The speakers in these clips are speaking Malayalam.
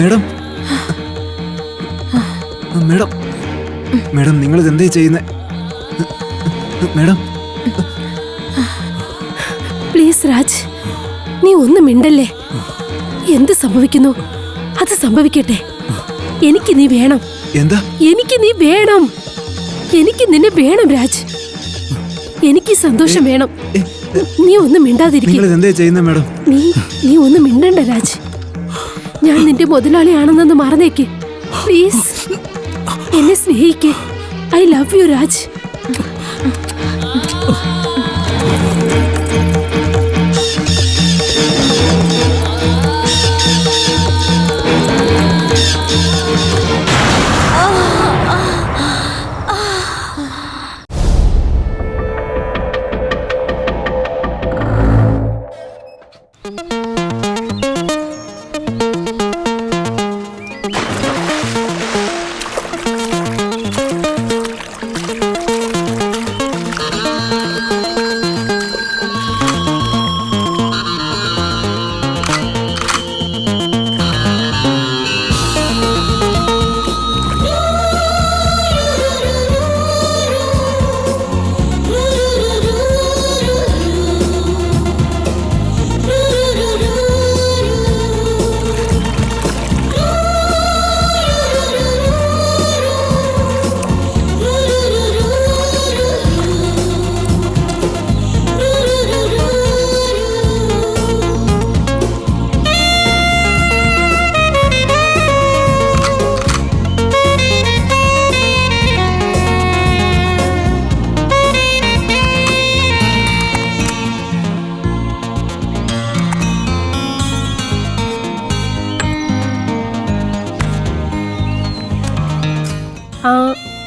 മേഡം മേഡം മേഡം നിങ്ങൾ ഇതെന്തേ ചെയ്യുന്നേ? മേഡം പ്ലീസ് രാജ്, നീ ഒന്നും മിണ്ടല്ലേ. എന്ത് സംഭവിക്കുന്നു അത് സംഭവിക്കട്ടെ. എനിക്ക് നീ വേണം. എന്താ? എനിക്ക് നീ വേണം. എനിക്ക് നിന്നെ വേണം രാജ്. എനിക്ക് സന്തോഷം വേണം. നീ ഒന്നും മിണ്ടാതിരിക്കും. മേഡം നീ ഒന്നും മിണ്ടണ്ട രാജ്. ഞാൻ നിന്റെ മുതലാളിയാണെന്ന് മറന്നേക്ക് പ്ലീസ്. എന്നെ സ്നേഹിക്ക്. I love you Raj.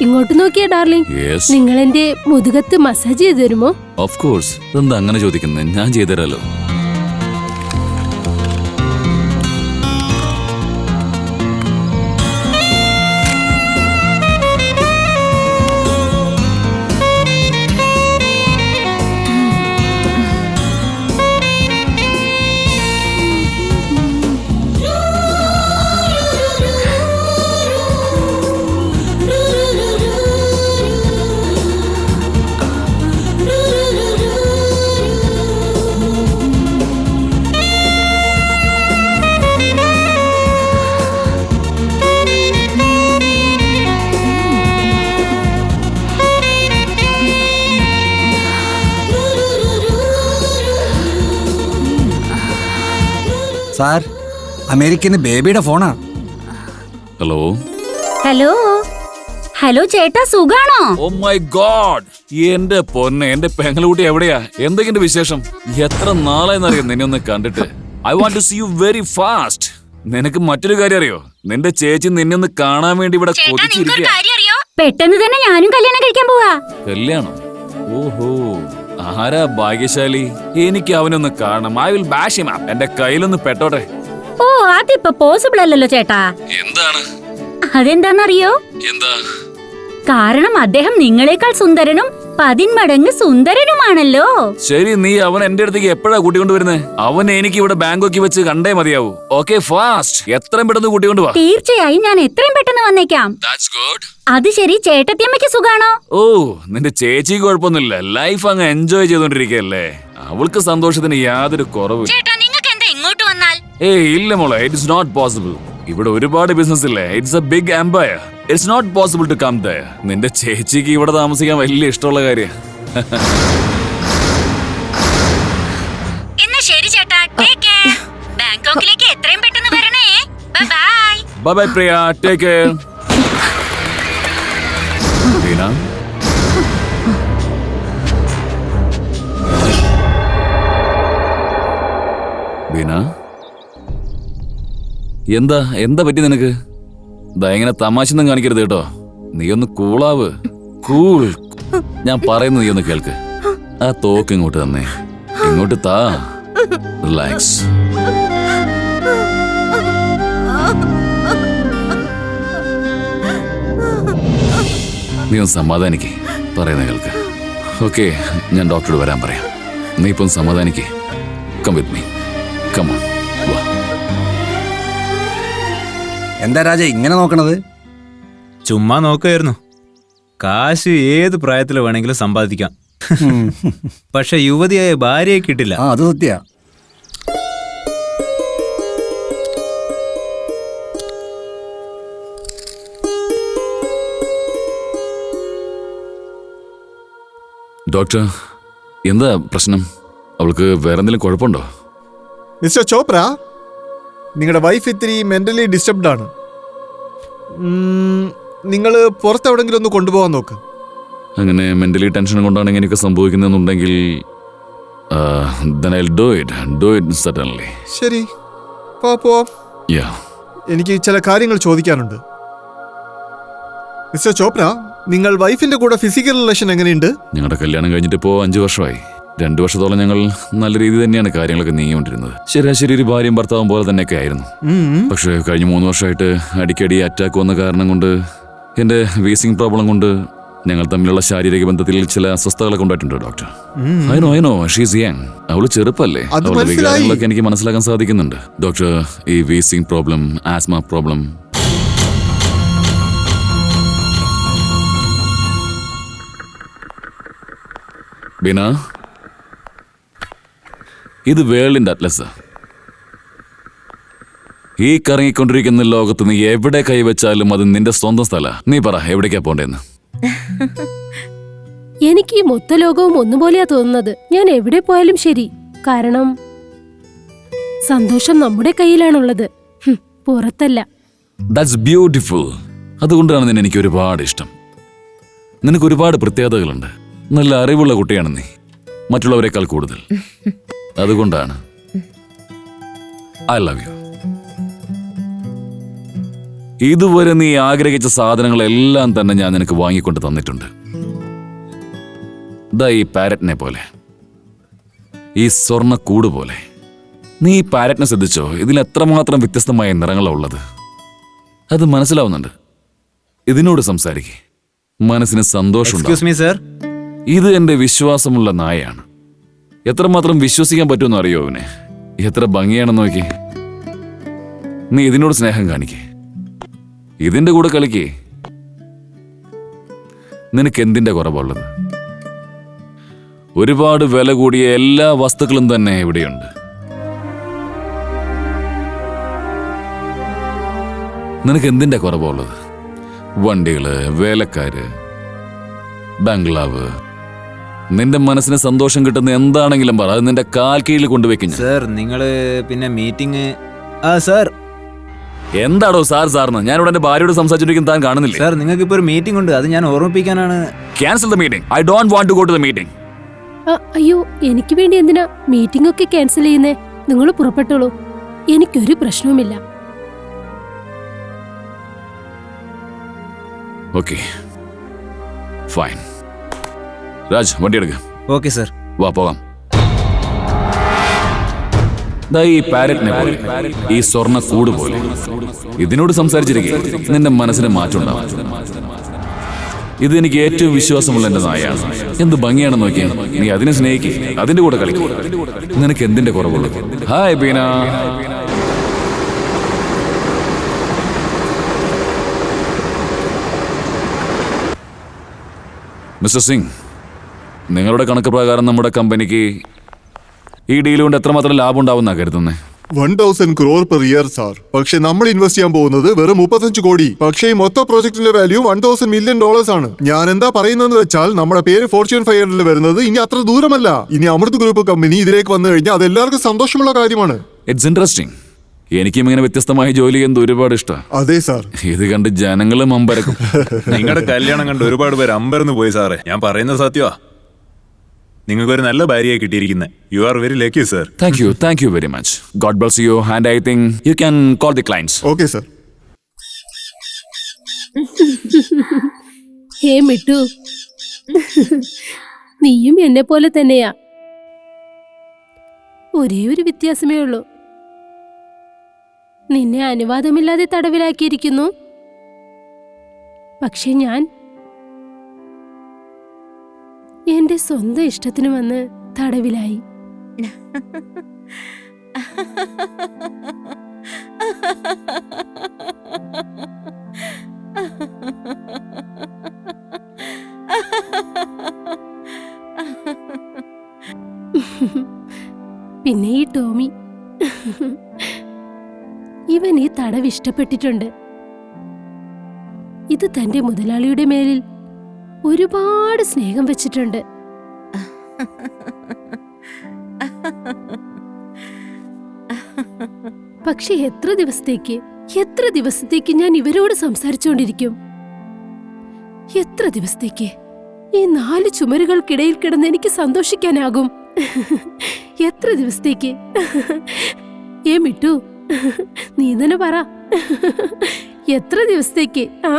ഇങ്ങോട്ട് നോക്കിയേ ഡാർലിംഗ്. നിങ്ങൾ എന്റെ മുതുകത്ത് മസാജ് ചെയ്ത് തരുമോ? Of course. എന്താ അങ്ങനെ ചോദിക്കുന്നത്? ഞാൻ ചെയ്തുതരാലോ. സാർ, അമേരിക്കന്ന് ബേബിയുടെ ഫോണാ. ഹലോ ഹലോ ഹലോ ചേട്ടാ, സുഖാണോ? ഓ മൈ ഗോഡ്, എന്റെ പൊന്നെ, എന്റെ പെങ്ങളുട്ടി എവിടെയാ? എന്തൊക്കെയുണ്ട് വിശേഷം? എത്ര നാളായെന്നറിയാം നിന്നെ ഒന്ന് കണ്ടിട്ട്. I want to see you very fast. നിനക്ക് മറ്റൊരു കാര്യം അറിയോ? നിന്റെ ചേച്ചി നിന്നെ ഒന്ന് കാണാൻ വേണ്ടി ഇവിടെ കൊതിച്ചിരിക്കുക. പെട്ടെന്ന് തന്നെ ഞാനും കല്യാണം കഴിക്കാൻ പോവാ. കല്യാണം? ഓഹോ, ആരാ ഭാഗ്യശാലി? എനിക്ക് അവനൊന്ന് കാണണം. I will bash him up. എന്റെ കയ്യിലൊന്ന് പെട്ടോട്ടെ. ഓ, അതിപ്പോ പോസിബിൾ അല്ലല്ലോ ചേട്ടാ. എന്താണ്? അതെന്താന്നറിയോ? എന്താ? കാരണം അദ്ദേഹം നിങ്ങളെക്കാൾ സുന്ദരനും 10 മടങ്ങ് സുന്ദരനുമാണല്ലോ. ശരി, നീ അവൻ എന്റെ അടുത്തേക്ക് എപ്പോഴാ കൂട്ടിക്കൊണ്ടുവരുന്നത്? അവനെ എനിക്ക് ഇവിടെ ബാങ്കോക്കി വെച്ച് കണ്ടേ മതിയാവൂ. Okay, fast. എത്രയും പെട്ടെന്ന് കൂട്ടിക്കൊണ്ടു വാ. തീർച്ചയായും ഞാൻ എത്രയും പെട്ടെന്ന് വന്നേക്കാം. അത് ശരി, ചേട്ടത്തിയമ്മയ്ക്ക് സുഖാണോ? ഓ, നിന്റെ ചേച്ചിക്ക് കുഴപ്പമൊന്നുമില്ല. ലൈഫ് അങ്ങ് എൻജോയ് ചെയ്തോണ്ടിരിക്കല്ലേ. അവൾക്ക് സന്തോഷത്തിന് യാതൊരു കുറവില്ല. ഏയ് ഇല്ല മോളെ, ഇറ്റ്സ് നോട്ട് പോസിബിൾ. ഇവിടെ ഒരുപാട് ബിസിനസ് ഇല്ലേ. It's a big empire. It's not possible to come there. നിന്റെ ചേച്ചിക്ക് ഇവിടെ താമസിക്കാൻ വലിയ ഇഷ്ടമുള്ള കാര്യം. Bye bye Priya, take care. Beena, Beena, എന്താ പറ്റി നിനക്ക്? ഇങ്ങനെ തമാശയൊന്നും കാണിക്കരുത് കേട്ടോ. നീ ഒന്ന് കൂളാവ്. കൂൾ. ഞാൻ പറയുന്നത് നീ ഒന്ന് കേൾക്ക്. ആ തോക്ക് ഇങ്ങോട്ട് തന്നെ. ഇങ്ങോട്ട് താ. റിലാക്സ്. നീ ഒന്ന് സമാധാനിക്കേ. പറയുന്ന കേൾക്ക്. ഓക്കെ, ഞാൻ ഡോക്ടറോട് വരാൻ പറയാം. നീ ഇപ്പം സമാധാനിക്കേ. Come with me. Come on, വാ. എന്താ രാജ ഇങ്ങനെ നോക്കണത്? ചുമ്മാ നോക്കുമായിരുന്നു. കാശ് ഏത് പ്രായത്തിൽ വേണമെങ്കിലും സമ്പാദിക്കാം. പക്ഷെ യുവതിയായ ഭാര്യയെ കിട്ടില്ല. ആ അത് സത്യ. ഡോക്ടർ, എന്താ പ്രശ്നം? അവൾക്ക് വേറെന്തെങ്കിലും കുഴപ്പമുണ്ടോ? മിസ്റ്റർ ചോപ്ര, നിങ്ങളുടെ വൈഫ് ഇത്തിരി മെന്റലി ഡിസ്റ്റർബ്ഡ് ആണ്. നിങ്ങൾ പുറത്തെവിടെങ്കിലും ഒന്ന് കൊണ്ടുപോകാൻ നോക്ക്. അങ്ങനെ മെന്റലി ടെൻഷൻ കൊണ്ടാണ് ഇങ്ങനെയൊക്കെ സംഭവിക്കുന്നതെന്നുണ്ടെങ്കിൽ then I'll do it certainly. ശരി, പോവാം. Yeah. എനിക്ക് ചില കാര്യങ്ങൾ ചോദിക്കാനുണ്ട്. മിസ്റ്റർ ചോപ്ര, നിങ്ങൾ വൈഫിന്റെ കൂടെ ഫിസിക്കൽ റിലേഷൻ എങ്ങനെയുണ്ട്? ഞങ്ങളുടെ കല്യാണം കഴിഞ്ഞിട്ട് ഇപ്പോൾ 5 വർഷമായി. 2 വർഷത്തോളം ഞങ്ങൾ നല്ല രീതിയിൽ തന്നെയാണ് കാര്യങ്ങളൊക്കെ നീങ്ങിക്കൊണ്ടിരുന്നത്. ശരാശരി ഒരു ഭാര്യയും ഭർത്താവും പോലെ തന്നെയൊക്കെ ആയിരുന്നു. പക്ഷേ കഴിഞ്ഞ 3 വർഷമായിട്ട് അടിക്കടി അറ്റാക്ക് വന്ന കാരണം കൊണ്ട്, എൻ്റെ വീസിംഗ് പ്രോബ്ലം കൊണ്ട് ഞങ്ങൾ തമ്മിലുള്ള ശാരീരിക ബന്ധത്തിൽ ചില അസ്വസ്ഥതകളൊക്കെ ഉണ്ടായിട്ടുണ്ട് doctor. I know she's young. അവള് ചെറുപ്പല്ലേ, അവളുടെ വികാരങ്ങളൊക്കെ എനിക്ക് മനസ്സിലാക്കാൻ സാധിക്കുന്നുണ്ട് ഡോക്ടർ. ഈ wheezing problem, asthma problem, Beena, ഇത് വേൾഡിന്റെ അറ്റ്ലസ്. ഈ കറങ്ങിക്കൊണ്ടിരിക്കുന്ന ലോകത്ത് നീ എവിടെ കൈവച്ചാലും അത് നിന്റെ സ്വന്തം സ്ഥല. നീ പറ, എവിടേക്കാ പോണ്ടേന്ന്? എനിക്ക് ഈ മൊത്ത ലോകവും ഒന്നുപോലെയാ തോന്നുന്നത്. ഞാൻ എവിടെ പോയാലും ശരി, കാരണം സന്തോഷം നമ്മുടെ കയ്യിലാണുള്ളത്, പുറത്തല്ല. That's beautiful. അതുകൊണ്ടാണ് നിന്നെ എനിക്ക് ഒരുപാട് ഇഷ്ടം. നിനക്ക് ഒരുപാട് പ്രത്യേകതകളുണ്ട്. നല്ല അറിവുള്ള കുട്ടിയാണ് നീ, മറ്റുള്ളവരെക്കാൾ കൂടുതൽ. അതുകൊണ്ടാണ് ഐ ലവ് യു. ഇതുവരെ നീ ആഗ്രഹിച്ച സാധനങ്ങളെല്ലാം തന്നെ ഞാൻ നിനക്ക് വാങ്ങിക്കൊണ്ട് തന്നിട്ടുണ്ട്. ദാ ഈ പാരറ്റിനെ പോലെ, ഈ സ്വർണ്ണ കൂട് പോലെ. നീ ഈ പാരറ്റിനെ ശ്രദ്ധിച്ചോ? ഇതിൽ എത്രമാത്രം വ്യത്യസ്തമായ നിറങ്ങളാണ് ഉള്ളത്. അത് മനസ്സിലാവുന്നുണ്ട്. ഇതിനോട് സംസാരിക്കേ, മനസ്സിന് സന്തോഷം. Excuse me sir. ഇത് എന്റെ വിശ്വാസമുള്ള നായയാണ്. എത്രമാത്രം വിശ്വസിക്കാൻ പറ്റുമെന്ന് അറിയോ അവനെ? എത്ര ഭംഗിയാണെന്ന് നോക്കി. നീ ഇതിനോട് സ്നേഹം കാണിക്കേ, ഇതിന്റെ കൂടെ കളിക്കേ. നിനക്ക് എന്തിന്റെ കുറവുള്ളത്? ഒരുപാട് വില കൂടിയ എല്ലാ വസ്തുക്കളും തന്നെ ഇവിടെയുണ്ട്. നിനക്ക് എന്തിന്റെ കുറവുള്ളത്? വണ്ടികള്, വേലക്കാര്, ബംഗ്ലാവ്. നിന്റെ മനസ്സിന് സന്തോഷം കിട്ടുന്ന എന്താണെങ്കിലും പറ, അത് നിന്റെ കാൽ കീഴിൽ കൊണ്ടുവയ്ക്കും. സർ, നിങ്ങള് പിന്നെ മീറ്റിംഗ്. സർ. എന്താടോ സാറിന്? ഞാനിവിടെ എന്റെ ഭാര്യയോട് സംസാരിച്ചിരിക്കും, താൻ കാണുന്നില്ല? സർ, നിങ്ങൾക്ക് ഇപ്പൊ ഒരു മീറ്റിംഗ് ഉണ്ട്, അത് ഞാൻ ഓർമ്മിപ്പിക്കാനാണ്. Cancel the meeting. I don't want to go to the meeting. അയ്യോ, എനിക്ക് വേണ്ടി എന്തിനാ മീറ്റിംഗ് ഒക്കെ ക്യാൻസൽ ചെയ്യുന്നേ? നിങ്ങൾ പുറപ്പെട്ടോളൂ, എനിക്കൊരു പ്രശ്നവുമില്ല. Okay, fine. രാജ്, വണ്ടി എടുക്ക. Okay sir. വാ പോകാം. ഈ പാരറ്റിനെ പോലെ, ഈ സ്വർണ്ണ കൂട് പോലെ ഇതിനോട് സംസാരിച്ചിരിക്കെ നിന്റെ മനസ്സിന് മാറ്റം ഉണ്ടാവും. ഇത് എനിക്ക് ഏറ്റവും വിശ്വാസമുള്ള എന്റെ നായാണ്. എന്ത് ഭംഗിയാണെന്ന് നോക്കിയാ. നീ അതിനെ സ്നേഹിക്കേ, അതിന്റെ കൂടെ കളിക്കും. നിനക്ക് എന്തിന്റെ കുറവുള്ളത്? ഹായ് ബീന. മിസ്റ്റർ സിംഗ്, നിങ്ങളുടെ കണക്ക് പ്രകാരം നമ്മുടെ കമ്പനിക്ക് ഈ ഡീൽ കൊണ്ട് എത്രമാത്രം ലാഭം ഉണ്ടാവുന്ന കരുതുന്നേ? 1000 crore per year സാർ. പക്ഷെ നമ്മൾ ഇൻവെസ്റ്റ് ചെയ്യാൻ പോകുന്നത് വെറും 35 കോടി. പക്ഷേ ഈ മൊത്തം പ്രോജക്റ്റിന്റെ വാല്യൂ $1000 million ആണ്. ഞാൻ എന്താ പറയുന്നതെന്ന് വെച്ചാൽ, നമ്മുടെ പേര് ഫോർച്യൂൺ 500 വരുന്നത് ഇനി അത്ര ദൂരമല്ല. ഇനി അമൃത് ഗ്രൂപ്പ് കമ്പനി ഇതിലേക്ക് വന്നു കഴിഞ്ഞാൽ അത് എല്ലാവർക്കും സന്തോഷമുള്ള കാര്യമാണ്. It's interesting. എനിക്കും ഇങ്ങനെ വ്യത്യസ്തമായ ജോലി ചെയ്യുന്നത് ഒരുപാട് ഇഷ്ടമാണ്. അതെ സാർ. ഇത് കണ്ട് ജനങ്ങളും അമ്പരക്കും. നിങ്ങളുടെ കല്യാണം കണ്ട് ഒരുപാട് പേര് അമ്പരന്ന് പോയി സാറേ. ഞാൻ പറയുന്നത് സത്യമാ. നിങ്ങൾക്ക് ഒരു നല്ല ഭാര്യയെ കിട്ടിയിരിക്കുന്നത്. You are very lucky sir. Thank you very much. God bless you and I think you can call the clients. Okay sir. Hey Mittu, നീയും എന്നെ പോലെ തന്നെയാ. ഒരേ ഒരു വ്യത്യാസമേ ഉള്ളൂ, നിന്നെ അനുവാദമില്ലാതെ തടവിലാക്കിയിരിക്കുന്നു. പക്ഷെ ഞാൻ എന്റെ സ്വന്തം ഇഷ്ടത്തിന് വന്ന് തടവിലായി. പിന്നെ ഈ ടോമി, ഇവൻ ഈ തടവ് ഇഷ്ടപ്പെട്ടിട്ടുണ്ട്. ഇത് തന്റെ മുതലാളിയുടെ മേലിൽ ഒരുപാട് സ്നേഹം വെച്ചിട്ടുണ്ട്. പക്ഷെ എത്ര ദിവസത്തേക്ക് ഞാൻ ഇവരോട് സംസാരിച്ചുകൊണ്ടിരിക്കും? എത്ര ദിവസത്തേക്ക് ഈ 4 ചുമരുകൾക്കിടയിൽ കിടന്ന് എനിക്ക് സന്തോഷിക്കാനാകും? എത്ര ദിവസത്തേക്ക്? മിട്ടു, നീ തന്നെ പറ, എത്ര ദിവസത്തേക്ക്? ആ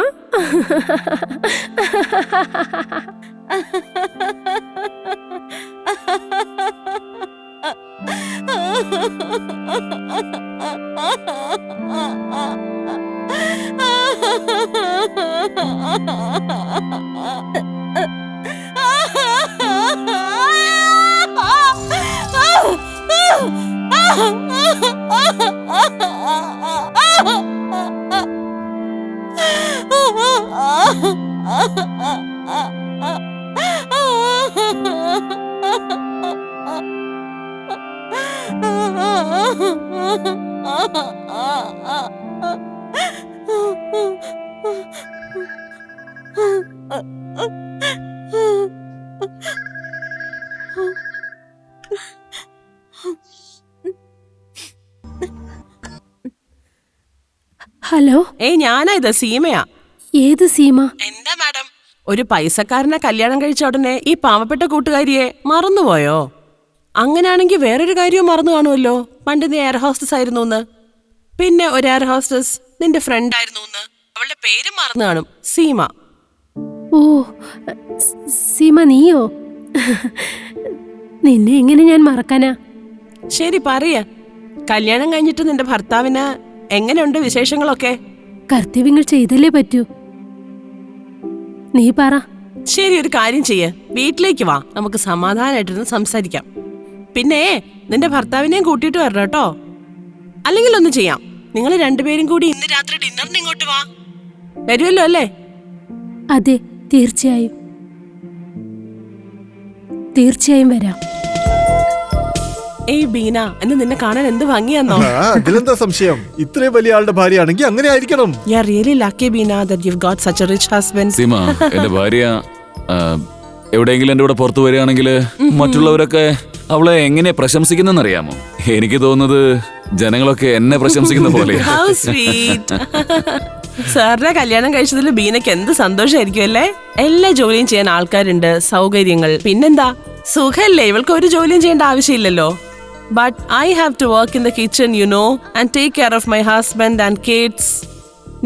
ഹലോ. ഞാനാ, ഇത് സീമയാ. ഏത് സീമ? എന്താ മാഡം, ഒരു പൈസക്കാരനെ കല്യാണം കഴിച്ച ഉടനെ ഈ പാവപ്പെട്ട കൂട്ടുകാരിയെ മറന്നുപോയോ? അങ്ങനെയാണെങ്കിൽ വേറൊരു കാര്യവും മറന്നു കാണുമല്ലോ. പണ്ട് നീ എയർ ഹോസ്റ്റസ് ആയിരുന്നു എന്ന്. പിന്നെ ഒരു എയർ ഹോസ്റ്റസ് നിന്റെ ഫ്രണ്ട് ആയിരുന്നു എന്ന്. അവളുടെ പേര് മറന്നു കാണും. സീമ. ഓ, സീമ നീയോ? നിന്നെ എങ്ങനെ ഞാൻ മറക്കാനാ? ശരി പറയ, കല്യാണം കഴിഞ്ഞിട്ട് നിന്റെ ഭർത്താവിന് എങ്ങനെയുണ്ട് വിശേഷങ്ങളൊക്കെ? കർത്തവ്യങ്ങൾ ചെയ്തല്ലേ പറ്റൂ. നീ പറ. ശരി, ഒരു കാര്യം ചെയ്യ്, വീട്ടിലേക്ക് വാ, നമുക്ക് സമാധാനമായിട്ടിരുന്ന് സംസാരിക്കാം. പിന്നെ നിന്റെ ഭർത്താവിനെയും കൂട്ടിയിട്ട് വരണം കേട്ടോ. അല്ലെങ്കിൽ ഒന്ന് ചെയ്യാം, നിങ്ങൾ രണ്ടുപേരും കൂടി ഇന്ന് രാത്രി ഡിന്നറിന് ഇങ്ങോട്ട് വാ. വരുമല്ലോ അല്ലേ? അതെ, തീർച്ചയായും വരാം. ബീന, എന്ന് നിന്നെ കാണാൻ എന്ത് ഭംഗിയാന്നോ. അതിലെന്താ സംശയം? ഇത്രയും വലിയ ആളുടെ ഭാര്യയാണെങ്കിൽ അങ്ങനെ ആയിരിക്കണം. You are really lucky, Beena, that you've got such a rich husband. Seema, എന്റെ ഭാര്യ എവിടെയെങ്കിലും എന്റെ കൂടെ പുറത്തു വരികയാണെങ്കിൽ മറ്റുള്ളവരൊക്കെ അവളെ എങ്ങനെ പ്രശംസിക്കുന്നറിയാമോ? എനിക്ക് തോന്നുന്നത് ജനങ്ങളൊക്കെ എന്നെ പ്രശംസിക്കുന്ന പോലെയാ. How sweet. സാറിനെ കല്യാണം കഴിച്ചതിൽ ബീനയ്ക്ക് എന്ത് സന്തോഷമായിരിക്കും അല്ലേ? എല്ലാ ജോലിയും ചെയ്യാൻ ആൾക്കാരുണ്ട്, സൗകര്യങ്ങൾ, പിന്നെന്താ സുഖല്ലേ? ഇവൾക്ക് ഒരു ജോലിയും ചെയ്യേണ്ട ആവശ്യമില്ലല്ലോ. But I have to work in the kitchen, you know, and take care of my husband and kids.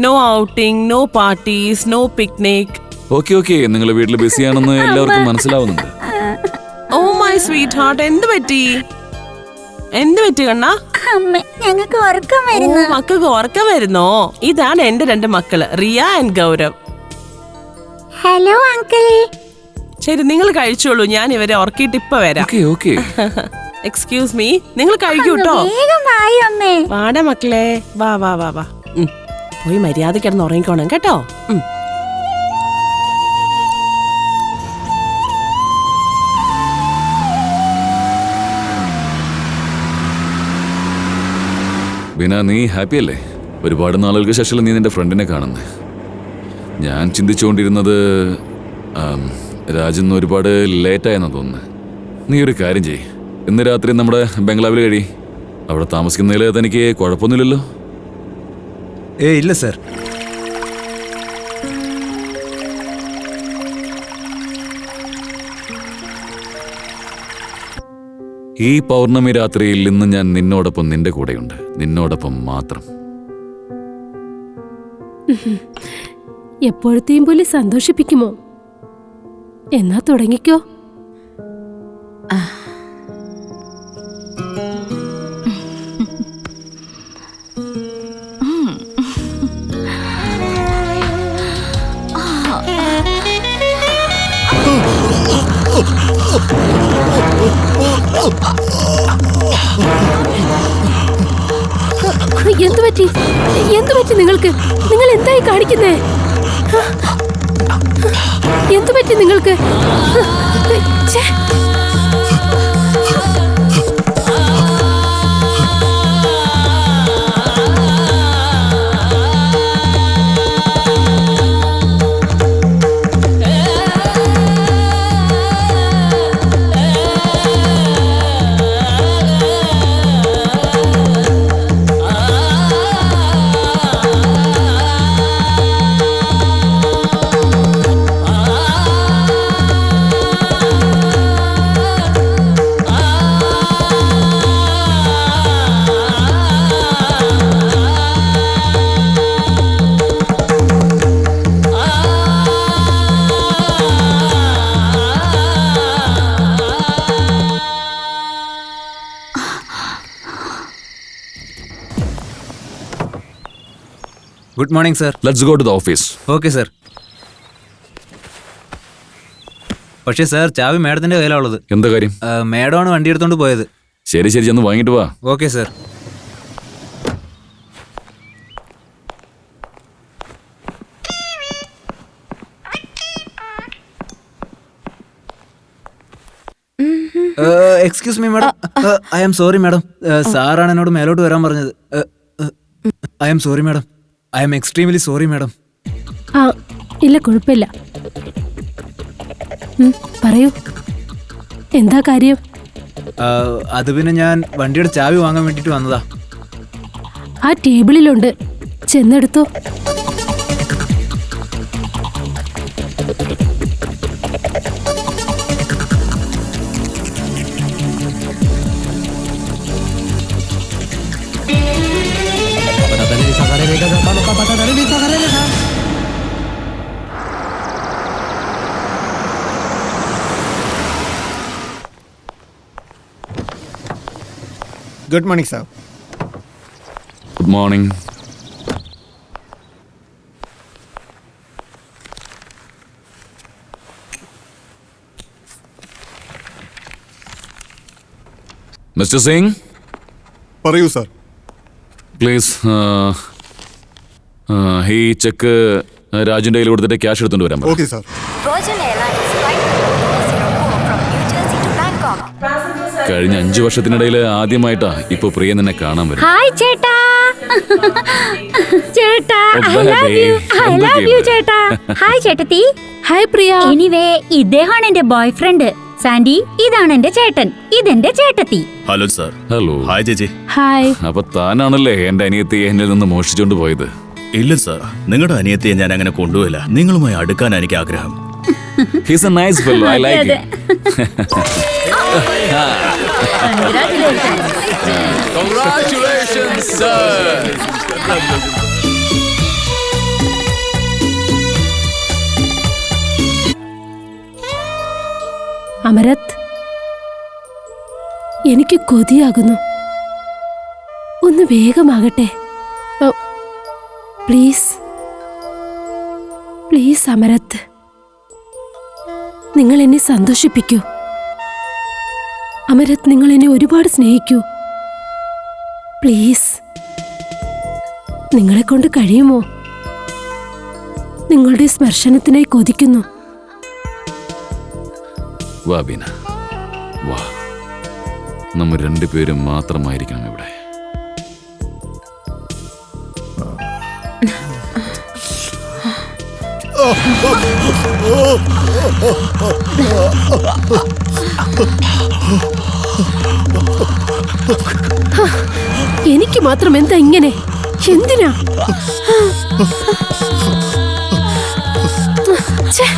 No outing, no parties, no picnic. Okay, നിങ്ങൾ വീട്ടിൽ ബിസിയാണെന്ന് എല്ലാവർക്കും മനസ്സിലാവുന്നുണ്ട്. Oh my sweetheart, എന്ത് പറ്റി കണ്ണാ? ഞങ്ങൾക്ക് ഉറക്കം വരുന്നു. മക്കൾക്ക് ഉറക്കം വരുന്നോ? ഇതാണ് എന്റെ 2 മക്കള്, Riya and Gaurav. Hello uncle. ശരി, നിങ്ങൾ കഴിച്ചോളൂ, ഞാൻ ഇവരെ ഉറക്കിയിട്ട് ഇപ്പൊ വരാം. ഓക്കെ. എക്സ്ക്യൂസ് മീ, നിങ്ങൾ കഴിക്കൂട്ടോ. വാടാ മക്കളെ, വാ. പോയി മര്യാദ കിടന്ന് ഉറങ്ങിക്കോണം കേട്ടോ. ബീന, നീ ഹാപ്പി അല്ലേ? ഒരുപാട് നാളുകൾക്ക് ശേഷം നീ നിന്റെ ഫ്രണ്ടിനെ കാണുന്നേ. ഞാൻ ചിന്തിച്ചുകൊണ്ടിരുന്നത് രാജിന്ന് ഒരുപാട് ലേറ്റായെന്നാ തോന്നുന്നത്. നീ ഒരു കാര്യം ചെയ്യ്, ഇന്ന് രാത്രി നമ്മുടെ ബംഗ്ലാവിൽ കഴി. അവിടെ താമസിക്കുന്നതിൽ തനിക്ക് കുഴപ്പമൊന്നുമില്ലല്ലോ? ഇല്ല സർ. ഈ പൗർണമി രാത്രിയിൽ ഇന്ന് ഞാൻ നിന്നോടൊപ്പം നിന്റെ കൂടെയുണ്ട്, നിന്നോടൊപ്പം മാത്രം. എപ്പോഴത്തെയും പോലെ സന്തോഷിപ്പിക്കുമോ? എന്നാ തുടങ്ങിക്കോ. എന്തു പറ്റി നിങ്ങൾക്ക്? നിങ്ങൾ എന്തായി കാണിക്കുന്നേ? എന്തു പറ്റി നിങ്ങൾക്ക്? Good morning sir. Let's go to the office. Okay sir. പക്ഷേ സാർ ചാവി മാഡത്തിന്റെ കയ്യിലുള്ളത്. എന്താ കാര്യം? മാഡമാണ് വണ്ടി എടുത്തോണ്ട് പോയത്. ശരി ശരി, ചെന്ന് വാങ്ങിട്ട് വാ. Okay sir. Excuse me madam. I am sorry madam. സാറാണ് എന്നോട് മേലോട്ട് വരാൻ പറഞ്ഞത്. I am sorry madam. I am extremely sorry madam. ആ ഇല്ല, കുഴപ്പമില്ല. പറയൂ, എന്താ കാര്യം? അത് പിന്നെ ഞാൻ വണ്ടിയുടെ ചാവി വാങ്ങാൻ വേണ്ടിട്ട് വന്നതാ. ആ ടേബിളിലുണ്ട്, ചെന്നെടുത്തോ. Good morning sir. Good morning. Mister Singh, പറയൂ സാർ. പ്ലീസ് ഈ ചെക്ക് രാജുന്റെ കയ്യിൽ കൊടുത്തിട്ട് ക്യാഷ് എടുത്തോണ്ട് വരാൻ. Okay sir. കഴിഞ്ഞ 5 വർഷത്തിനിടയിൽ ആദ്യമായിട്ടാ ഇപ്പൊ പ്രിയ നിന്നെ കാണാൻ വരും. ഹായ് ചേട്ടാ. ചേട്ടാ ഐ ലവ് യു ചേട്ടാ. ഹായ് ചേട്ടത്തി. ഹായ് പ്രിയ. എനിവേ ഇദ്ദേഹമാണ് എന്റെ ബോയ് ഫ്രണ്ട് സാൻഡി. ഇതാണ് എന്റെ ചേട്ടൻ, ഇതെന്റെ ചേട്ടത്തി. Hello sir. ഹലോ. ഹായ് ചേച്ചി. ഹായ്. അപ്പൊ താനാണല്ലേ എന്റെ അനിയത്തി എന്നിൽ നിന്ന് മോഷിച്ചോണ്ട് പോയത്? ഇല്ല സാർ, നിങ്ങളുടെ അനിയത്തിയെ ഞാൻ അങ്ങനെ കൊണ്ടുപോയില്ല. നിങ്ങളുമായി അടുക്കാൻ എനിക്ക് ആഗ്രഹം. He's a nice fellow. I like him. Congratulations, sir. അമരത്ത്, എനിക്ക് കൊതിയാകുന്നു. ഒന്ന് വേഗമാകട്ടെ പ്ലീസ്. പ്ലീസ് അമരത്ത്, നിങ്ങൾ എന്നെ സന്തോഷിപ്പിക്കൂ. അമരത്ത്, നിങ്ങൾ എന്നെ ഒരുപാട് സ്നേഹിക്കൂ. പ്ലീസ്, നിങ്ങളെ കൊണ്ട് കഴിയുമോ? നിങ്ങളുടെ സ്പർശനത്തിനായി കൊതിക്കുന്നു. വാ ബീന, വാ. നമ്മൾ രണ്ടുപേരും മാത്രമായിരിക്കണം ഇവിടെ. എനിക്ക് മാത്രം എന്താ ഇങ്ങനെ? എന്തിനാ? ഛെ.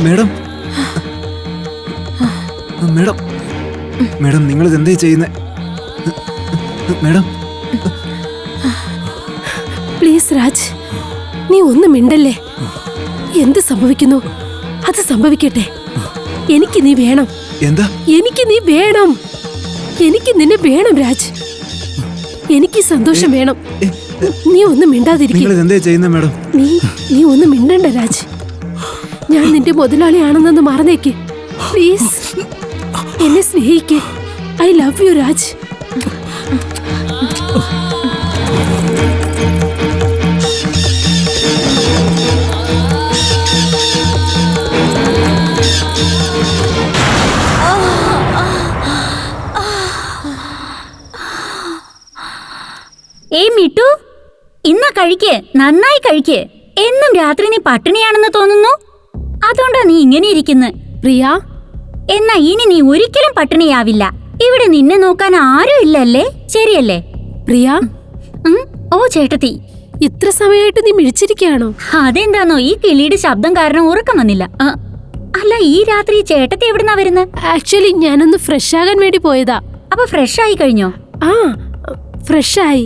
മേഡം, മേഡം, മേഡം, നിങ്ങൾ ഇതെന്തേ ചെയ്യുന്നേ? മേഡം, പ്ലീസ് രാജ്, നീ ഒന്നും മിണ്ടല്ലേ. എന്ത് സംഭവിക്കുന്നു അത് സംഭവിക്കട്ടെ. എനിക്ക് നീ വേണം. എന്താ? എനിക്ക് നീ വേണം. എനിക്ക് നിന്നെ വേണം രാജ്. എനിക്ക് സന്തോഷം വേണം. നീ ഒന്നും മിണ്ടാതിരിക്കും. നിങ്ങൾ ഇതെന്തേ ചെയ്യുന്നേ മേഡം? നീ ഒന്നും മിണ്ടണ്ട രാജ്. ഞാൻ നിന്റെ മുതലാളിയാണെന്നൊന്ന് മറന്നേക്ക് പ്ലീസ്. എന്നെ സ്നേഹിക്ക്. I love you Raj. കഴിക്ക്, നന്നായി കഴിക്ക്. എന്നും രാത്രി നീ പട്ടിണിയാണെന്ന് തോന്നുന്നു. അതുകൊണ്ടാ നീ ഇങ്ങനെ ഇരിക്കുന്നത്. പ്രിയ, എന്നാ ഇനി നീ ഒരിക്കലും പട്ടിണിയാവില്ല. ഇവിടെ നിന്നെ നോക്കാൻ ആരും ഇല്ലല്ലേ? ശരിയല്ലേ? പ്രിയ, ഓ ചേട്ടത്തി, ഇത്ര സമയമായിട്ട് നീ മിഴിച്ചിരിക്കുകയാണോ? അതെന്താന്നോ, ഈ കിളിയുടെ ശബ്ദം കാരണം ഉറക്കം വന്നില്ല. അല്ല, ഈ രാത്രി ചേട്ടത്തി എവിടുന്നാ വരുന്നത്? ആക്ച്വലി ഞാനൊന്ന് ഫ്രഷ് ആകാൻ വേണ്ടി പോയതാ. അപ്പൊ ഫ്രഷ് ആയി കഴിഞ്ഞോ? ആ, ഫ്രഷ് ആയി.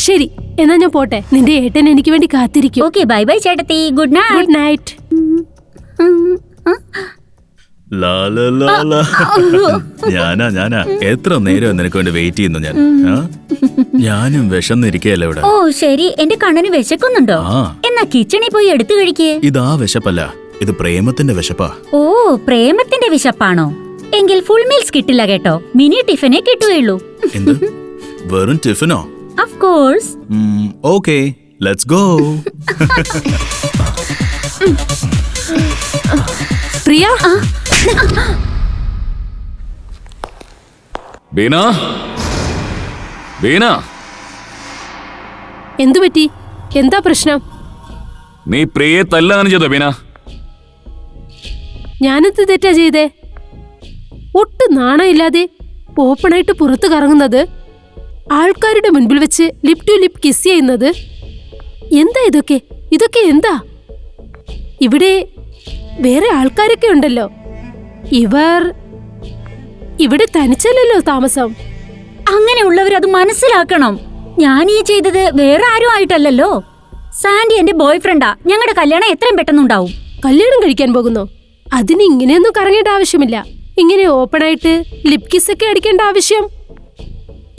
ശരി, എന്നാ ഞാൻ പോട്ടെ. നിന്റെ ഏട്ടൻ എനിക്ക് വേണ്ടി കാത്തിരിക്കും. ഓക്കെ, ബൈ ബൈ ചേട്ടത്തി. Good night. Good night. ഞാനാ എത്ര നേരം നിനക്ക് വേണ്ടി വെയിറ്റ് ചെയ്യുന്നു ഞാൻ. ഞാനും വിശന്നിരിക്കല്ലേ ഇവിടെ. ഓ ശരി, എന്റെ കണ്ണന് വിശക്കുന്നുണ്ടോ? എന്നാ കിച്ചണിൽ പോയി എടുത്തു കഴിക്കേ. ഇതാ വിശപ്പല്ല, ഇത് പ്രേമത്തിന്റെ വിശപ്പാ. ഓ, പ്രേമത്തിന്റെ വിശപ്പാണോ? എങ്കിൽ ഫുൾ മീൽസ് കിട്ടില്ല കേട്ടോ, മിനി ടിഫിനെ കിട്ടുകയുള്ളൂ. എന്ത്, വെറും ടിഫിനോ? Of course. Okay, let's go. Priya, Beena, Beena, എന്തു പറ്റി? എന്താ പ്രശ്നം? നീ പ്രിയെ തല്ലാണ് ചെയ്തോ ബീന? ഞാനെന്ത് തെറ്റാ ചെയ്തേ? ഒട്ടും നാണമില്ലാതെ ഓപ്പണായിട്ട് പുറത്തു കറങ്ങുന്നത്, ആൾക്കാരുടെ മുൻപിൽ വെച്ച് ലിപ് ടു ലിപ് കിസ് ചെയ്യുന്നത്. എന്താ ഇതൊക്കെ? ഇതൊക്കെ എന്താ? ഇവിടെ വേറെ ആൾക്കാരൊക്കെ ഉണ്ടല്ലോ. ഇവർ ഇവിടെ തനിച്ചല്ലല്ലോ താമസം. അങ്ങനെയുള്ളവരത് മനസ്സിലാക്കണം. ഞാൻ ഈ ചെയ്തത് വേറെ ആരും ആയിട്ടല്ലല്ലോ. സാൻഡി എന്റെ ബോയ് ഫ്രണ്ടാ. ഞങ്ങളുടെ കല്യാണം എത്രയും പെട്ടെന്നുണ്ടാവും. കല്യാണം കഴിക്കാൻ പോകുന്നോ? അതിന് ഇങ്ങനെയൊന്നും കറങ്ങേണ്ട ആവശ്യമില്ല. ഇങ്ങനെ ഓപ്പണായിട്ട് ലിപ് കിസ് ഒക്കെ അടിക്കേണ്ട ആവശ്യം?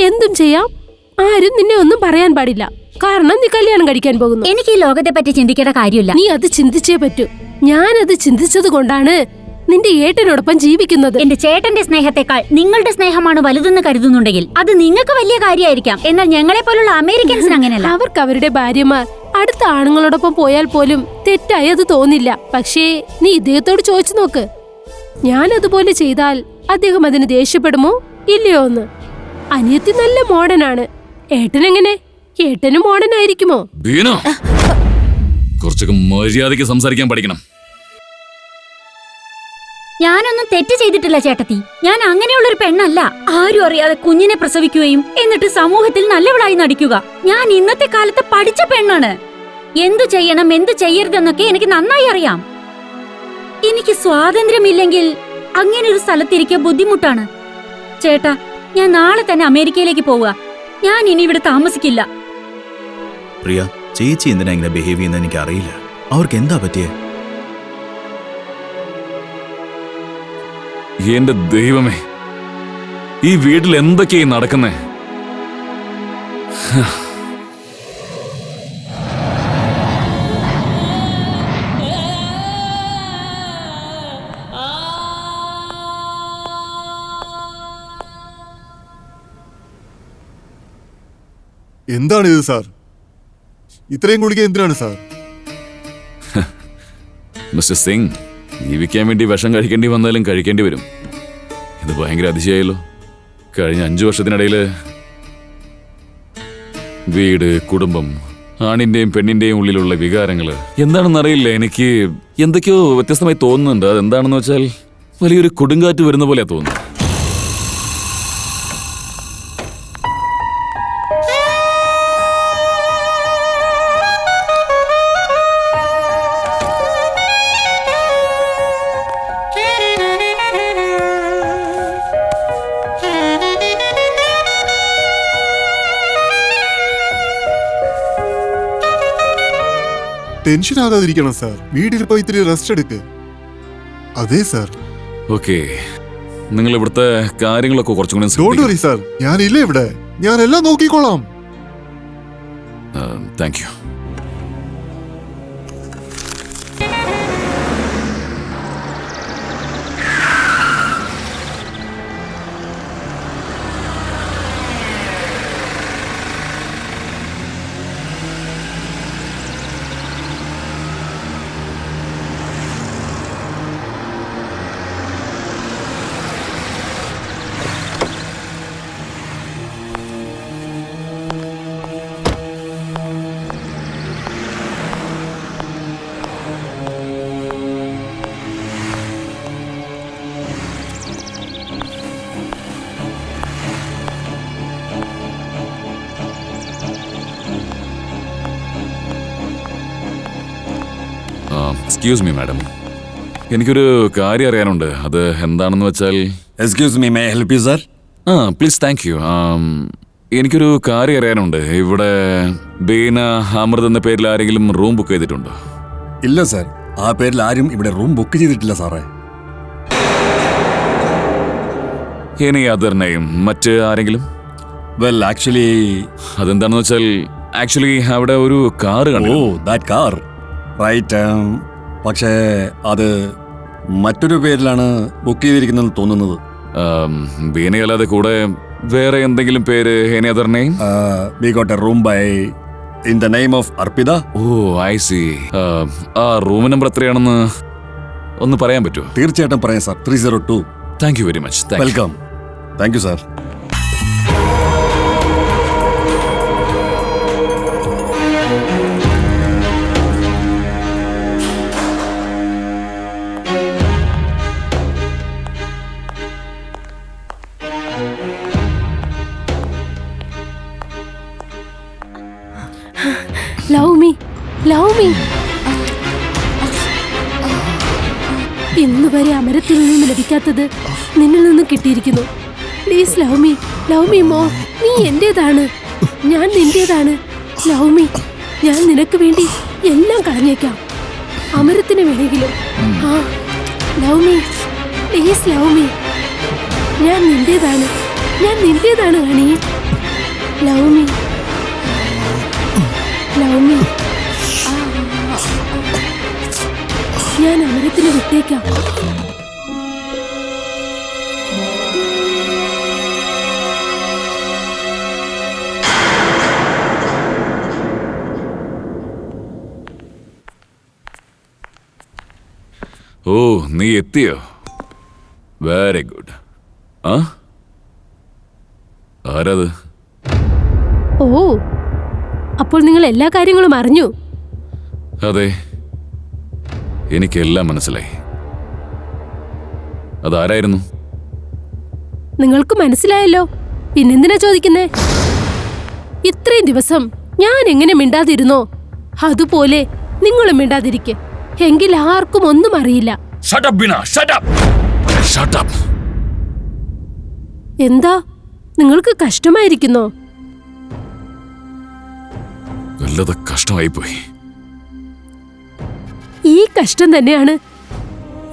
എന്തും ചെയ്യാം, ആരും നിന്നെ ഒന്നും പറയാൻ പാടില്ല. കാരണം നീ കല്യാണം കഴിക്കാൻ പോകുന്നു. എനിക്ക് ഈ ലോകത്തെ പറ്റി ചിന്തിക്കേണ്ട കാര്യമില്ല. നീ അത് ചിന്തിച്ചേ പറ്റൂ. ഞാനത് ചിന്തിച്ചത് കൊണ്ടാണ് നിന്റെ ഏട്ടനോടൊപ്പം ജീവിക്കുന്നത്. എന്റെ ചേട്ടന്റെ സ്നേഹത്തെക്കാൾ നിങ്ങളുടെ സ്നേഹമാണ് വലുതെന്ന് കരുതുന്നുണ്ടെങ്കിൽ അത് നിങ്ങൾക്ക് വലിയ കാര്യമായിരിക്കാം. എന്നാൽ ഞങ്ങളെ പോലുള്ള അമേരിക്കൻസിന് അങ്ങനെയല്ല. അവർക്ക് അവരുടെ ഭാര്യമാർ അടുത്ത ആണുങ്ങളോടൊപ്പം പോയാൽ പോലും തെറ്റായി അത് തോന്നില്ല. പക്ഷേ നീ ഇദ്ദേഹത്തോട് ചോദിച്ചു നോക്ക്, ഞാൻ അതുപോലെ ചെയ്താൽ അദ്ദേഹം അതിന് ദേഷ്യപ്പെടുമോ ഇല്ലയോ എന്ന്. അനിയത്തി നല്ല മോഡേൺ ആണ്. ഏട്ടനെങ്ങനെ? ഏട്ടനും മോഡേൺ ആയിരിക്കുമോ? ബീന, കുറച്ചൊക്കെ മര്യാദയ്ക്ക് സംസാരിക്കാൻ പഠിക്കണം. ഞാനൊന്നും തെറ്റ് ചെയ്തിട്ടില്ല ചേട്ടത്തി. ഞാൻ അങ്ങനെയുള്ളൊരു പെണ്ണല്ല. ആരും അറിയാതെ കുഞ്ഞിനെ പ്രസവിക്കുകയും എന്നിട്ട് സമൂഹത്തിൽ നല്ലവളായി നടിക്കുക. ഞാൻ ഇന്നത്തെ കാലത്ത് പഠിച്ച പെണ്ണാണ്. എന്തു ചെയ്യണം, എന്തു ചെയ്യരുതെന്നൊക്കെ എനിക്ക് നന്നായി അറിയാം. എനിക്ക് സ്വാതന്ത്ര്യമില്ലെങ്കിൽ അങ്ങനെ ഒരു സ്ഥലത്തിരിക്കുക ബുദ്ധിമുട്ടാണ്. ചേട്ടാ, ഞാൻ നാളെ തന്നെ അമേരിക്കയിലേക്ക് പോവുക. ഞാൻ ഇനി ഇവിടെ താമസിക്കില്ല. പ്രിയ, ചേച്ചി എന്തിനാ ഇങ്ങനെ ബിഹേവ് ചെയ്യുന്ന എനിക്ക് അറിയില്ല. അവർക്ക് എന്താ പറ്റിയേ? എന്റെ ദൈവമേ, ഈ വീട്ടിൽ എന്തൊക്കെയാ നടക്കുന്നേ? എന്താണിത് സാർ? ഇത്രയും ഗുളിക എന്തിനാണ് സാർ? മിസ്റ്റർ സിംഗ്, ജീവിക്കാൻ വേണ്ടി വിഷം കഴിക്കേണ്ടി വന്നാലും കഴിക്കേണ്ടി വരും. ഇത് ഭയങ്കര അതിശയായല്ലോ. കഴിഞ്ഞ 5 വർഷത്തിനിടയിൽ വീട്, കുടുംബം, ആണിന്റെയും പെണ്ണിന്റെയും ഉള്ളിലുള്ള വികാരങ്ങള് എന്താണെന്നറിയില്ല. എനിക്ക് എന്തൊക്കെയോ വ്യത്യസ്തമായി തോന്നുന്നുണ്ട്. അതെന്താണെന്ന് വെച്ചാൽ വലിയൊരു കൊടുങ്കാറ്റ് വരുന്ന പോലെയാ തോന്നുന്നു. ടെൻഷൻ ആകാതിരിക്കണം സാർ. വീട്ടിൽ പോയി ഇത്തിരി റെസ്റ്റ് എടുക്ക്. അതെ സാർ. ഓക്കെ, നിങ്ങൾ ഇവിടുത്തെ കാര്യങ്ങളൊക്കെ കുറച്ചും കൂടി ഡോണ്ട് വറി സാർ, ഞാനില്ലേ ഇവിടെ. ഞാൻ എല്ലാം നോക്കിക്കോളാം. Thank you. Excuse me madam, എനിക്കൊരു കാര്യം അറിയാനുണ്ട്. അത് എന്താണെന്ന് വെച്ചാൽ excuse me, may I help you sir? Please, thank you. എനിക്കൊരു കാര്യം അറിയാനുണ്ട്. ഇവിടെ ബീന അമൃത് എന്ന പേരിൽ ആരെങ്കിലും റൂം ബുക്ക് ചെയ്തിട്ടുണ്ടോ? ഇല്ല സർ, ആ പേരിൽ ആരും ഇവിടെ റൂം ബുക്ക് ചെയ്തിട്ടില്ല സാറേ. ഇനി അതർ നെയിം മറ്റ് ആരെങ്കിലും? വെൽ ആക്ച്വലി അതെന്താണെന്ന് വെച്ചാൽ ആക്ച്വലി അവിടെ ഒരു കാറ് ഓ കണ്ടു. That car right. പക്ഷേ അത് മറ്റൊരു പേരിലാണ് ബുക്ക് ചെയ്തിരിക്കുന്നതെന്ന് തോന്നുന്നത്. ബീനയല്ലാതെ കൂടെ വേറെ എന്തെങ്കിലും പേര്? Any other name? We got a room by in the name of Arpita. Oh I see. ആ റൂം നമ്പർ എത്രയാണെന്ന് ഒന്ന് പറയാൻ പറ്റുമോ? തീർച്ചയായിട്ടും പറയാം സാർ. 302. Thank you very much. Welcome. Thank you sir. Love me, love me. ഇന്ന് വരെ അമരത്തിൽ നിന്നും ലഭിക്കാത്തത് നിന്നിൽ നിന്നും കിട്ടിയിരിക്കുന്നു. Please love me, love me more. നീ എന്റേതാണ്, ഞാൻ നിന്റേതാണ്. Love me. ഞാൻ നിനക്ക് വേണ്ടി എല്ലാം കളഞ്ഞേക്കാം, അമരത്തിന് വേണമെങ്കിലും. ആ love me, please love me. ഞാൻ നിന്റേതാണ്, ഞാൻ നിന്റേതാണ് honey. Love me, love me. ഞാൻ അമരത്തിന് വിട്ടേക്കാം. ഓ നീ എത്തിയോ? Very good. ആരത്? ഓ, അപ്പോൾ നിങ്ങൾ എല്ലാ കാര്യങ്ങളും അറിഞ്ഞു? അതെ, എനിക്കെല്ലാം മനസ്സിലായി. അതാരായിരുന്നു? നിങ്ങൾക്ക് മനസ്സിലായല്ലോ, പിന്നെന്തിനാ ചോദിക്കുന്നേ? ഇത്രയും ദിവസം ഞാൻ എങ്ങനെ മിണ്ടാതിരുന്നോ അതുപോലെ നിങ്ങളും മിണ്ടാതിരിക്കെ. എങ്കിൽ ആർക്കും ഒന്നും അറിയില്ല. Shut up, Bina! Shut up! Shut up! എന്താ, നിങ്ങൾക്ക് കഷ്ടമായിരിക്കുന്നോ? വല്ലത് കഷ്ടമായിപ്പോയി. ഈ കഷ്ടം തന്നെയാണ്,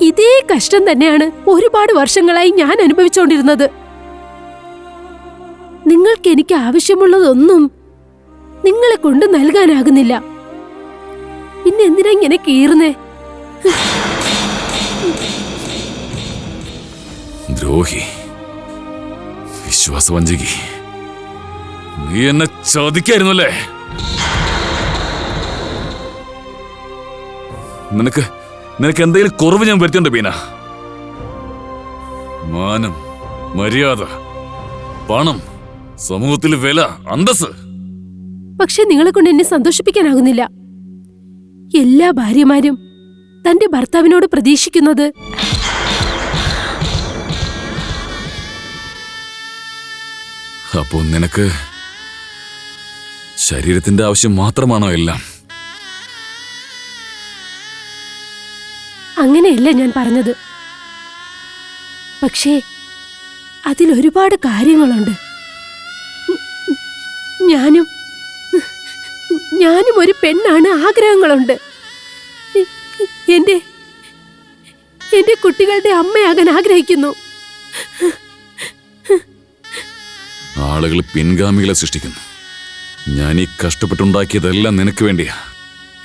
ഇതേ കഷ്ടം തന്നെയാണ് ഒരുപാട് വർഷങ്ങളായി ഞാൻ അനുഭവിച്ചുകൊണ്ടിരുന്നത്. നിങ്ങൾക്ക് എനിക്ക് ആവശ്യമുള്ളതൊന്നും നിങ്ങളെ കൊണ്ട് നൽകാനാകുന്നില്ല. പിന്നെ എന്തിനാ ഇങ്ങനെ കീറുന്നേ? ദ്രോഹി, വിശ്വാസവഞ്ചകി, നീ എന്നെ ചതിക്കായിരുന്നല്ലേ? നിനക്ക് എന്തെങ്കിലും കുറവ് ഞാൻ വരുത്തിയുണ്ട് ബീന? മാനം, മര്യാദ, പണം, സമൂഹത്തിൽ വില, അന്തസ്. പക്ഷെ നിങ്ങളെ കൊണ്ട് എന്നെ സന്തോഷിപ്പിക്കാനാകുന്നില്ല. എല്ലാ ഭാര്യമാരും തന്റെ ഭർത്താവിനോട് പ്രതീക്ഷിക്കുന്നത് അപ്പോ നിനക്ക് ശരീരത്തിന്റെ ആവശ്യം മാത്രമാണോ എല്ലാം? അങ്ങനെയല്ല ഞാൻ പറഞ്ഞത്. പക്ഷേ അതിലൊരുപാട് കാര്യങ്ങളുണ്ട്. ഞാനും ഒരു പെണ്ണാണ്, ആഗ്രഹങ്ങളുണ്ട്. എന്റെ കുട്ടികളുടെ അമ്മയാകാൻ ആഗ്രഹിക്കുന്നു. ആളുകൾ പിൻഗാമികളെ സൃഷ്ടിക്കുന്നു. ഞാൻ ഈ കഷ്ടപ്പെട്ടുണ്ടാക്കിയതെല്ലാം നിനക്ക് വേണ്ടിയാ.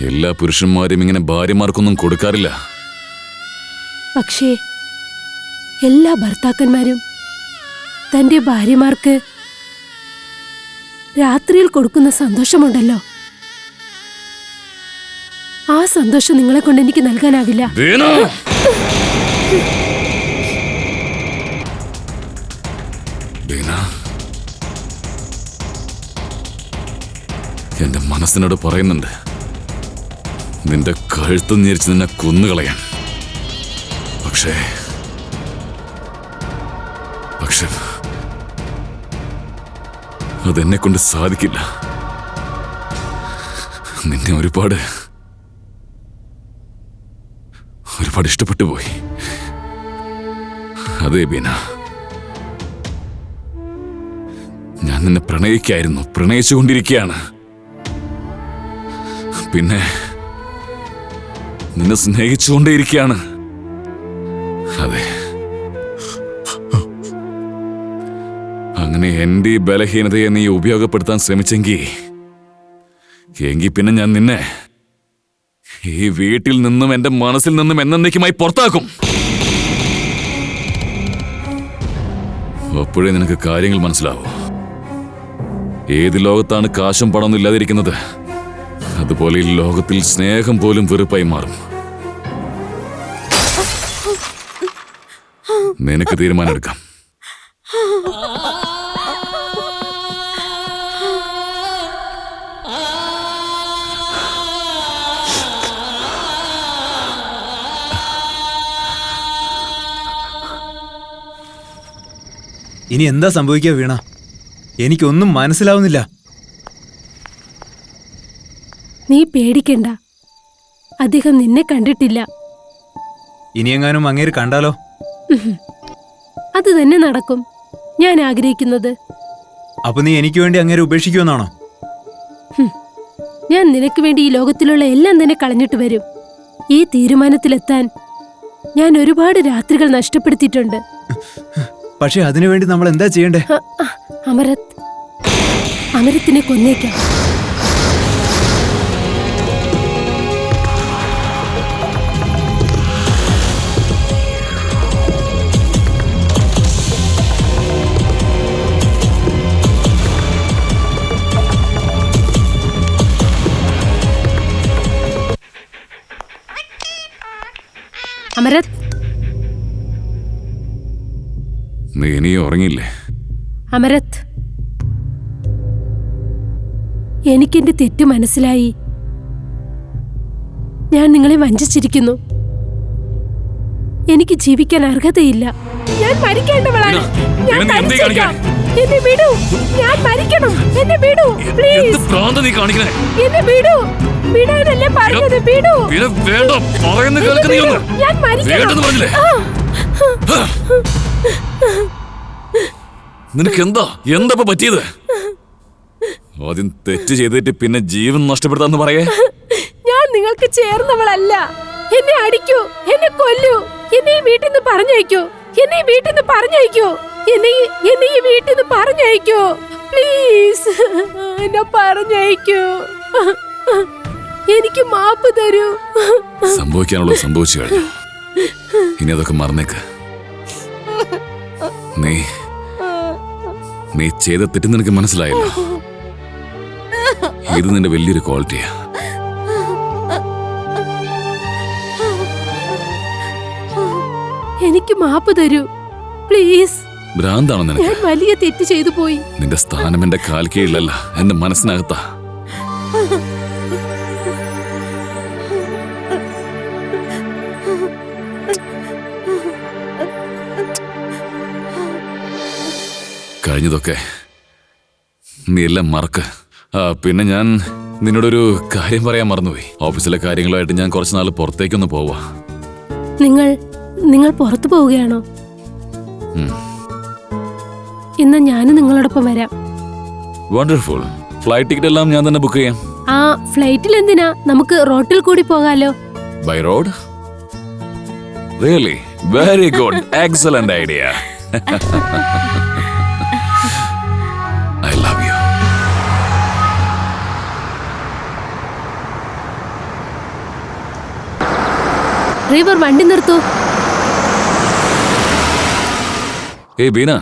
എല്ലാ പുരുഷന്മാരും ഇങ്ങനെ ഭാര്യമാർക്കൊന്നും കൊടുക്കാറില്ല. പക്ഷേ എല്ലാ ഭർത്താക്കന്മാരും തന്റെ ഭാര്യമാർക്ക് രാത്രിയിൽ കൊടുക്കുന്ന സന്തോഷമുണ്ടല്ലോ, ആ സന്തോഷം നിങ്ങളെ കൊണ്ട് എനിക്ക് നൽകാനാവില്ല. എന്റെ മനസ്സിനോട് പറയുന്നുണ്ട്, നിന്റെ കഴുത്ത് ഞെരിച്ച് നിന്നെ കൊന്നുകളയാൻ. പക്ഷേ അതെന്നെ കൊണ്ട് സാധിക്കില്ല. ഒരുപാട് ഇഷ്ടപ്പെട്ടു പോയി. അതെ ബീന, ഞാൻ നിന്നെ പ്രണയിച്ചുകൊണ്ടിരിക്കുകയാണ്. പിന്നെ നിന്നെ സ്നേഹിച്ചുകൊണ്ടേയിരിക്കുകയാണ്. അതെ, അങ്ങനെ എന്റെ ഈ ബലഹീനതയെ നീ ഉപയോഗപ്പെടുത്താൻ ശ്രമിച്ചെങ്കിൽ പിന്നെ ഞാൻ നിന്നെ ഈ വീട്ടിൽ നിന്നും എന്റെ മനസ്സിൽ നിന്നും എന്നേക്കുമായി പുറത്താക്കും. അപ്പോഴേ നിനക്ക് കാര്യങ്ങൾ മനസ്സിലാവൂ. ഏത് ലോകത്താണ് കാശും പണമൊന്നും ഇല്ലാതിരിക്കുന്നത്, അതുപോലെ ഈ ലോകത്തിൽ സ്നേഹം പോലും വെറുപ്പായി മാറും. നിനക്ക് തീരുമാനമെടുക്കാം. ഇനി എന്താ സംഭവിക്കുക വീണ? എനിക്കൊന്നും മനസ്സിലാവുന്നില്ല. നീ പേടിക്കണ്ട, അദ്ദേഹം നിന്നെ കണ്ടിട്ടില്ല. ഇനിയെങ്ങാനും അങ്ങേര് കണ്ടാലോ? അത് തന്നെ നടക്കും ഞാൻ ആഗ്രഹിക്കുന്നത്. അപ്പൊ നീ എനിക്ക് വേണ്ടി അങ്ങേരെ ഉപേക്ഷിക്കുമെന്നാണോ? ഞാൻ നിനക്ക് വേണ്ടി ഈ ലോകത്തിലുള്ള എല്ലാം തന്നെ കളഞ്ഞിട്ട് വരും. ഈ തീരുമാനത്തിലെത്താൻ ഞാൻ ഒരുപാട് രാത്രികൾ നഷ്ടപ്പെടുത്തിയിട്ടുണ്ട്. പക്ഷെ അതിനുവേണ്ടി നമ്മൾ എന്താ ചെയ്യണ്ടേ? അമരത്തിനെ കൊന്നേക്കാം. അമരത്, നീ ഇനിയും ഉറങ്ങിയില്ലേ? അമരത്, എനിക്കെന്റെ തെറ്റ് മനസ്സിലായി. ഞാൻ നിങ്ങളെ വഞ്ചിച്ചിരിക്കുന്നു. എനിക്ക് ജീവിക്കാൻ അർഹതയില്ല. ഞാൻ മരിക്കേണ്ടവളാണ്. ഞാൻ മരിച്ചേക്കാം. എന്നെ വിടൂ. ഞാൻ മരിക്കണം. എന്നെ വിടൂ പ്ലീസ്. എന്നെ വിടൂ. വിടാനല്ലേ പറഞ്ഞത്? വിടൂ. ഞാൻ മരിക്കണം. നിനക്ക് എന്താ പറ്റിയത്? ആദ്യം തെറ്റ് ചെയ്തിട്ട് പിന്നെ ജീവൻ നഷ്ടപ്പെടുത്താന്ന് പറയേ. ഞാൻ നിങ്ങൾക്ക് ചേർന്നവളല്ല. എന്നെ അടിക്കൂ, എന്നെ കൊല്ലൂ, എന്നെ ഈ വീട്ടിൽ നിന്ന് പറഞ്ഞയക്കൂ. എന്നെ ഈ വീട്ടിൽ നിന്ന് പറഞ്ഞയക്കൂ. എന്നെ ഈ വീട്ടിൽ നിന്ന് പറഞ്ഞയക്കൂ പ്ലീസ്. എന്നെ പറഞ്ഞയക്കൂ. എനിക്ക് മാപ്പ് തരൂ. സംഭവിക്കാനുള്ളത് സംഭവിച്ചു കഴിഞ്ഞു. ഇനി അതൊക്കെ മറന്നേക്ക്. നീ ചെയ്ത തെറ്റ് നിനക്ക് മനസ്സിലായല്ലോ. ഇത് നിന്റെ വലിയൊരു ക്വാളിറ്റിയാ. എനിക്ക് മാപ്പ് തരൂ പ്ലീസ്. ഭ്രാന്താണോ നിനക്ക്? ഞാൻ വലിയ തെറ്റ് ചെയ്തു പോയി. നിന്റെ സ്ഥാനം എന്റെ കാൽ കീഴിലല്ല, എന്റെ മനസ്സിനകത്താ. കഴിഞ്ഞതൊക്കെ നീ എല്ലാം മറക്ക്. പിന്നെ ഞാൻ നിന്നോടൊരു കാര്യം പറയാൻ മറന്നുപോയി. ഓഫീസിലെ കാര്യങ്ങളുമായിട്ട് ഞാൻ കുറച്ച് നാൾ പുറത്തേക്കൊന്ന് പോവാ. നിങ്ങൾ പുറത്തു പോവുകയാണോ? എന്നാ ഞാനും നിങ്ങളോടൊപ്പം വരാം. വണ്ടർഫുൾ. ഫ്ലൈറ്റ് ടിക്കറ്റ് എല്ലാം ഞാൻ തന്നെ ബുക്ക് ചെയ്യാം. ആ ഫ്ലൈറ്റിൽ എന്തിനാ? നമുക്ക് റോട്ടിൽ കൂടി പോകാലോ. By road? Really? Very good. Excellent idea. I love you. Driver വണ്ടി നിർത്തൂ. ഏയ് ബീന,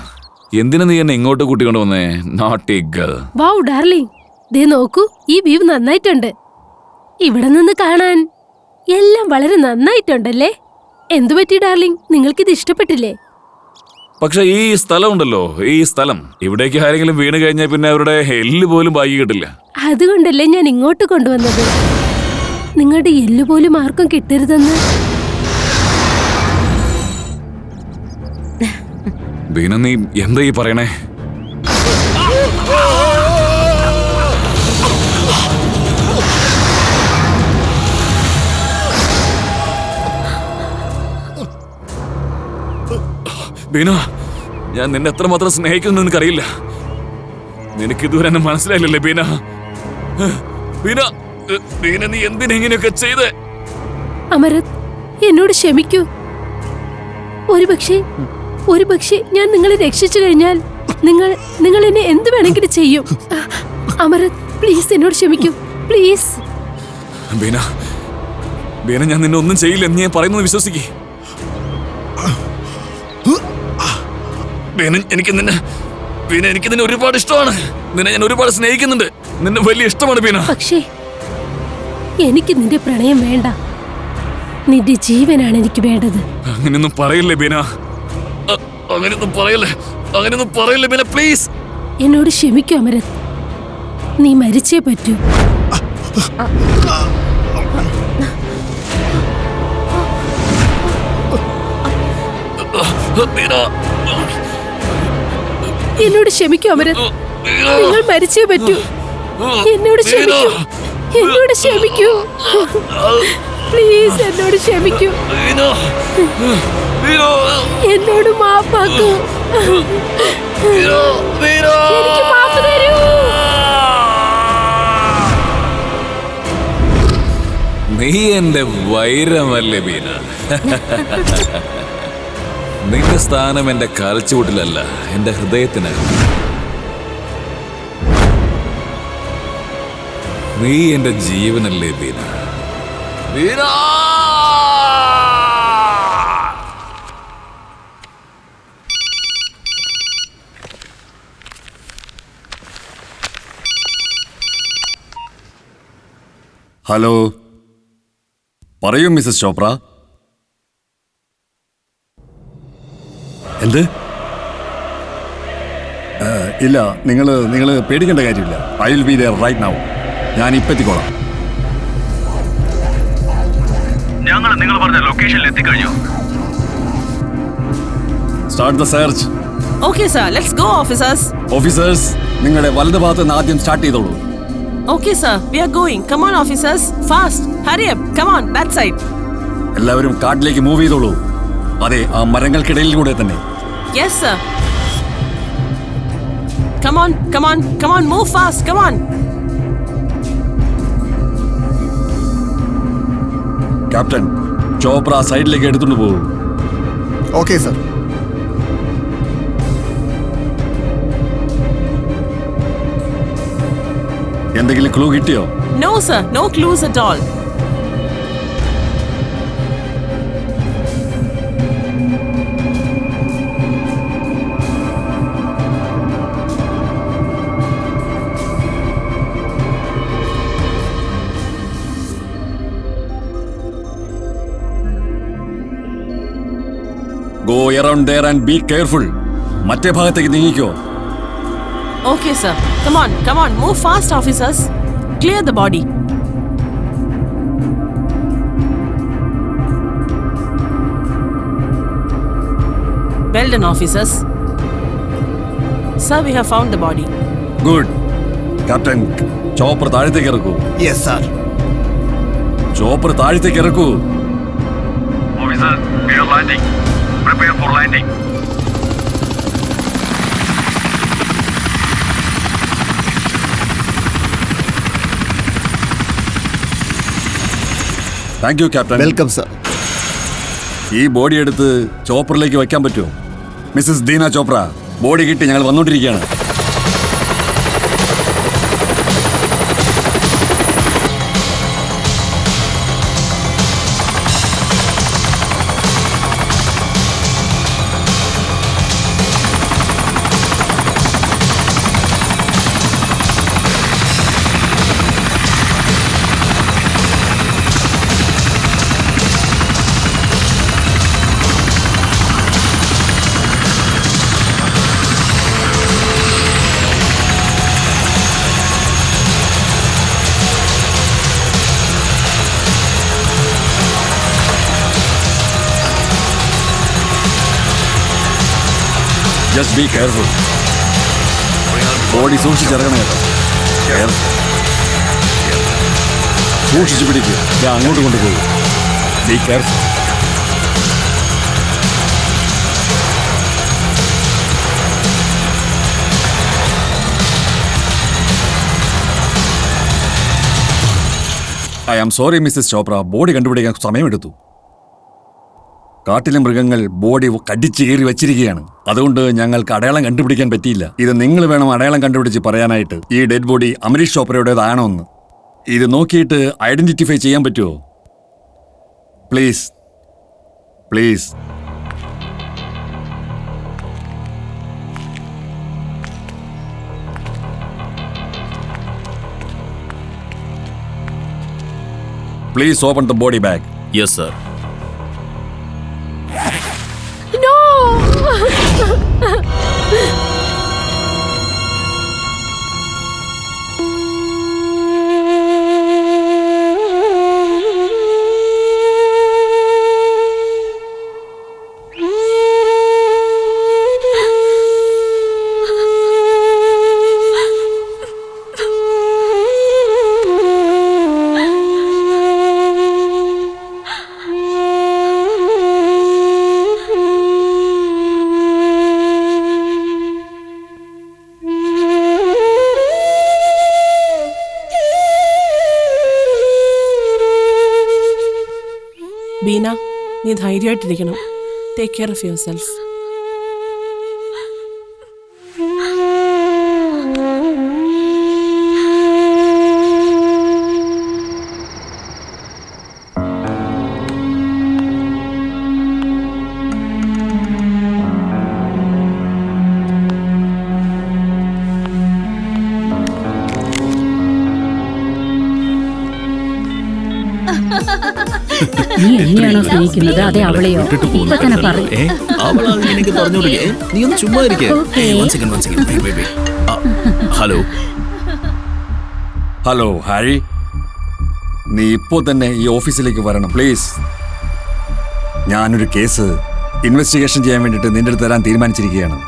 എന്തിനാ നീ എന്നെ ഇങ്ങോട്ട് കൂട്ടിക്കൊണ്ട് വന്നേ? Naughty girl. വൗ ഡാർലിംഗ്, ദേ നോക്കൂ, ഈ വ്യൂ നന്നായിട്ടുണ്ട്. ഇവിടെ നിന്ന് കാണാൻ എല്ലാം വളരെ നന്നായിട്ടുണ്ടല്ലേ? എന്തു പറ്റി ഡാർലിംഗ്, നിങ്ങൾക്കിത് ഇഷ്ടപ്പെട്ടില്ലേ? പക്ഷെ ഈ സ്ഥലം ഉണ്ടല്ലോ, ഈ സ്ഥലം, ഇവിടേക്ക് ആരെങ്കിലും വീണ് കഴിഞ്ഞാൽ പിന്നെ അവരുടെ എല്ല് പോലും ബാക്കി കിട്ടില്ല. അതുകൊണ്ടല്ലേ ഞാൻ ഇങ്ങോട്ട് കൊണ്ടുവന്നത്. നിങ്ങളുടെ എല്ല് പോലും ആർക്കും കിട്ടരുതെന്ന്. ബീന, നീ എന്താ ഈ പറയണേ? ബീന, ഞാൻ നിന്നെ എത്രമാത്രം സ്നേഹിക്കുന്നു നിനക്കറിയില്ല. നിനക്ക് ഇതുവരെ എന്നെ മനസ്സിലായില്ലല്ലേ ബീന? ബീന, ബീന, നീ എന്തിനെങ്ങനെയൊക്കെ ചെയ്തേ? അമരത്, എന്നോട് ക്ഷമിക്കൂ. ഒരുപക്ഷെ ഞാൻ നിങ്ങളെ രക്ഷിച്ചു കഴിഞ്ഞാൽ നിങ്ങൾ എന്നെ എന്ത് വേണമെങ്കിലും ചെയ്യും. അമരത്, പ്ലീസ് എന്നോട് ക്ഷമിക്കൂ, പ്ലീസ്. ബീന, ബീന, ഞാൻ നിന്നെ ഒന്നും ചെയ്യില്ല എന്ന് ഞാൻ പറയുന്നത് വിശ്വസിക്കേ. ബീന, എനിക്ക് നിന്നെ ഒരുപാട് ഇഷ്ടമാണ്. നിന്നെ ഞാൻ ഒരുപാട് സ്നേഹിക്കുന്നുണ്ട്. നിന്നെ വലിയ ഇഷ്ടമാണ് ബീന. പക്ഷേ എനിക്ക് നിന്റെ പ്രണയം വേണ്ട. നിന്റെ ജീവനാണ് എനിക്ക് വേണ്ടത്. അങ്ങനെയൊന്നും പറയില്ലേ ബീന, അങ്ങനെയൊന്നും പറയില്ലേ ബീന, പ്ലീസ്. എന്നോട് ക്ഷമിക്കൂ അമരത്, നീ മരിച്ചേ പറ്റൂ. എന്നോട് ക്ഷമിക്കൂ അമരത്, നിങ്ങൾ മരിച്ചേ പറ്റൂ. എന്നോട് ക്ഷമിക്കൂ പ്ലീസ്, എന്നോട് ക്ഷമിക്കൂ. എന്നോട് മാപ്പാക്കൂ. എനിക്ക് മാപ്പ് തരൂ. നീ എന്റെ വൈരമല്ലേ ബീന? നിന്റെ സ്ഥാനം എന്റെ കാൽച്ചുവട്ടിലല്ല, എന്റെ ഹൃദയത്തിനാണ്. നീ എന്റെ ജീവനല്ലേ ബീന? ബീന, ഹലോ, പറയൂ മിസ്സസ് ചോപ്ര. എന്ത്? ഇല്ല, നിങ്ങൾ പേടിക്കേണ്ട കാര്യമില്ല. I will be there right now. ഞാൻ ഇപ്പം എത്തിക്കോളാം. ഞങ്ങൾ നിങ്ങൾ പറഞ്ഞ ലൊക്കേഷനിൽ എത്തിക്കഴിഞ്ഞു. Start the search. Okay sir, let's go officers. Officers, നിങ്ങളുടെ വലത് ഭാഗത്ത് നിന്ന് ആദ്യം സ്റ്റാർട്ട് ചെയ്തോളൂ. Okay sir, we are going. Come on officers, fast. Hurry up. Come on, back side. എല്ലാവരും കാട്ടിലേക്ക് മൂവ് ചെയ്തോളൂ. അതെ, ആ മരങ്ങൾക്കിടയിൽ കൂടെ തന്നെ. Yes sir. Come on, move fast. Come on. Captain, Chopra സൈഡിലേക്ക് എടുത്തുകൊണ്ട് പോകും. Okay sir. എന്തെങ്കിലും ക്ലൂ കിട്ടിയോ? No sir, no clues at all. Go around there and be careful. മറ്റേ ഭാഗത്തേക്ക് നീങ്ങിക്കോ. Okay sir. Come on, move fast officers. Clear the body. Well done officers. Sir, we have found the body. Good. Captain, chopper താഴത്തേക്ക് ഇറക്കൂ. Yes sir. ചോപ്പർ താഴത്തേക്ക് ഇറക്കൂ. Officer, we are landing. Prepare for landing. Thank you captain. Welcome sir. ഈ ബോഡി എടുത്ത് ചോപ്പറിലേക്ക് വയ്ക്കാൻ പറ്റുമോ? മിസ്സസ് ദീന ചോപ്ര, ബോഡി കിട്ടി, ഞങ്ങൾ വന്നുകൊണ്ടിരിക്കുകയാണ്. Just be careful. ബോഡി സൂക്ഷിച്ചിറങ്ങണം കേട്ടോ. സൂക്ഷിച്ചു പിടിക്കുക. ഞാൻ അങ്ങോട്ട് കൊണ്ടുപോകും. Be careful. I am sorry Mrs Chopra, body കണ്ടുപിടിക്കാൻ സമയമെടുത്തു. കാട്ടിലെ മൃഗങ്ങൾ ബോഡി കടിച്ചു കീറി വെച്ചിരിക്കുകയാണ്. അതുകൊണ്ട് ഞങ്ങൾക്ക് അടയാളം കണ്ടുപിടിക്കാൻ പറ്റിയില്ല. ഇത് നിങ്ങൾ വേണം അടയാളം കണ്ടുപിടിച്ച് പറയാനായിട്ട്, ഈ ഡെഡ് ബോഡി അമരീഷ് ചോപ്രയുടേതാണോ എന്ന്. ഇത് നോക്കിയിട്ട് ഐഡന്റിഫൈ ചെയ്യാൻ പറ്റുമോ? Please please. Please open the body bag. Yes, sir. No! Beena, നീ ധൈര്യമായിട്ടിരിക്കണം. Take care of yourself. നീ എന്നെയാണോ സ്നേഹിക്കുന്നത്, അതെ അവളെയോ? ഇപ്പൊ തന്നെ പറയും. നീ ഒന്ന് ചുമ്മാ ഇരിക്കേ. ഹലോ ഹലോ ഹാരി, നീ ഇപ്പോൾ തന്നെ ഈ ഓഫീസിലേക്ക് വരണം പ്ലീസ്. ഞാനൊരു കേസ് ഇൻവെസ്റ്റിഗേഷൻ ചെയ്യാൻ വേണ്ടിയിട്ട് നിന്റെ അടുത്ത് തരാൻ തീരുമാനിച്ചിരിക്കുകയാണ്.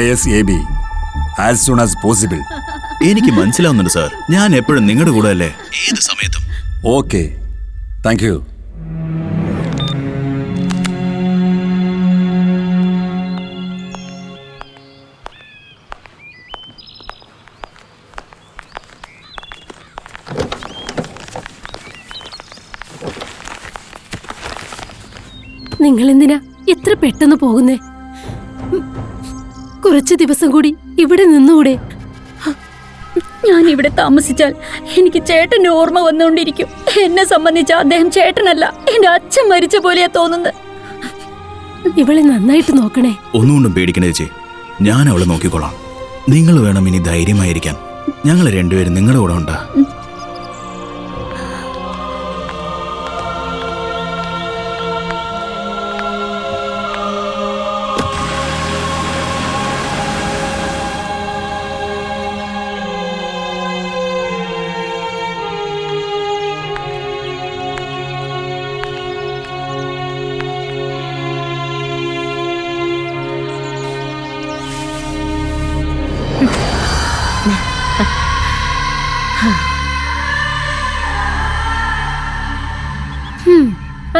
ASAB as soon as possible. എനിക്ക് മനസ്സിലാവുന്നുണ്ട് സാർ, ഞാൻ എപ്പോഴും നിങ്ങളുടെ കൂടെ അല്ലേ, ഏത് സമയത്തും. Okay, thank you. നിങ്ങൾ എന്തിനാ ഇത്ര പെട്ടെന്ന് പോകുന്നേ? കുറച്ചു ദിവസം കൂടി ഇവിടെ നിന്നുകൂടെ? ഞാൻ ഇവിടെ താമസിച്ചാൽ എനിക്ക് ചേട്ടന്റെ ഓർമ്മ വന്നുകൊണ്ടിരിക്കും. എന്നെ സംബന്ധിച്ച അദ്ദേഹം ചേട്ടനല്ല, എന്റെ അച്ഛൻ മരിച്ച പോലെയാ തോന്നുന്നത്. ഇവളെ നന്നായിട്ട് നോക്കണേ. ഒന്നുകൊണ്ടും പേടിക്കണേ ചേച്ചി, ഞാൻ അവളെ നോക്കിക്കോളാം. നിങ്ങൾ വേണം ഇനി ധൈര്യമായിരിക്കാൻ. ഞങ്ങൾ രണ്ടുപേരും നിങ്ങളുടെ കൂടെ ഉണ്ടാ.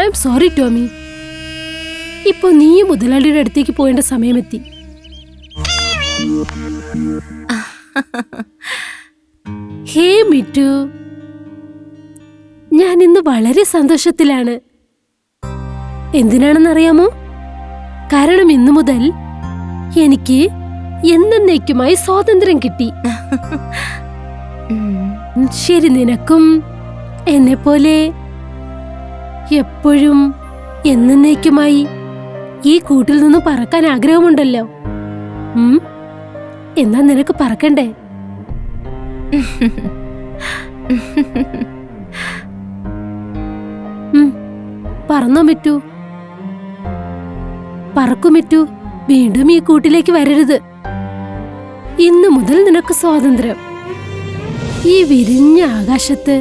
I am sorry Tommy. ഇപ്പൊ നീ മുതലാളിയുടെ അടുത്തേക്ക് പോയേണ്ട സമയമെത്തി. ഹേ മിറ്റു, ഞാൻ ഇന്ന് വളരെ സന്തോഷത്തിലാണ്. എന്തിനാണെന്നറിയാമോ? കാരണം ഇന്നു മുതൽ എനിക്ക് എന്നേക്കുമായി സ്വാതന്ത്ര്യം കിട്ടി. ശരി, നിനക്കും എന്നെ പോലെ എപ്പോഴും എന്നേക്കുമായി ഈ കൂട്ടിൽ നിന്ന് പറക്കാൻ ആഗ്രഹമുണ്ടല്ലോ. എന്നാ നിനക്ക് പറക്കണ്ടേ? പറന്നോ മിറ്റു, പറക്കും മിറ്റു. വീണ്ടും ഈ കൂട്ടിലേക്ക് വരരുത്. ഇന്നു മുതൽ നിനക്ക് സ്വാതന്ത്ര്യം. ഈ വിരിഞ്ഞ ആകാശത്ത്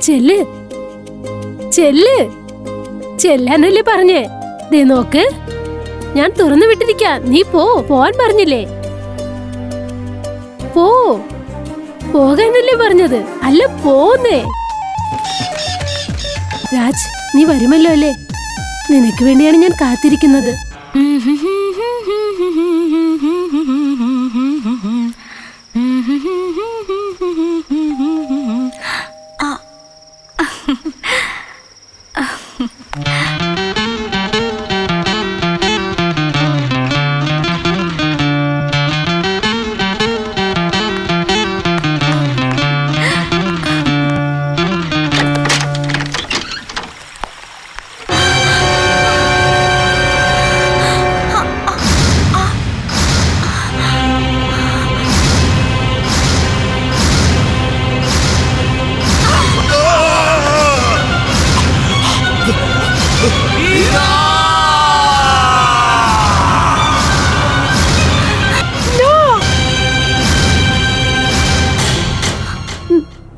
ചെല്ല് ചെല്ല്. ചെല്ലാനല്ലേ പറഞ്ഞേ? ദേ നോക്ക്, ഞാൻ തുറന്നു വിട്ടിരിക്കാം. നീ പോവാൻ പറഞ്ഞില്ലേ? പോകാനല്ലേ പറഞ്ഞത്? അല്ല, പോന്നേ. രാജ്, നീ വരുമല്ലോ അല്ലേ? നിനക്ക് വേണ്ടിയാണ് ഞാൻ കാത്തിരിക്കുന്നത്.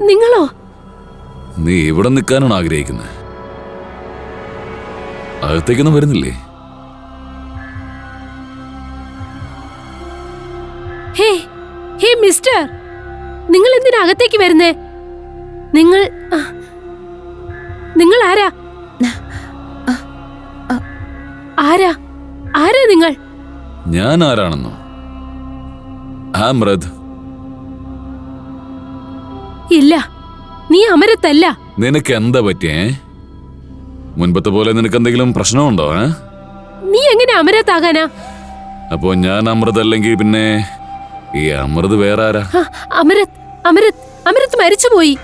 നിങ്ങളോ? നീ ഇവിടെ നിൽക്കാനാണ് ആഗ്രഹിക്കുന്നത്? അകത്തേക്കൊന്നും വരുന്നില്ലേ? ഹേ ഹേ മിസ്റ്റർ, നിങ്ങൾ എന്തിനാ അകത്തേക്ക് വരുന്നേ? നിങ്ങൾ ആരാ? ആരാ ആരാ നിങ്ങൾ? ഞാൻ ആരാണെന്നോ? അമൃത്. ഇല്ല, നീ അമരത്തല്ല. നിനക്ക് എന്താ പറ്റിയേ? മുൻപത്തെ പോലെ നിനക്ക് എന്തെങ്കിലും പ്രശ്നമുണ്ടോ? നീ എങ്ങനെ അമരത്താകാനാ? അപ്പോ ഞാൻ അമൃത് അല്ലെങ്കിൽ പിന്നെ ഈ അമൃത് വേറെ ആരാ? അമരത് അമരത് അമരത് മരിച്ചുപോയി.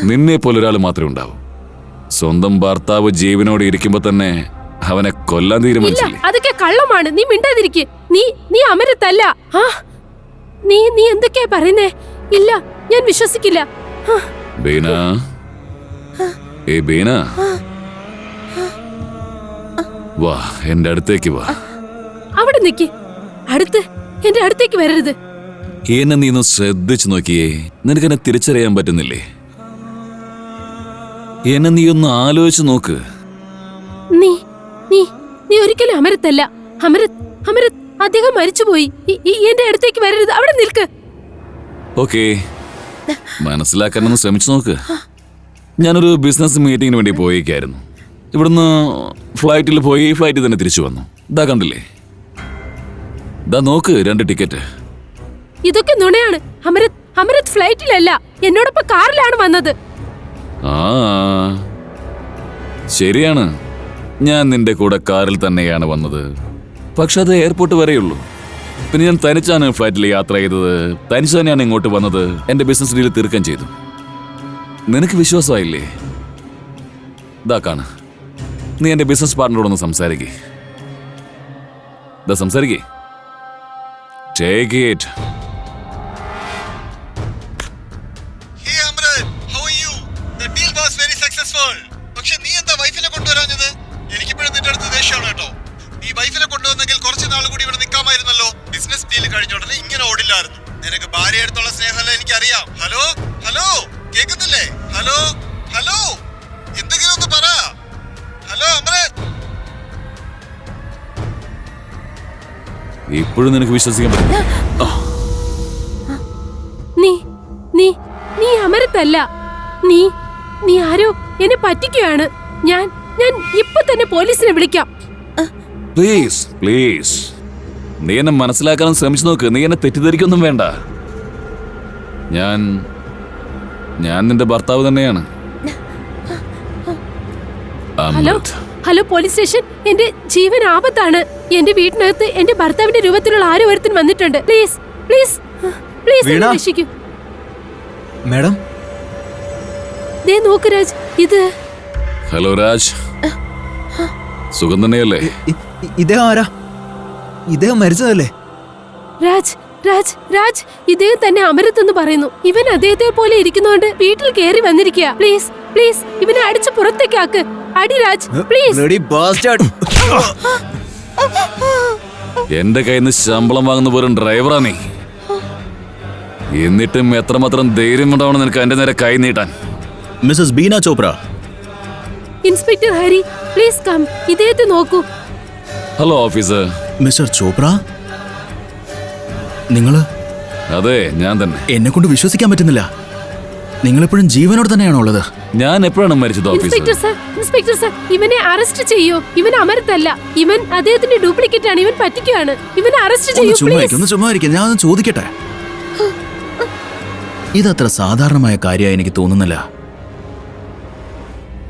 നിന്നെ പോലെ ഒരാൾ മാത്രമേ ഉണ്ടാവൂ. സ്വന്തം ഭർത്താവ് ജീവനോടെ ഇരിക്കുമ്പോ തന്നെ അവനെ കൊല്ലാൻ ഇല്ല, തീരുമാനിച്ചില്ലേ? അതൊക്കെ കള്ളമാണ്. നീ മിണ്ടാതിരിക്കെ. നീ അമരത്തല്ല. നീ എന്തൊക്കെയാ പറയുന്നേ? ഇല്ല, ഞാൻ വിശ്വസിക്കില്ല. ബീന, ഏ ബീന, വാ എന്റെ അടുത്തേക്ക് വാ. അവിടെ നിക്ക്. എന്റെ അടുത്തേക്ക് വരരുത്. എന്നെ നീ ഒന്ന് ശ്രദ്ധിച്ചു നോക്കിയേ. നിനക്കെന്നെ തിരിച്ചറിയാൻ പറ്റുന്നില്ലേ? എന്നെ നീ ഒന്ന് ആലോചിച്ചു നോക്ക്. നീ നീ നീ ഒരിക്കലും അമരത്തല്ല. അമരത് അദ്ദേഹം മരിച്ചുപോയി. എന്റെ അടുത്തേക്ക് വരരുത്. അവിടെ നിൽക്ക്. ഓക്കേ, മനസ്സിലാക്കാനൊന്ന് ശ്രമിച്ചു നോക്ക്. ഞാനൊരു ബിസിനസ് മീറ്റിങ്ങിന് വേണ്ടി പോയേക്കായിരുന്നു. ഇവിടുന്ന് ഫ്ലൈറ്റിൽ പോയി ഫ്ലൈറ്റിൽ തന്നെ തിരിച്ചു വന്നു. ഇതാ കണ്ടില്ലേ? ഇതാ നോക്ക്, 2 ടിക്കറ്റ്. ഇതൊക്കെ നുണയാണ്. അമരത് ഫ്ലൈറ്റിലല്ല, എന്നോടൊപ്പം കാറിലാണ് വന്നത്. ആ ശരിയാണ്, ഞാൻ നിന്റെ കൂടെ കാറിൽ തന്നെയാണ് വന്നത്. പക്ഷെ അത് എയർപോർട്ട് വരെയുള്ളൂ. പിന്നെ ഞാൻ തനിച്ചാണ് ഫ്ലൈറ്റിൽ യാത്ര ചെയ്തത്. തനിച്ച് തന്നെയാണ് ഇങ്ങോട്ട് വന്നത്. എന്റെ ബിസിനസ് ഡീൽ തീർക്കാൻ ചെയ്തു. നിനക്ക് വിശ്വാസമായില്ലേ? ഇതാ കാണ, നീ എന്റെ business പാർട്ണറോടൊന്ന് സംസാരിക്കേ. സംസാരിക്കേ. Take it. Hey Amrit, how are you? The deal was very successful. പക്ഷെ നീ എന്താ വൈഫിനെ കൊണ്ടുവരാഞ്ഞത്? എനിക്കിപ്പോഴും നിന്റെ അടുത്ത് ദേഷ്യമാണ് കേട്ടോ. നീ വൈഫിനെ കൊണ്ടുവന്നെങ്കിൽ കുറച്ച് നാൾ കൂടി ഇവിടെ നിൽക്കാമായിരുന്നല്ലോ. ബിസിനസ് ഡീൽ കഴിഞ്ഞ ഉടനെ ഇങ്ങനെ ഓടില്ലായിരുന്നു. നിനക്ക് ഭാര്യ അടുത്തുള്ള സ്നേഹമല്ല എനിക്കറിയാം. ഹലോ ഹലോ, കേൾക്കുന്നില്ലേ? ഹലോ ഹലോ, എന്തെങ്കിലും ഒന്ന് പറ. ഹലോ അമൃത്. ഇപ്പോഴും നിനക്ക് വിശ്വസിക്കാൻ പറ്റില്ല? നീ അമരത്തല്ല. നീ ആരോ എന്നെ പറ്റിക്കുകയാണ്. ഞാൻ ഇപ്പൊ തന്നെ പോലീസിനെ വിളിക്കാം. പ്ലീസ് പ്ലീസ്, നീ എന്നെ മനസ്സിലാക്കാൻ ശ്രമിച്ചു നോക്ക്. നീ എന്നെ തെറ്റിദ്ധരിക്കൊന്നും വേണ്ട. ഞാൻ നിന്റെ ഭർത്താവ് തന്നെയാണ്. ഹലോ പോലീസ് സ്റ്റേഷൻ, എന്റെ ജീവൻ ആപത്താണ്. എന്റെ വീട്ടിനകത്ത് എന്റെ ഭർത്താവിന്റെ രൂപത്തിലുള്ള ആരോ ഒരുത്തൻ വന്നിട്ടുണ്ട്. പ്ലീസ് പ്ലീസ് പ്ലീസ് എന്നെ രക്ഷിക്കൂ. മാഡം, ദേ നോക്ക് രാജ്, ഇത്. ഹലോ രാജ്, സുഖം തന്നെയല്ലേ? ഇദ്ദേഹം ആരാ? ഇദ്ദേഹം മരിച്ചതല്ലേ? രാജ് രാജ് രാജ് ഇദ്ദേഹം തന്നെ അമരത്ത് എന്ന് പറയുന്നു. ഇവൻ അദ്ദേഹത്തെ പോലെ ഇരിക്കുന്നോണ്ട് വീട്ടിൽ കയറി വന്നിരിക്കുക. പ്ലീസ് പ്ലീസ്, ഇവനെ അടിച്ച് പുറത്തേക്കാക്ക്. അടി രാജ്, പ്ലീസ്. എന്റെ കയ്യിൽ നിന്ന് ശമ്പളം വാങ്ങുന്ന വെറും ഡ്രൈവറാ നീ. എന്നിട്ടും എത്രമാത്രം ധൈര്യം ഉണ്ടാവണം നിനക്ക് എന്റെ നേരെ കൈ നീട്ടാൻ? Mrs Beena Chopra. Inspector Hari, please come. ഇദ്ദേഹത്തെ നോക്കൂ. Hello officer. മിസ്റ്റർ ചോപ്ര, നിങ്ങള്? അതെ, ഞാൻ തന്നെ. എന്നെ കൊണ്ട് വിശ്വസിക്കാൻ പറ്റുന്നില്ല. നിങ്ങളെപ്പോഴും ജീവനോട് തന്നെയാണോ ഉള്ളത്? ഞാൻ എപ്പോഴാണ് മരിച്ചത് ഓഫീസർ? ഇൻസ്പെക്ടർ സർ, ഇവനെ അറസ്റ്റ് ചെയ്യൂ. ഇവൻ അമരത്തല്ല. ഇവൻ അദ്ദേഹത്തിന്റെ ഡ്യൂപ്ലിക്കേറ്റ് ആണ്. ഇവൻ പറ്റിക്കുകയാണ്. ഇവനെ അറസ്റ്റ് ചെയ്യൂ. ഒന്ന് ചുമ്മാ ഇരിക്കും. ഞാൻ ചോദിക്കട്ടെ. ഇതത്ര സാധാരണമായ കാര്യമായി എനിക്ക് തോന്നുന്നില്ല.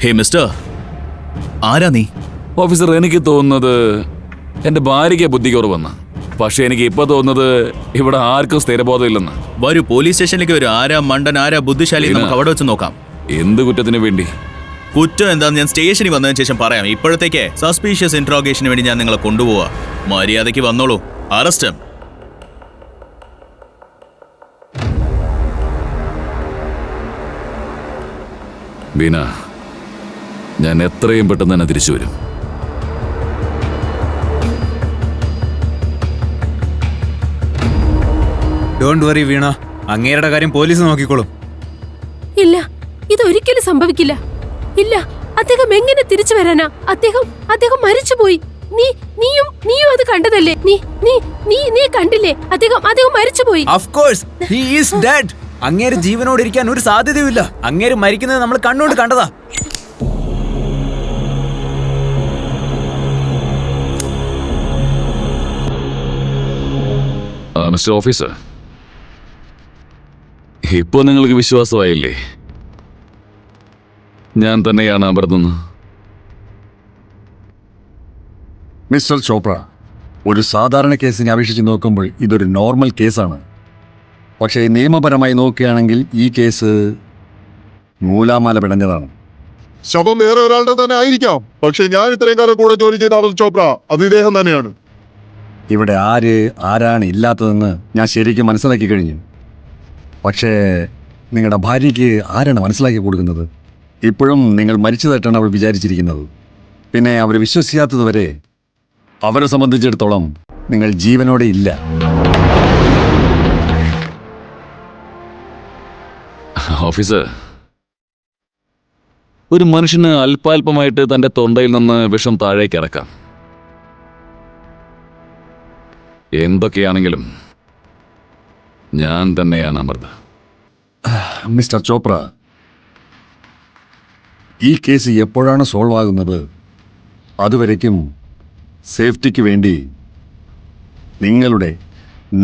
ഹേ മിസ്റ്റർ, ആരാ നീ? ഓഫീസർ, എനിക്ക് തോന്നുന്നത് എന്റെ ഭാര്യയ്ക്ക് ബുദ്ധി കുറവെന്ന്. പക്ഷെ എനിക്ക് ഇപ്പൊ തോന്നുന്നത് ഇവിടെ ആർക്കും സ്ഥിരബോധം ഇല്ലെന്ന്. വരൂ, പോലീസ് സ്റ്റേഷനിലേക്ക് വരും. ആരാ മണ്ടൻ, ആരാ ബുദ്ധിശാലി, നമുക്ക് അവിടെ വെച്ച് നോക്കാം. എന്ത് കുറ്റത്തിന് വേണ്ടി? കുറ്റം എന്താന്ന് ഞാൻ സ്റ്റേഷനിൽ വന്നതിന് ശേഷം പറയാം. ഇപ്പോഴത്തേക്ക് സസ്പീഷ്യസ് ഇന്ററോഗേഷന് വേണ്ടി ഞാൻ നിങ്ങളെ കൊണ്ടുപോവാ. മര്യാദയ്ക്ക് വന്നോളൂ. അറസ്റ്റ്. ബീന, ഞാൻ എത്രയും പെട്ടെന്ന് തന്നെ തിരിച്ചു വരും. ഡോണ്ട് വറി വീണ, അങ്ങേരുടെ കാര്യം പോലീസ് നോക്കിക്കോളും. ഇല്ല, ഇതൊരിക്കലും സംഭവിക്കില്ല. ഇല്ല, അദ്ദേഹം എങ്ങനെ തിരിച്ചു വരാനാ? അദ്ദേഹം മരിച്ചുപോയി. നീയും അത് കണ്ടതല്ലേ? നീ കണ്ടില്ലേ? അദ്ദേഹം മരിച്ചുപോയി. Of course he is dead. അങ്ങേര് ജീവനോട് ഇരിക്കാൻ ഒരു സാധ്യതയുമില്ല. അങ്ങേര് മരിക്കുന്നത് നമ്മൾ കണ്ണുകൊണ്ട് കണ്ടതാ. മിസ്റ്റർ ഓഫീസർ, ഇപ്പോ നിങ്ങൾക്ക് വിശ്വാസമായില്ലേ ഞാൻ തന്നെയാണ് അമർന്നെന്ന്? മിസ്റ്റർ ചോപ്ര, ഒരു സാധാരണ കേസിനെ അപേക്ഷിച്ച് നോക്കുമ്പോൾ ഇതൊരു നോർമൽ കേസാണ്. പക്ഷേ നിയമപരമായി നോക്കുകയാണെങ്കിൽ ഈ കേസ് നൂലാമാല പിടഞ്ഞതാണ്. ശവം വേറെ ഒരാളുടെ തന്നെ ആയിരിക്കാം, പക്ഷെ ഞാൻ ഇത്രയും കാലം കൂടെ ജോലി ചെയ്ത അമൃത് ചോപ്ര അത് ഇദ്ദേഹം തന്നെയാണ്. ഇവിടെ ആരാണ് ഇല്ലാത്തതെന്ന് ഞാൻ ശരിക്കും മനസ്സിലാക്കി കഴിഞ്ഞു. പക്ഷേ നിങ്ങളുടെ ഭാര്യയ്ക്ക് ആരാണ് മനസ്സിലാക്കി കൊടുക്കുന്നത്? ഇപ്പോഴും നിങ്ങൾ മരിച്ചതായിട്ടാണ് അവൾ വിചാരിച്ചിരിക്കുന്നത്. പിന്നെ അവർ വിശ്വസിക്കാത്തതുവരെ അവരെ സംബന്ധിച്ചിടത്തോളം നിങ്ങൾ ജീവനോടെ ഇല്ല. ഓഫീസർ, ഒരു മനുഷ്യന് അല്പാൽപമായിട്ട് തന്റെ തൊണ്ടയിൽ നിന്ന് വിഷം താഴേക്ക് ഇറക്കാം. എന്തൊക്കെയാണെങ്കിലും ഞാൻ തന്നെയാണ് അമൃത്. മിസ്റ്റർ ചോപ്ര, ഈ കേസ് എപ്പോഴാണ് സോൾവ് ആകുന്നത് അതുവരയ്ക്കും സേഫ്റ്റിക്ക് വേണ്ടി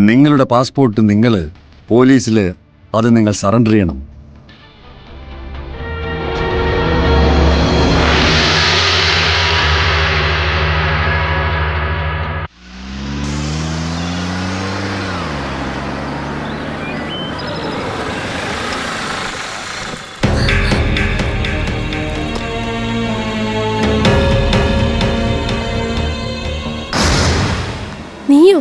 നിങ്ങളുടെ പാസ്പോർട്ട് നിങ്ങൾ പോലീസിൽ അത് നിങ്ങൾ സറണ്ടർ ചെയ്യണം. നീയോ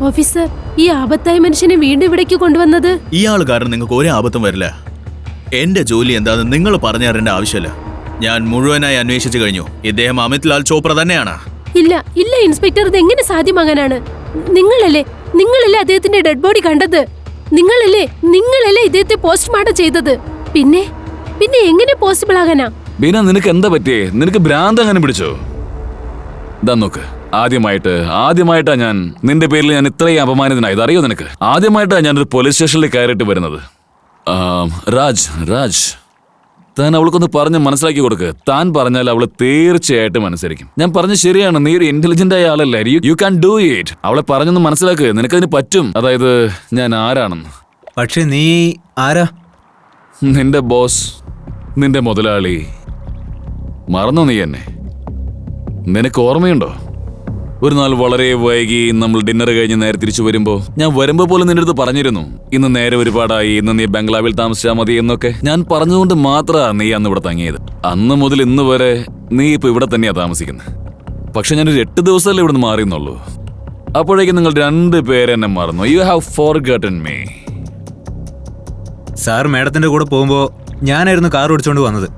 ഓഫീസർ ഈ ആപത്തായ മനുഷ്യനെ വീണ്ടും ഇവിടേക്ക് കൊണ്ടുവന്നത്? ഇയാൾ കാരണം നിങ്ങൾക്ക് ഒരു ആപത്തും വരില്ല. എന്റെ ജോലി എന്താണെന്ന് നിങ്ങൾ പറഞ്ഞു തരേണ്ട ആവശ്യമില്ല. ഞാൻ മുഴുവനായി അന്വേഷിച്ചു കഴിഞ്ഞു. ഇദ്ദേഹം അമിത് ലാൽ ചോപ്ര തന്നെയാണ്. ഇല്ല ഇൻസ്പെക്ടർ, ഇത് എങ്ങനെ സാധ്യമാകാനാണ്? നിങ്ങളല്ലേ അദ്ദേഹത്തിന്റെ ഡെഡ് ബോഡി കണ്ടത്? നിങ്ങളല്ലേ ഇദ്ദേഹത്തെ പോസ്റ്റ്മോർട്ടം ചെയ്തത്? പിന്നെ എങ്ങനെ പോസിബിൾ ആകാനാ? ബീന, നിനക്ക് എന്താ പറ്റിയേ? നിനക്ക് ഭ്രാന്ത് അങ്ങനെ പിടിച്ചോ? ഇതാ നോക്ക്, ആദ്യമായിട്ടാ ഞാൻ നിന്റെ പേരിൽ ഞാൻ ഇത്രയും അപമാനിതനായത്. അറിയോ നിനക്ക്? ആദ്യമായിട്ടാ ഞാനൊരു പോലീസ് സ്റ്റേഷനിൽ കയറിയിട്ട് വരുന്നത്. രാജ്, താൻ അവൾക്കൊന്ന് പറഞ്ഞ് മനസ്സിലാക്കി കൊടുക്ക്. താൻ പറഞ്ഞാൽ അവള് തീർച്ചയായിട്ടും അനുസരിക്കും. ഞാൻ പറഞ്ഞ ശരിയാണ്, നീ ഒരു ഇന്റലിജന്റ് ആയ ആളല്ലേ. You can do it. അവളെ പറഞ്ഞൊന്ന് മനസ്സിലാക്ക്, നിനക്കതിന് പറ്റും. അതായത് ഞാൻ ആരാണെന്ന്. പക്ഷെ നീ ആരാ? നിന്റെ ബോസ്, നിന്റെ മുതലാളി. മറന്നോ നീ എന്നെ? നിനക്ക് ഓർമ്മയുണ്ടോ? ഒരു നാൾ വളരെ വൈകി നമ്മൾ ഡിന്നർ കഴിഞ്ഞ് നേരെ തിരിച്ചു വരുമ്പോ ഞാൻ വരുമ്പോ പോലും നിന്റെ അടുത്ത് പറഞ്ഞിരുന്നു, ഇന്ന് നേരെ ഒരുപാടായി, ഇന്ന് നീ ബംഗ്ലാവിൽ താമസിച്ചാൽ മതി എന്നൊക്കെ. ഞാൻ പറഞ്ഞുകൊണ്ട് മാത്രമാണ് നീ അന്ന് ഇവിടെ തങ്ങിയത്. അന്ന് മുതൽ ഇന്ന് വരെ നീ ഇപ്പൊ ഇവിടെ തന്നെയാ താമസിക്കുന്നത്. പക്ഷെ ഞാനൊരു 8 ദിവസമല്ലേ ഇവിടുന്ന് മാറിയെന്നുള്ളൂ. അപ്പോഴേക്കും നിങ്ങൾ 2 പേരെന്നെ മറന്നു. You have forgotten me. Sir മേഡത്തിന്റെ കൂടെ പോകുമ്പോ ഞാനായിരുന്നു കാർ ഓടിച്ചോണ്ട് വന്നത്.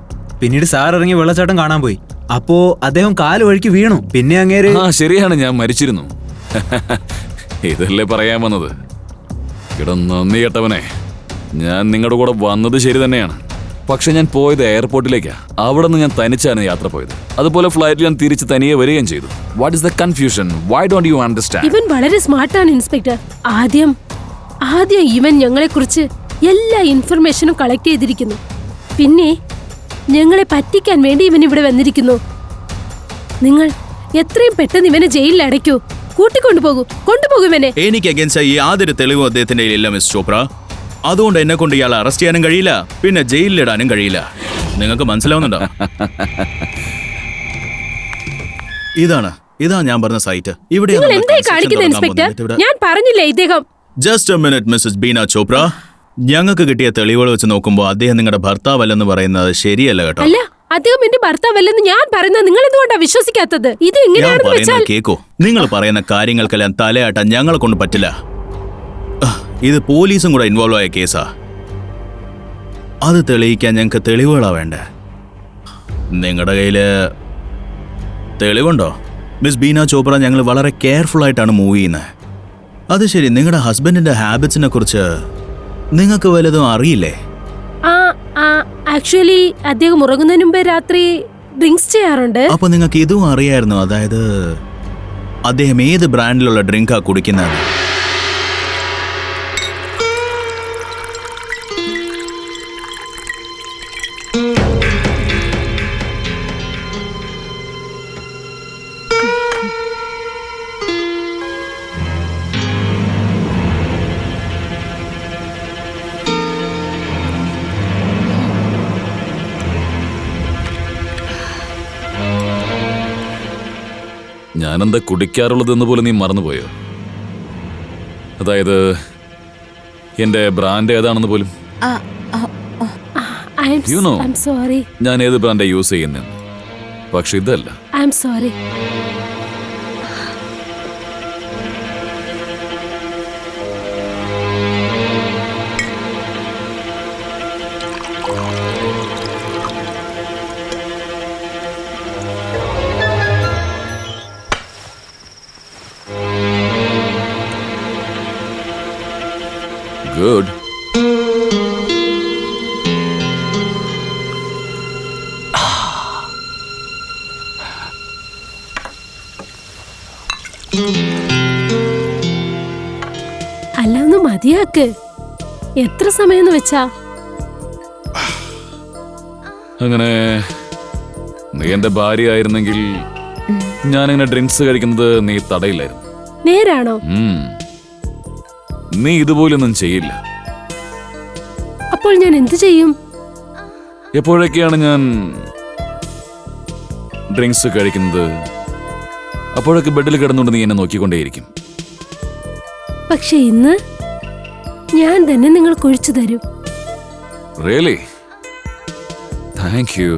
പിന്നീട് സാർ ഇറങ്ങി വെള്ളച്ചാട്ടം കാണാൻ പോയി. അപ്പോ അദ്ദേഹം കാല് വഴിക്ക് വീണു. പിന്നെ അങ്ങേര് ശരിയാണ്, ഞാൻ മരിച്ചിരുന്നു. ഇതല്ലേ പറയാൻ വന്നത്. ഇവിടെ നന്ദി കേട്ടവനെ, ഞാൻ നിങ്ങളുടെ കൂടെ വന്നത് ശരി തന്നെയാണ്. പക്ഷെ ഞാൻ പോയത് എയർപോർട്ടിലേക്കാ. അവിടെ നിന്ന് ഞാൻ തനിച്ചാണ് യാത്ര പോയത്. അതുപോലെ ഫ്ലൈറ്റിൽ ഞാൻ തിരിച്ച് തനിയെ വരികയും ചെയ്തു. What is the confusion? Why don't you understand? ഇവൻ വളരെ സ്മാർട്ടാണ് ഇൻസ്പെക്ടർ. ആദ്യം ഇവൻ ഞങ്ങളെക്കുറിച്ച് എല്ലാ ഇൻഫർമേഷനും കളക്ട് ചെയ്തിരിക്കുന്നു. പിന്നെ ഞങ്ങളെ പറ്റിക്കാൻ വേണ്ടി ഇവൻ ഇവിടെ വന്നിരിക്കുന്നു. നിങ്ങൾ എത്രയും പെട്ടെന്ന് ഇവനെ ജയിലിൽ അടയ്ക്കൂ. കൊണ്ടുപോകൂ ഇവനെ. എനിക്ക് അഗൈൻസ്റ്റ് യാതൊരു തെളിവും അദ്ദേഹത്തിന്റെ ഇല്ല മിസ് ചോപ്ര. അതുകൊണ്ട് എന്നെ കൊണ്ട് ഇയാളെ അറസ്റ്റ് ചെയ്യാനും കഴിയില്ല, പിന്നെ ജയിലിലിടാനും കഴിയില്ല. നിങ്ങൾക്ക് മനസ്സിലാവുന്നുണ്ടോ? ഇതാ ഞാൻ പറഞ്ഞ സൈറ്റ്. ഇവിടെ ഞാൻ പറഞ്ഞില്ലേ ഇദ്ദേഹം. Just a minute Mrs Beena Chopra. ഞങ്ങൾക്ക് കിട്ടിയ തെളിവുകൾ വെച്ച് നോക്കുമ്പോൾ അദ്ദേഹം നിങ്ങളുടെ ഭർത്താവല്ലെന്ന് പറയുന്നത് ശരിയല്ല കേട്ടോ. അല്ല, അദ്ദേഹം എന്റെ ഭർത്താവല്ലെന്ന് ഞാൻ പറയുന്നത് നിങ്ങൾ എന്തുകൊണ്ടാ വിശ്വസിക്കാത്തത്? ഇത് എങ്ങനെയാണെന്ന് വെച്ചാൽ കേക്കോ, നിങ്ങൾ പറയുന്ന കാര്യങ്ങൾക്കെല്ലാം തലയാട്ടാൻ ഞങ്ങളെ കൊണ്ട് പറ്റില്ല. ഇത് പോലീസും കൂടെ ഇൻവോൾവ് ആയ കേസാ. അത് തെളിയിക്കാൻ ഞങ്ങൾക്ക് തെളിവുകളാ വേണ്ടേ. നിങ്ങളുടെ കയ്യില് തെളിവുണ്ടോ? മിസ് ബീന ചോപ്ര ഞങ്ങൾ വളരെ കെയർഫുൾ ആയിട്ടാണ് മൂവ് ചെയ്യുന്നത്. അത് ശരി, നിങ്ങളുടെ ഹസ്ബൻഡിന്റെ ഹാബിറ്റ്സിനെ കുറിച്ച് നിങ്ങൾക്ക് വല്ലതും അറിയില്ലേ? ആക്ച്വലി അദ്ദേഹം ഉറങ്ങുന്നതിന് മുമ്പേ രാത്രി ഡ്രിങ്ക്സ് ചെയ്യാറുണ്ട്. അപ്പൊ നിങ്ങൾക്ക് ഇതും അറിയായിരുന്നു, അതായത് അദ്ദേഹം ഏത് ബ്രാൻഡിലുള്ള ഡ്രിങ്കാ കുടിക്കുന്നത്? ഞാനെന്താ കുടിക്കാറുള്ളതെന്ന് പോലും നീ മറന്നുപോയോ? അതായത് എന്റെ ബ്രാൻഡ് ഏതാണെന്ന് പോലും. You know, I'm sorry. ഞാൻ ഏത് ബ്രാൻഡാ യൂസ് ചെയ്യുന്നത്, പക്ഷെ ഇതല്ല. I'm sorry. Good. അല്ല, ഒന്ന് മതിയാക്ക്. എത്ര സമയം വെച്ചാ? അങ്ങനെ നീ എന്റെ ഭാര്യ ആയിരുന്നെങ്കിൽ ഞാനിങ്ങനെ ഡ്രിങ്ക്സ് കഴിക്കുന്നത് നീ തടയില്ലായിരുന്നു. നേരാണോ? നീ ഇതുപോലൊന്നും ചെയ്യില്ല. അപ്പോൾ ഞാൻ എന്ത് ചെയ്യും? എപ്പോഴൊക്കെയാണ് ഞാൻ ഡ്രിങ്ക്സ് കഴിക്കുന്നത് അപ്പോഴൊക്കെ ബെഡിൽ കിടന്നുകൊണ്ട് നീ എന്നെ നോക്കിക്കൊണ്ടേയിരിക്കും. പക്ഷെ ഇന്ന് ഞാൻ തന്നെ നിങ്ങൾക്ക് ഒഴിച്ചു തരും. Really? Thank you.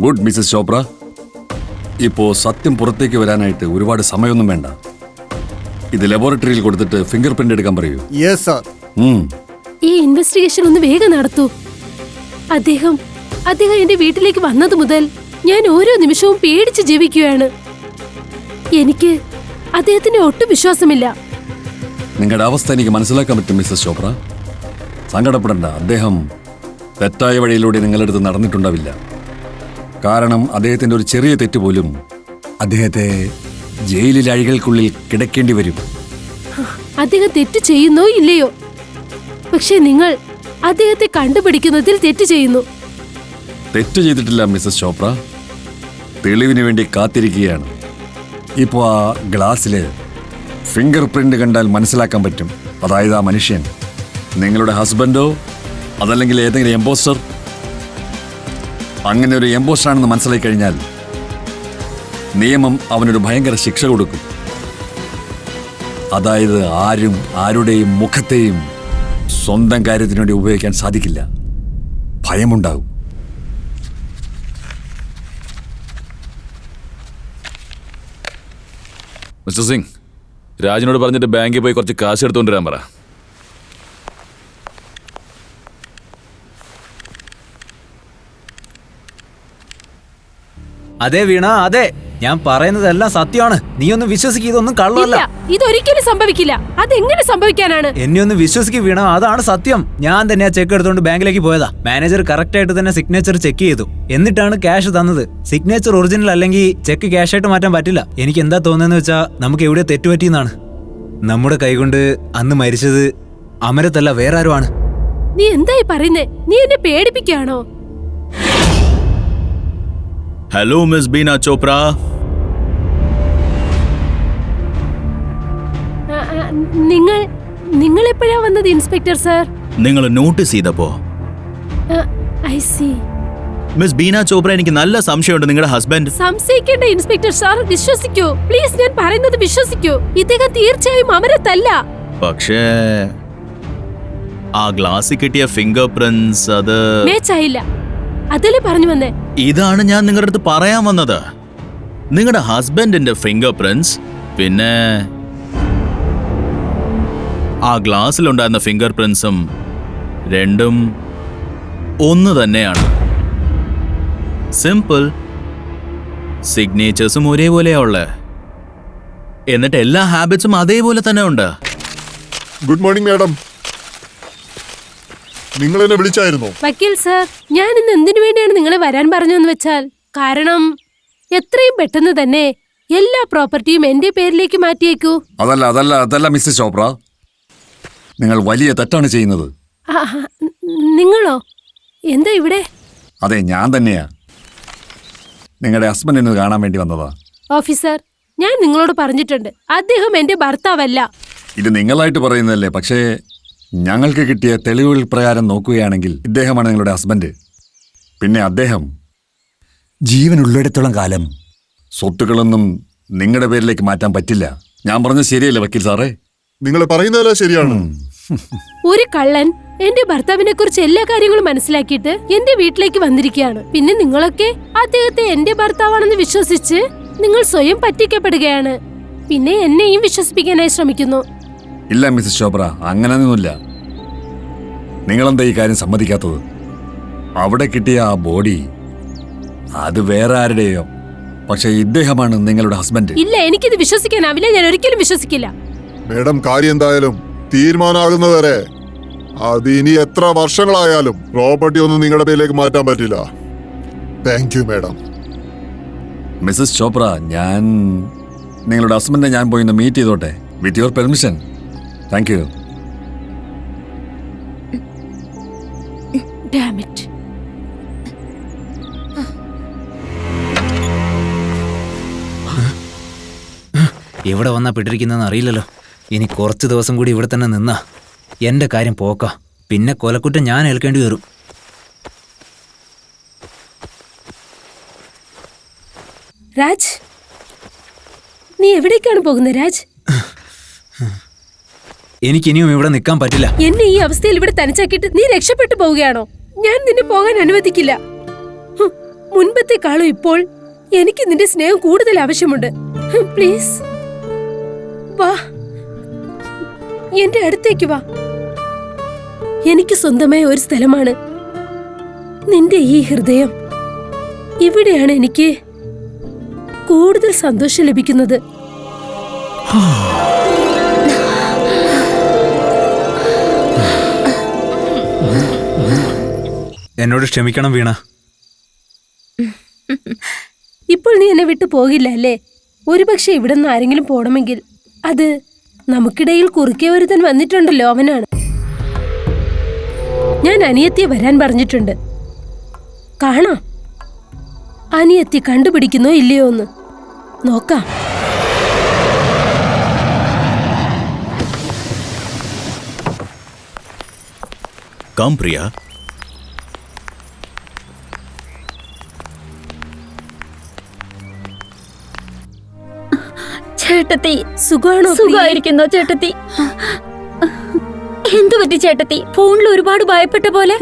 Good Mrs Chopra. ഇപ്പോ സത്യം പുറത്തേക്ക് വരാനായിട്ട് ഒരുപാട് സമയമൊന്നും വേണ്ട. ഇത് ലബോറട്ടറിയിൽ കൊടുത്തിട്ട് ഫിംഗർ പ്രിന്റ് എടുക്കാൻ പറയൂ. Yes sir. ഈ ഇൻവെസ്റ്റിഗേഷൻ ഒന്ന് വേഗം നടത്തൂ. അദ്ദേഹം എന്റെ വീട്ടിലേക്ക് വന്നത് മുതൽ ഞാൻ ഓരോ നിമിഷവും പേടിച്ച് ജീവിക്കുകയാണ്. എനിക്ക് അദ്ദേഹത്തിന് ഒട്ടും വിശ്വാസമില്ല. നിങ്ങളുടെ അവസ്ഥ എനിക്ക് മനസ്സിലാക്കാൻ പറ്റും മിസസ് ചോപ്ര. സങ്കടപ്പെടേണ്ട. അദ്ദേഹം തെറ്റായ വഴിയിലൂടെ നിങ്ങളുടെ അടുത്ത് നടന്നിട്ടുണ്ടാവില്ല. കാരണം അദ്ദേഹത്തിന്റെ ഒരു ചെറിയ തെറ്റ് പോലും അദ്ദേഹത്തെ ജയിലിൽ അഴികൾക്കുള്ളിൽ കിടക്കേണ്ടി വരും. അദ്ദേഹം തെറ്റ് ചെയ്യുന്നോ ഇല്ലയോ, പക്ഷെ നിങ്ങൾ അദ്ദേഹത്തെ കണ്ടുപിടിക്കുന്നതിൽ തെറ്റ് ചെയ്യുന്നു. തെറ്റ് ചെയ്തിട്ടില്ല മിസസ് ചോപ്ര. തെളിവിന് വേണ്ടി കാത്തിരിക്കുകയാണ്. ഇപ്പോൾ ആ ഗ്ലാസ്സില് ഫിംഗർ പ്രിന്റ് കണ്ടാൽ മനസ്സിലാക്കാൻ പറ്റും. അതായത് ആ മനുഷ്യൻ നിങ്ങളുടെ ഹസ്ബൻഡോ അതല്ലെങ്കിൽ ഏതെങ്കിലും എംപോസ്റ്റർ. അങ്ങനെ ഒരു എംപോസ്റ്റർ ആണെന്ന് മനസ്സിലാക്കി കഴിഞ്ഞാൽ നിയമം അവനൊരു ഭയങ്കര ശിക്ഷ കൊടുക്കും. അതായത് ആരും ആരുടെയും മുഖത്തെയും സ്വന്തം കാര്യത്തിനു വേണ്ടി ഉപയോഗിക്കാൻ സാധിക്കില്ല. ഭയമുണ്ടാകും. മിസ്റ്റർ സിംഗ്, രാജിനോട് പറഞ്ഞിട്ട് ബാങ്കിൽ പോയി കുറച്ച് കാശ് എടുത്തുകൊണ്ടിരാൻ പറ. അതെ വീണ, അതെ, ഞാൻ പറയുന്നതെല്ലാം സത്യമാണ്. നീ ഒന്ന് വിശ്വസിക്കുക, ഇതൊന്നും കള്ളമല്ല. ഇതൊരിക്കലും സംഭവിക്കില്ല. അതെങ്ങനെ സംഭവിക്കാനാണ്? എന്നെ ഒന്ന് വിശ്വസിക്കുക വീണ, അതാണ് സത്യം. ഞാൻ തന്നെ ആ ചെക്ക് എടുത്തോണ്ട് ബാങ്കിലേക്ക് പോയതാ. മാനേജർ കറക്റ്റ് ആയിട്ട് തന്നെ സിഗ്നേച്ചർ ചെക്ക് ചെയ്തു, എന്നിട്ടാണ് ക്യാഷ് തന്നത്. സിഗ്നേച്ചർ ഒറിജിനൽ അല്ലെങ്കിൽ ചെക്ക് ക്യാഷ് ആയിട്ട് മാറ്റാൻ പറ്റില്ല. എനിക്ക് എന്താ തോന്നുന്നതെന്ന് വെച്ചാൽ നമുക്ക് എവിടെ തെറ്റുപറ്റിയെന്നാണ്. നമ്മുടെ കൈകൊണ്ട് അന്ന് മരിച്ചത് അമരത്തല്ല, വേറെ ആരുമാണ്. നീ എന്തായി പറയുന്നേ? നീ എന്നെ പേടിപ്പിക്കുകയാണോ? Hello miss Beena Chopra. നിങ്ങൾ എപ്പോഴാ വന്നത് ഇൻസ്പെക്ടർ സർ? നിങ്ങൾ നോട്ടീസ് ചെയ്തപ്പോ. I see. Miss Beena Chopra, എനിക്ക് നല്ല സംശയമുണ്ട് നിങ്ങളുടെ ഹസ്ബൻഡ്. സംശയിക്കേണ്ട ഇൻസ്പെക്ടർ സാർ, വിശ്വസിക്കൂ പ്ലീസ്. ഞാൻ പറയുന്നത് വിശ്വസിക്കൂ. ഇദ്ദേഹം തീർച്ചയായും അമരത്തല്ല. പക്ഷേ ആ ഗ്ലാസ്സിൽ കിട്ടിയ ഫിംഗർ പ്രിന്റ്സ് അത് മേച്ചായില്ല. അതല്ലേ പറഞ്ഞു വന്നേ. ഇതാണ് ഞാൻ നിങ്ങളുടെ അടുത്ത് പറയാൻ വന്നത്. നിങ്ങളുടെ ഹസ്ബൻഡിന്റെ ഫിംഗർ പ്രിന്റ്സ് പിന്നെ ആ ഗ്ലാസ്സിലുണ്ടായിരുന്ന ഫിംഗർ പ്രിന്റ്സും രണ്ടും ഒന്ന് തന്നെയാണ്. സിമ്പിൾ. സിഗ്നേച്ചേഴ്സും ഒരേപോലെയാ ഉള്ളത്. എന്നിട്ട് എല്ലാ ഹാബിറ്റ്സും അതേപോലെ തന്നെ ഉണ്ട്. Good morning madam. നിങ്ങൾ എന്നെ വിളിച്ചായിരുന്നോ? വക്കീൽ സാർ, ഞാൻ ഇന്ന് എന്തിനു വേണ്ടിയാണ് നിങ്ങളെ വരാൻ പറഞ്ഞതെന്ന് വെച്ചാൽ, കാരണം എത്രയും പെട്ടെന്ന് തന്നെ എല്ലാ പ്രോപ്പർട്ടിയും എന്റെ പേരിലേക്ക് മാറ്റിയേക്കൂ. അതല്ല മിസ്റ്റർ ചോപ്ര, നിങ്ങൾ വലിയ തെറ്റാണ് ചെയ്യുന്നത്. നിങ്ങളോ? എന്താ ഇവിടെ? അതെ, ഞാൻ തന്നെയാ. നിങ്ങളുടെ ഹസ്ബൻഡിനെ കാണാൻ വേണ്ടി വന്നതാ. ഓഫീസർ, ഞാൻ നിങ്ങളോട് പറഞ്ഞിട്ടുണ്ട്, അദ്ദേഹം എന്റെ ഭർത്താവല്ല. ഇത് നിങ്ങളായിട്ട് പറയുന്നതല്ലേ, പക്ഷേ ഞങ്ങൾക്ക് കിട്ടിയ തെളിവുകൾ പ്രകാരം നോക്കുകയാണെങ്കിൽ ഇദ്ദേഹമാണ് നിങ്ങളുടെ ഹസ്ബൻഡ്. പിന്നെ അദ്ദേഹം ജീവനുള്ളിടത്തോളം കാലം സ്വത്തുക്കളൊന്നും നിങ്ങളുടെ പേരിലേക്ക് മാറ്റാൻ പറ്റില്ല. ഞാൻ പറഞ്ഞത് ശരിയല്ലേ വക്കീൽ സാറേ? നിങ്ങൾ പറയുന്നതല്ല ശരിയാണ്. ഒരു കള്ളൻ എന്റെ ഭർത്താവിനെ കുറിച്ച് എല്ലാ കാര്യങ്ങളും മനസ്സിലാക്കിയിട്ട് എന്റെ വീട്ടിലേക്ക് വന്നിരിക്കുകയാണ്. പിന്നെ നിങ്ങളൊക്കെ അദ്ദേഹത്തെ എന്റെ ഭർത്താവാണെന്ന് വിശ്വസിച്ച് നിങ്ങൾ സ്വയം പറ്റിക്കപ്പെടുകയാണ്. പിന്നെ എന്നെയും വിശ്വസിപ്പിക്കാനായി ശ്രമിക്കുന്നു. ഇല്ല മിസ്സസ് ചോപ്ര, അങ്ങനെയൊന്നുമില്ല. നിങ്ങളെന്താ ഈ കാര്യം സമ്മതിക്കാത്തത്? അവിടെ കിട്ടിയ ആ ബോഡി അത് വേറെ ആരുടെയോ, പക്ഷെ ഇദ്ദേഹമാണ് നിങ്ങളുടെ ഹസ്ബൻഡ്. ഇല്ല, എനിക്കിത് വിശ്വസിക്കാനാവില്ല. ഞാൻ ഒരിക്കലും വിശ്വസിക്കില്ല. മേഡം, കാര്യം എന്തായാലും തീരുമാനമാകുന്നവരെ, അത് ഇനി എത്ര വർഷങ്ങളായാലും പ്രോപ്പർട്ടി ഒന്നും നിങ്ങളുടെ പേരിലേക്ക് മാറ്റാൻ പറ്റില്ല. Thank you madam. Mrs Chopra, ഞാൻ നിങ്ങളുടെ ഹസ്ബൻഡിനെ ഞാൻ പോയി ഒന്ന് മീറ്റ് ചെയ്തോട്ടെ? With your permission. Thank you. Damn it. എവിടെ വന്നാ പെട്ടിരിക്കുന്നതെന്ന് അറിയില്ലല്ലോ. ഇനി കുറച്ച് ദിവസം കൂടി ഇവിടെ തന്നെ നിന്നാ എന്റെ കാര്യം പോക്ക. പിന്നെ കൊലക്കുറ്റം ഞാൻ ഏൽക്കേണ്ടി വരും. രാജ്, നീ എവിടേക്കാണ് പോകുന്നത്? രാജ്, എനിക്കിനിയും ഇവിടെ നിൽക്കാൻ പറ്റില്ല. എന്നെ ഈ അവസ്ഥയിൽ ഇവിടെ തനിച്ചാക്കിയിട്ട് നീ രക്ഷപ്പെട്ടു പോവുകയാണോ? ഞാൻ നിന്നെ പോകാൻ അനുവദിക്കില്ല. മുൻപത്തെക്കാളും ഇപ്പോൾ എനിക്ക് നിന്റെ സ്നേഹം കൂടുതൽ ആവശ്യമുണ്ട്. പ്ലീസ് വാ, എന്റെ അടുത്തേക്ക് വാ. എനിക്ക് സ്വന്തമായ ഒരു സ്ഥലമാണ് നിന്റെ ഈ ഹൃദയം. ഇവിടെയാണ് എനിക്ക് കൂടുതൽ സന്തോഷം ലഭിക്കുന്നത്. എന്നോട് ക്ഷമിക്കണം വീണ. ഇപ്പോൾ നീ എന്നെ വിട്ടു പോകില്ല അല്ലേ? ഒരുപക്ഷെ ഇവിടെ നിന്ന് ആരെങ്കിലും പോണമെങ്കിൽ അത് നമുക്കിടയിൽ കുറുക്കെ ഒരുത്തൻ വന്നിട്ടുണ്ടല്ലോ, അവനാണ്. ഞാൻ അനിയത്തിയെ വരാൻ പറഞ്ഞിട്ടുണ്ട്. കാണാം അനിയത്തി കണ്ടുപിടിക്കുന്നോ ഇല്ലയോ എന്ന് നോക്കാം. കം പ്രിയ. ചേട്ടത്തി, സുഖമാണോ? സുഖമായിരിക്കുന്നോ ചേട്ടത്തി? എന്തു പറ്റി ചേട്ടത്തി? ഫോണിൽ ഒരുപാട് ഭയപ്പെട്ട പോലെ.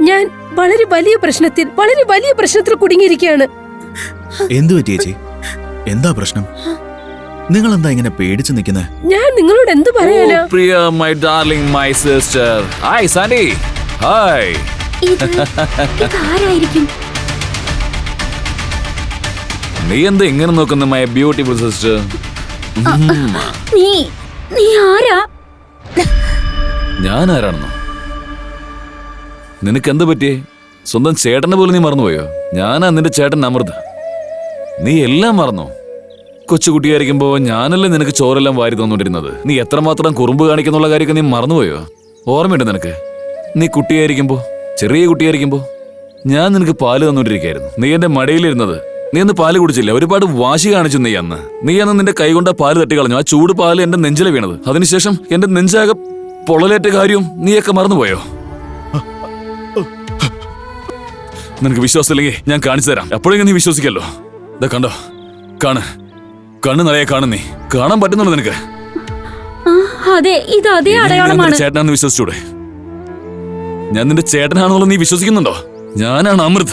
ഞാൻ വളരെ വലിയ പ്രശ്നത്തിൽ കുടുങ്ങിയിരിക്കുകയാണ്. എന്തു പറ്റി ചേച്ചി? എന്താ പ്രശ്നം? നിങ്ങൾ എന്താ ഇങ്ങനെ പേടിച്ചു നിൽക്കുന്നത്? ഞാൻ നിങ്ങളോട് എന്തു പറയാനാ? Priya, my darling, my sister. Hi Sandy. Hi. ഇതാരായിരിക്കും? നീ എന്താ ഇങ്ങനെ നോക്കുന്നു മൈ ബ്യൂട്ടിഫുൾ സിസ്റ്റർ? നീ ആരാ? ഞാൻ ആരാണെന്നോ? നിനക്ക് എന്ത് പറ്റിയേ? സ്വന്തം ചേട്ടനെ പോലും നീ മറന്നുപോയോ? ഞാനാ നിന്റെ ചേട്ടൻ അമൃത. നീ എല്ലാം മറന്നോ? കൊച്ചുകുട്ടിയായിരിക്കുമ്പോ ഞാനല്ലേ നിനക്ക് ചോറെല്ലാം വാരി തന്നോണ്ടിരുന്നത്. നീ എത്രമാത്രം കുറുമ്പ് കാണിക്കുന്നുള്ള കാര്യമൊക്കെ നീ മറന്നുപോയോ? ഓർമ്മയുണ്ട് നിനക്ക്? നീ കുട്ടിയായിരിക്കുമ്പോ, ചെറിയ കുട്ടിയായിരിക്കുമ്പോ ഞാൻ നിനക്ക് പാല് തന്നോണ്ടിരിക്കായിരുന്നു. നീ എന്റെ മടിയിലിരുന്നത്. നീ അന്ന് പാല് കുടിച്ചില്ല. ഒരുപാട് വാശി കാണിച്ചു നീ അന്ന്. നിന്റെ കൈ കൊണ്ട് പാല് തട്ടിക്കളഞ്ഞു. ആ ചൂട് പാല് എന്റെ നെഞ്ചിലെ വീണത്. അതിനുശേഷം എന്റെ നെഞ്ചാകെ പൊള്ളലേറ്റ കാര്യവും നീയൊക്കെ മറന്നുപോയോ? നിനക്ക് വിശ്വാസമില്ലെങ്കിൽ ഞാൻ കാണിച്ചു തരാം. എപ്പോഴെങ്കിലും നീ വിശ്വസിക്കല്ലോ. ഇതാ കണ്ടോ, കണ്ണ് നിറയെ കാണും. നീ കാണാൻ പറ്റുന്നുണ്ടോ നിനക്ക്? അതെ, ഇത് അതേ അടയാളമാണ്. ചേട്ടനാണെന്ന് വിശ്വസിച്ചൂടെ? ഞാൻ നിന്റെ ചേട്ടനാണെന്നുള്ളത് നീ വിശ്വസിക്കുന്നുണ്ടോ? ഞാനാണ് അമൃത.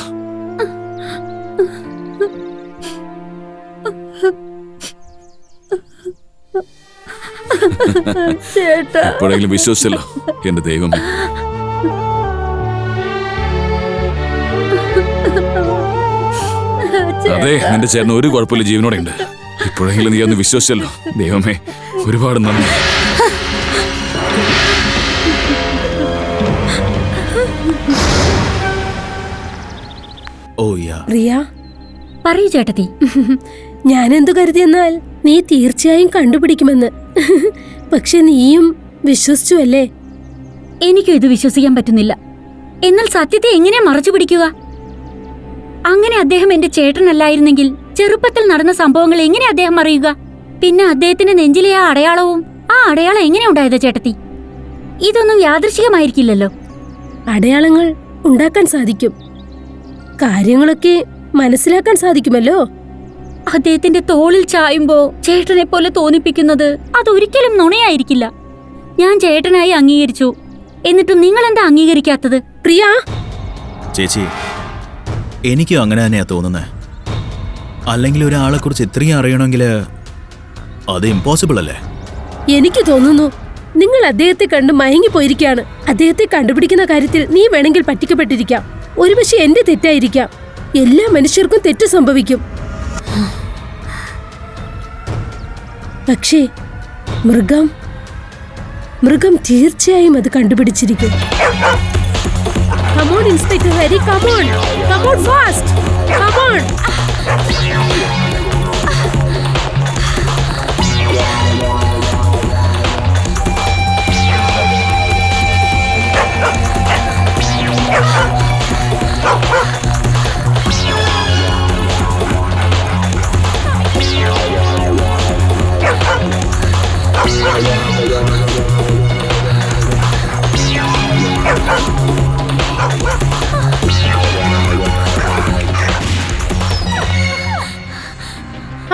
എപ്പോഴെങ്കിലും വിശ്വസിച്ചല്ലോ എന്റെ ദൈവം. അതെ, നിന്റെ ചേട്ടന് ഒരു കുഴപ്പമില്ല, ജീവനോടെ ഉണ്ട്. ഇപ്പോഴെങ്കിലും നീ ഒന്ന് വിശ്വസിച്ചല്ലോ. ദൈവമേ, ഒരുപാട് നന്ദി. ഓ യാ. റിയ, പറയൂ ചേട്ടത്തി. ഞാൻ എന്തു കരുതിയെന്നാൽ നീ തീർച്ചയായും കണ്ടുപിടിക്കുമെന്ന്. പക്ഷെ നീയും വിശ്വസിച്ചു അല്ലേ? എനിക്കും ഇത് വിശ്വസിക്കാൻ പറ്റുന്നില്ല. എന്നാൽ സത്യത്തെ എങ്ങനെയാ മറച്ചു പിടിക്കുക? അങ്ങനെ അദ്ദേഹം എന്റെ ചേട്ടനല്ലായിരുന്നെങ്കിൽ ചെറുപ്പത്തിൽ നടന്ന സംഭവങ്ങൾ എങ്ങനെ അദ്ദേഹം അറിയുക? പിന്നെ അദ്ദേഹത്തിന്റെ നെഞ്ചിലെ ആ അടയാളം എങ്ങനെ ഉണ്ടായത് ചേട്ടത്തി? ഇതൊന്നും യാദൃശികമായിരിക്കില്ലല്ലോ. അടയാളങ്ങൾ ഉണ്ടാക്കാൻ സാധിക്കും, കാര്യങ്ങളൊക്കെ മനസ്സിലാക്കാൻ സാധിക്കുമല്ലോ. അദ്ദേഹത്തിന്റെ തോളിൽ ചായുമ്പോ ചേട്ടനെ പോലെ തോന്നിപ്പിക്കുന്നത് അതൊരിക്കലും നുണയായിരിക്കില്ല. ഞാൻ ചേട്ടനായി അംഗീകരിച്ചു, എന്നിട്ടും നിങ്ങൾ എന്താ അംഗീകരിക്കാത്തത്? പ്രിയ ചേച്ചി, എനിക്കും അങ്ങനെ തന്നെയാ തോന്നുന്നത്. അല്ലെങ്കിൽ ഒരാളെ കുറിച്ച് ഇത്രയും അറിയണമെങ്കിൽ അത് ഇമ്പോസിബിൾ അല്ലേ? എനിക്ക് തോന്നുന്നു നിങ്ങൾ അദ്ദേഹത്തെ കണ്ട് മയങ്ങിപ്പോയിരിക്കുകയാണ്. അദ്ദേഹത്തെ കണ്ടുപിടിക്കുന്ന കാര്യത്തിൽ നീ വേണമെങ്കിൽ പറ്റിക്കപ്പെട്ടിരിക്കാം. ഒരുപക്ഷെ എന്റെ തെറ്റായിരിക്കാം. എല്ലാ മനുഷ്യർക്കും തെറ്റ് സംഭവിക്കും. പക്ഷേ മൃഗം തീർച്ചയായും അത് കണ്ടുപിടിച്ചിരിക്കും. Come on, Inspector Harry, come on. Come on fast. Come on.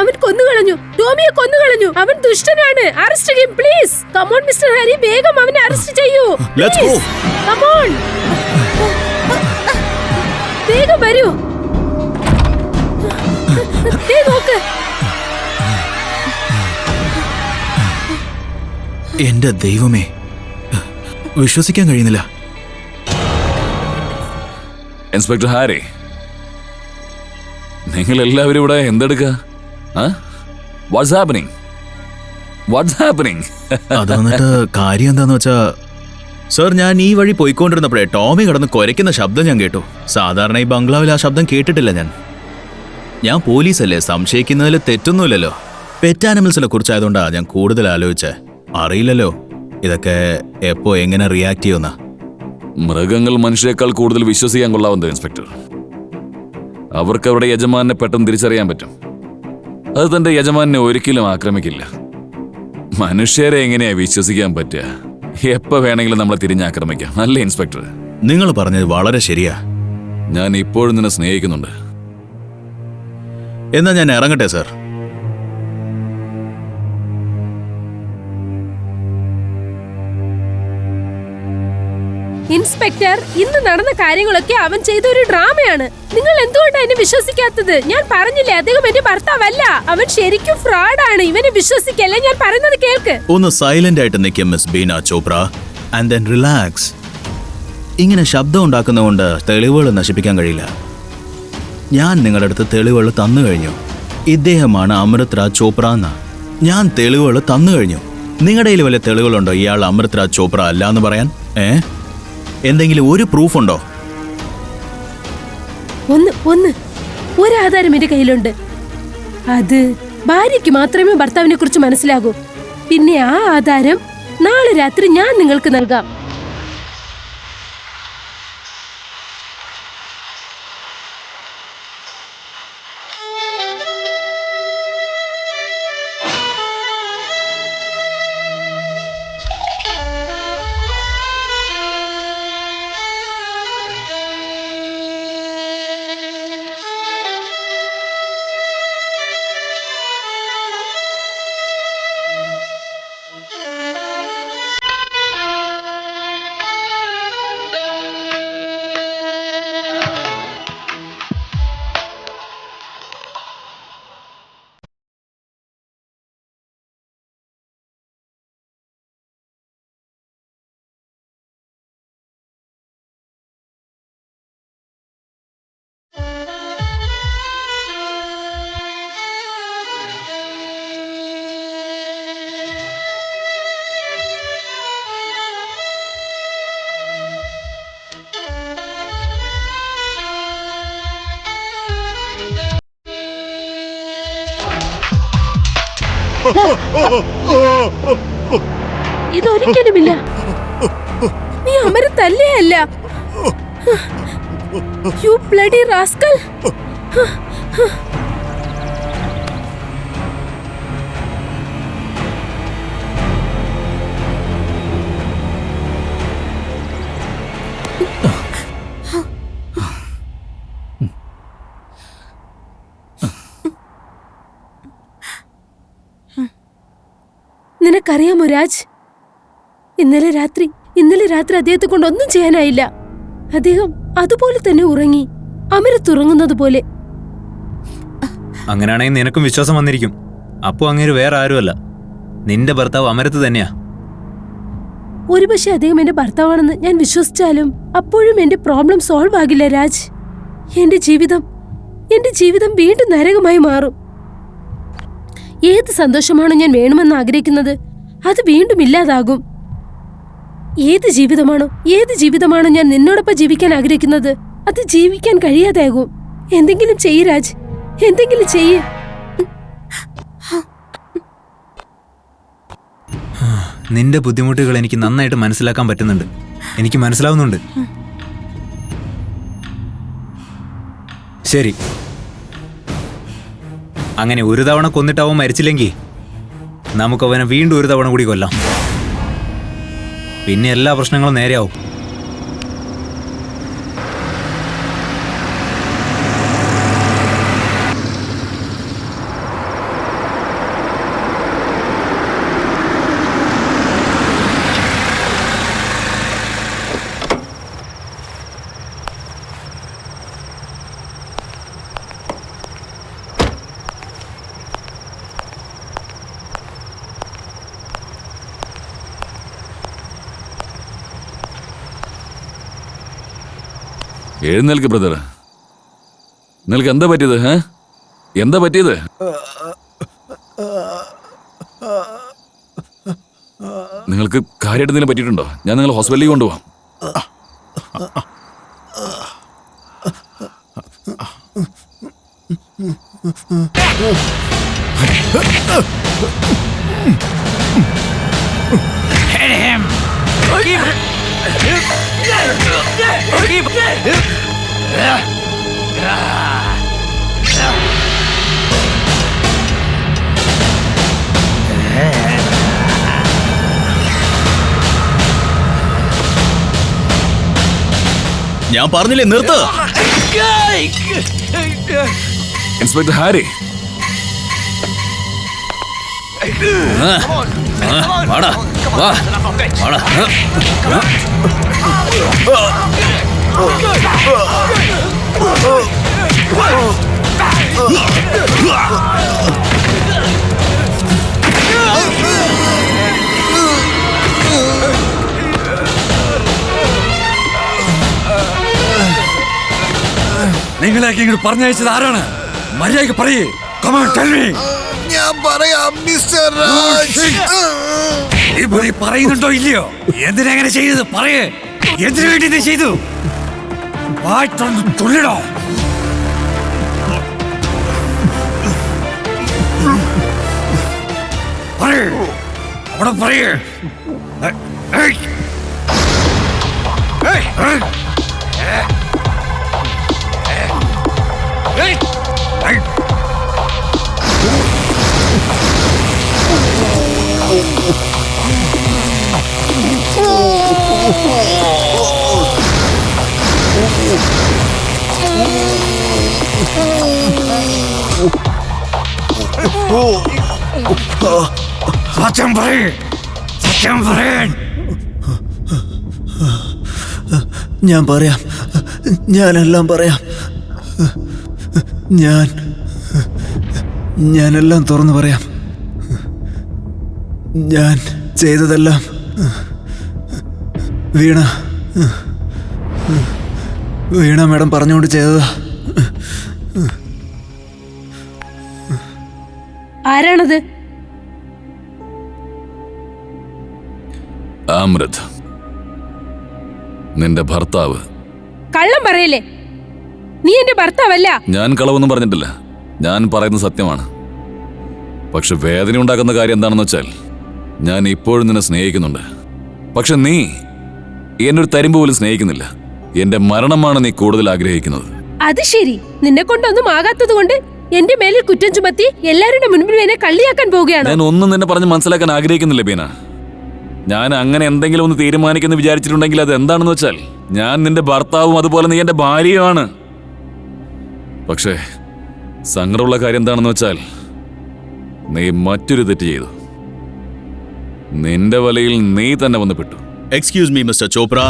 അവൻ കൊന്നുകളഞ്ഞു, ടോമിയെ കൊന്നുകളഞ്ഞു. അവൻ ദുഷ്ടനാണ്. അറസ്റ്റ് ചെയ്യും please. Come on mister Hari, വേഗം അവനെ അറസ്റ്റ് ചെയ്യൂ. Let's go. കം ഓൺ, വേഗം വരൂ. ദേ നോക്ക്. എന്റെ ദൈവമേ, വിശ്വസിക്കാൻ കഴിയുന്നില്ല. ഇൻസ്പെക്ടർ ഹാരി, നിങ്ങൾ എല്ലാവരും ഇവിടെ എന്തെടുക്കുക? What's happening? അത് വന്നിട്ട് കാര്യം എന്താന്ന് വെച്ചാ, സർ, ഞാൻ ഈ വഴി പോയിക്കൊണ്ടിരുന്നപ്പോഴേ ടോമി കിടന്ന് കുരയ്ക്കുന്ന ശബ്ദം ഞാൻ കേട്ടു. സാധാരണ ഈ ബംഗ്ലാവിൽ ആ ശബ്ദം കേട്ടിട്ടില്ല ഞാൻ പോലീസല്ലേ, സംശയിക്കുന്നതിൽ തെറ്റൊന്നുമില്ലല്ലോ. പെറ്റ് ആനിമൽസിനെ കുറിച്ചായതുകൊണ്ടാ ഞാൻ കൂടുതൽ ആലോചിച്ചേ. അറിയില്ലല്ലോ ഇതൊക്കെ എപ്പോ എങ്ങനെ റിയാക്ട് ചെയ്യുന്ന. മൃഗങ്ങൾ മനുഷ്യരെക്കാൾ കൂടുതൽ വിശ്വസിക്കാൻ കൊള്ളാവുന്നത് ഇൻസ്പെക്ടർ. അവർക്ക് അവരുടെ യജമാനെ പെട്ടെന്ന് തിരിച്ചറിയാൻ പറ്റും. അത് തന്റെ യജമാനെ ഒരിക്കലും ആക്രമിക്കില്ല. മനുഷ്യരെ എങ്ങനെയാ വിശ്വസിക്കാൻ പറ്റുക? എപ്പോ വേണമെങ്കിലും നമ്മളെ തിരിഞ്ഞാക്രമിക്കാം, അല്ലേ ഇൻസ്പെക്ടർ? നിങ്ങൾ പറഞ്ഞത് വളരെ ശരിയാ. ഞാൻ ഇപ്പോഴും നിന്നെ സ്നേഹിക്കുന്നുണ്ട്. എന്നാ ഞാൻ ഇറങ്ങട്ടെ സർ. ഇൻസ്പെക്ടർ, ഇന്ന് നടന്ന കാര്യങ്ങളൊക്കെ അവൻ ചെയ്ത ഒരു ഡ്രാമയാണ്. നിങ്ങൾ എന്തുകൊണ്ടാണ് എന്നെ വിശ്വസിക്കാത്തത്? ഞാൻ പറഞ്ഞില്ലേ, അദ്ദേഹം എന്റെ ഭർത്താവല്ല. അവൻ ശരിക്കും ഫ്രോഡാണ്. ഇവനെ വിശ്വസിക്കല്ല. ഞാൻ പറയുന്നത് കേൾക്ക്. ഒന്ന് സൈലന്റ് ആയിട്ട് നിൽക്കും miss Beena Chopra, and then relax. ഇങ്ങനെ ശബ്ദം ഉണ്ടാക്കുന്നതുകൊണ്ട് തെളിവുകൾ നശിപ്പിക്കാൻ കഴിയില്ല. ഞാൻ നിങ്ങളുടെ അടുത്ത് തെളിവുകൾ തന്നു കഴിഞ്ഞു. ഇദ്ദേഹമാണ് അമൃത് രാജ് ചോപ്ര എന്ന. ഞാൻ തെളിവുകൾ തന്നു കഴിഞ്ഞു. നിങ്ങളുടെ കയ്യിൽ വല്ല തെളിവുകളുണ്ടോ ഇയാൾ അമൃത് രാജ് ചോപ്ര അല്ല എന്ന് പറയാൻ? എന്തെങ്കിലും ഒരു പ്രൂഫ് ഉണ്ടോ? ഒരാധാരം എന്റെ കയ്യിലുണ്ട്. അത് ഭാര്യയ്ക്ക് മാത്രമേ ഭർത്താവിനെ കുറിച്ച് മനസ്സിലാകൂ. പിന്നെ ആ ആധാരം നാളെ രാത്രി ഞാൻ നിങ്ങൾക്ക് നൽകാം. ഇതൊരിക്കലുമില്ല. നീ അമരെ തല്ലിയല്ല. You bloody rascal. നിനക്കറിയാമോ രാജ്, ഇന്നലെ രാത്രി അദ്ദേഹത്തെ കൊണ്ട് ഒന്നും ചെയ്യാനായില്ല. അദ്ദേഹം അതുപോലെ തന്നെ ഉറങ്ങി, അമരത്തുറങ്ങുന്നത് പോലെ. അങ്ങനെയാണെങ്കിൽ നിനക്കും വിശ്വാസം വന്നിരിക്കും. അപ്പോ അങ്ങേര് വേറെ ആരുമല്ല, നിന്റെ ഭർത്താവ് അമരത്ത് തന്നെയാ. ഒരുപക്ഷെ അദ്ദേഹം എന്റെ ഭർത്താവാണെന്ന് ഞാൻ വിശ്വസിച്ചാലും അപ്പോഴും എന്റെ പ്രോബ്ലം സോൾവ് ആകില്ല രാജ്. എന്റെ ജീവിതം വീണ്ടും നരകമായി മാറും. ഏത് സന്തോഷമാണോ ഞാൻ വേണമെന്ന് ആഗ്രഹിക്കുന്നത് അത് വീണ്ടും ഇല്ലാതാകും. ഏത് ജീവിതമാണോ ഞാൻ നിന്നോടൊപ്പം ജീവിക്കാൻ ആഗ്രഹിക്കുന്നത് അത് ജീവിക്കാൻ കഴിയാതാകും. എന്തെങ്കിലും ചെയ്യ് രാജ്, എന്തെങ്കിലും ചെയ്യ്. നിന്റെ ബുദ്ധിമുട്ടുകൾ എനിക്ക് നന്നായിട്ട് മനസ്സിലാക്കാൻ പറ്റുന്നുണ്ട്. എനിക്ക് മനസ്സിലാവുന്നുണ്ട്. ശരി, അങ്ങനെ ഒരു തവണ കൊന്നിട്ട് അവൻ മരിച്ചില്ലെങ്കിൽ നമുക്കവനെ വീണ്ടും ഒരു തവണ കൂടി കൊല്ലാം. പിന്നെ എല്ലാ പ്രശ്നങ്ങളും നേരെയാവും. എഴുന്നേൽക്ക് ബ്രദർ. നിങ്ങൾക്ക് എന്താ പറ്റിയത്? എന്താ പറ്റിയത്? നിങ്ങൾക്ക് കാര്യമായിട്ട് എന്തെങ്കിലും പറ്റിയിട്ടുണ്ടോ? ഞാൻ നിങ്ങളെ ഹോസ്പിറ്റലിലേക്ക് കൊണ്ടുപോകാം. ഞാൻ പറഞ്ഞില്ലേ നിർത്ത്. ഇൻസ്പെക്ടർ ഹാരി, വാടാ, വാ, വാടാ. നിങ്ങളെയൊക്കെ ഇങ്ങോട്ട് പറഞ്ഞയച്ചത് ആരാണ്? മര്യാദയ്ക്ക് പറയേ. Come on, tell me. ഞാൻ പറയാം മിസ്റ്റർ രാജ്. ഇപ്പൊ നീ പറയുന്നുണ്ടോ ഇല്ലയോ? എന്തിനാ അങ്ങനെ ചെയ്തത്? പറയേ. എന്തിനു വേണ്ടി നീ ചെയ്തു? തുള്ളിടോ. പറയേ, അവിടെ പറയേ. സത്യം പറയേ, സത്യം പറയാൻ. ഞാൻ പറയാം, ഞാനെല്ലാം പറയാം. ഞാനെല്ലാം തുറന്നു പറയാം. ഞാൻ ചെയ്തതെല്ലാം വീണ മാഡം പറഞ്ഞുകൊണ്ട് ചെയ്തതാ. ആരാണത്? അമൃത്, നിന്റെ ഭർത്താവ്. കള്ളം പറയല്ലേ, നീ എന്റെ ഭർത്താവല്ല. ഞാൻ കളവൊന്നും പറഞ്ഞിട്ടില്ല. ഞാൻ പറയുന്നത് സത്യമാണ്. പക്ഷെ വേദന ഉണ്ടാക്കുന്ന കാര്യം എന്താണെന്ന് വെച്ചാൽ ഞാൻ ഇപ്പോഴും നിന്നെ സ്നേഹിക്കുന്നുണ്ട്. പക്ഷെ നീ എന്നൊരു തരിമ്പ് പോലും സ്നേഹിക്കുന്നില്ല. എന്റെ മരണമാണ് നീ കൂടുതൽ ആഗ്രഹിക്കുന്നത്. അത് ശരി, നിന്നെ കൊണ്ടൊന്നും ആകാത്തത് കൊണ്ട് എന്റെ മേലിൽ കുറ്റം ചുമത്തി എല്ലാവരുടെ മുൻപിൽ എന്നെ കള്ളിയാക്കാൻ പോവുകയാണ്. ഞാൻ ഒന്നും നിന്നെ പറഞ്ഞ് മനസ്സിലാക്കാൻ ആഗ്രഹിക്കുന്നില്ല ബീന. ഞാൻ അങ്ങനെ എന്തെങ്കിലും ഒന്ന് തീരുമാനിക്കുന്നു വിചാരിച്ചിട്ടുണ്ടെങ്കിൽ അത് എന്താണെന്ന് വെച്ചാൽ ഞാൻ നിന്റെ ഭർത്താവും അതുപോലെ നീ എന്റെ ഭാര്യയുമാണ്. പക്ഷേ സങ്കടമുള്ള കാര്യം എന്താണെന്ന് വെച്ചാൽ നീ മറ്റൊരു തെറ്റ് ചെയ്തു. നിന്റെ വലയിൽ നീ തന്നെ വന്ന് പെട്ടു. Excuse me mister Chopra.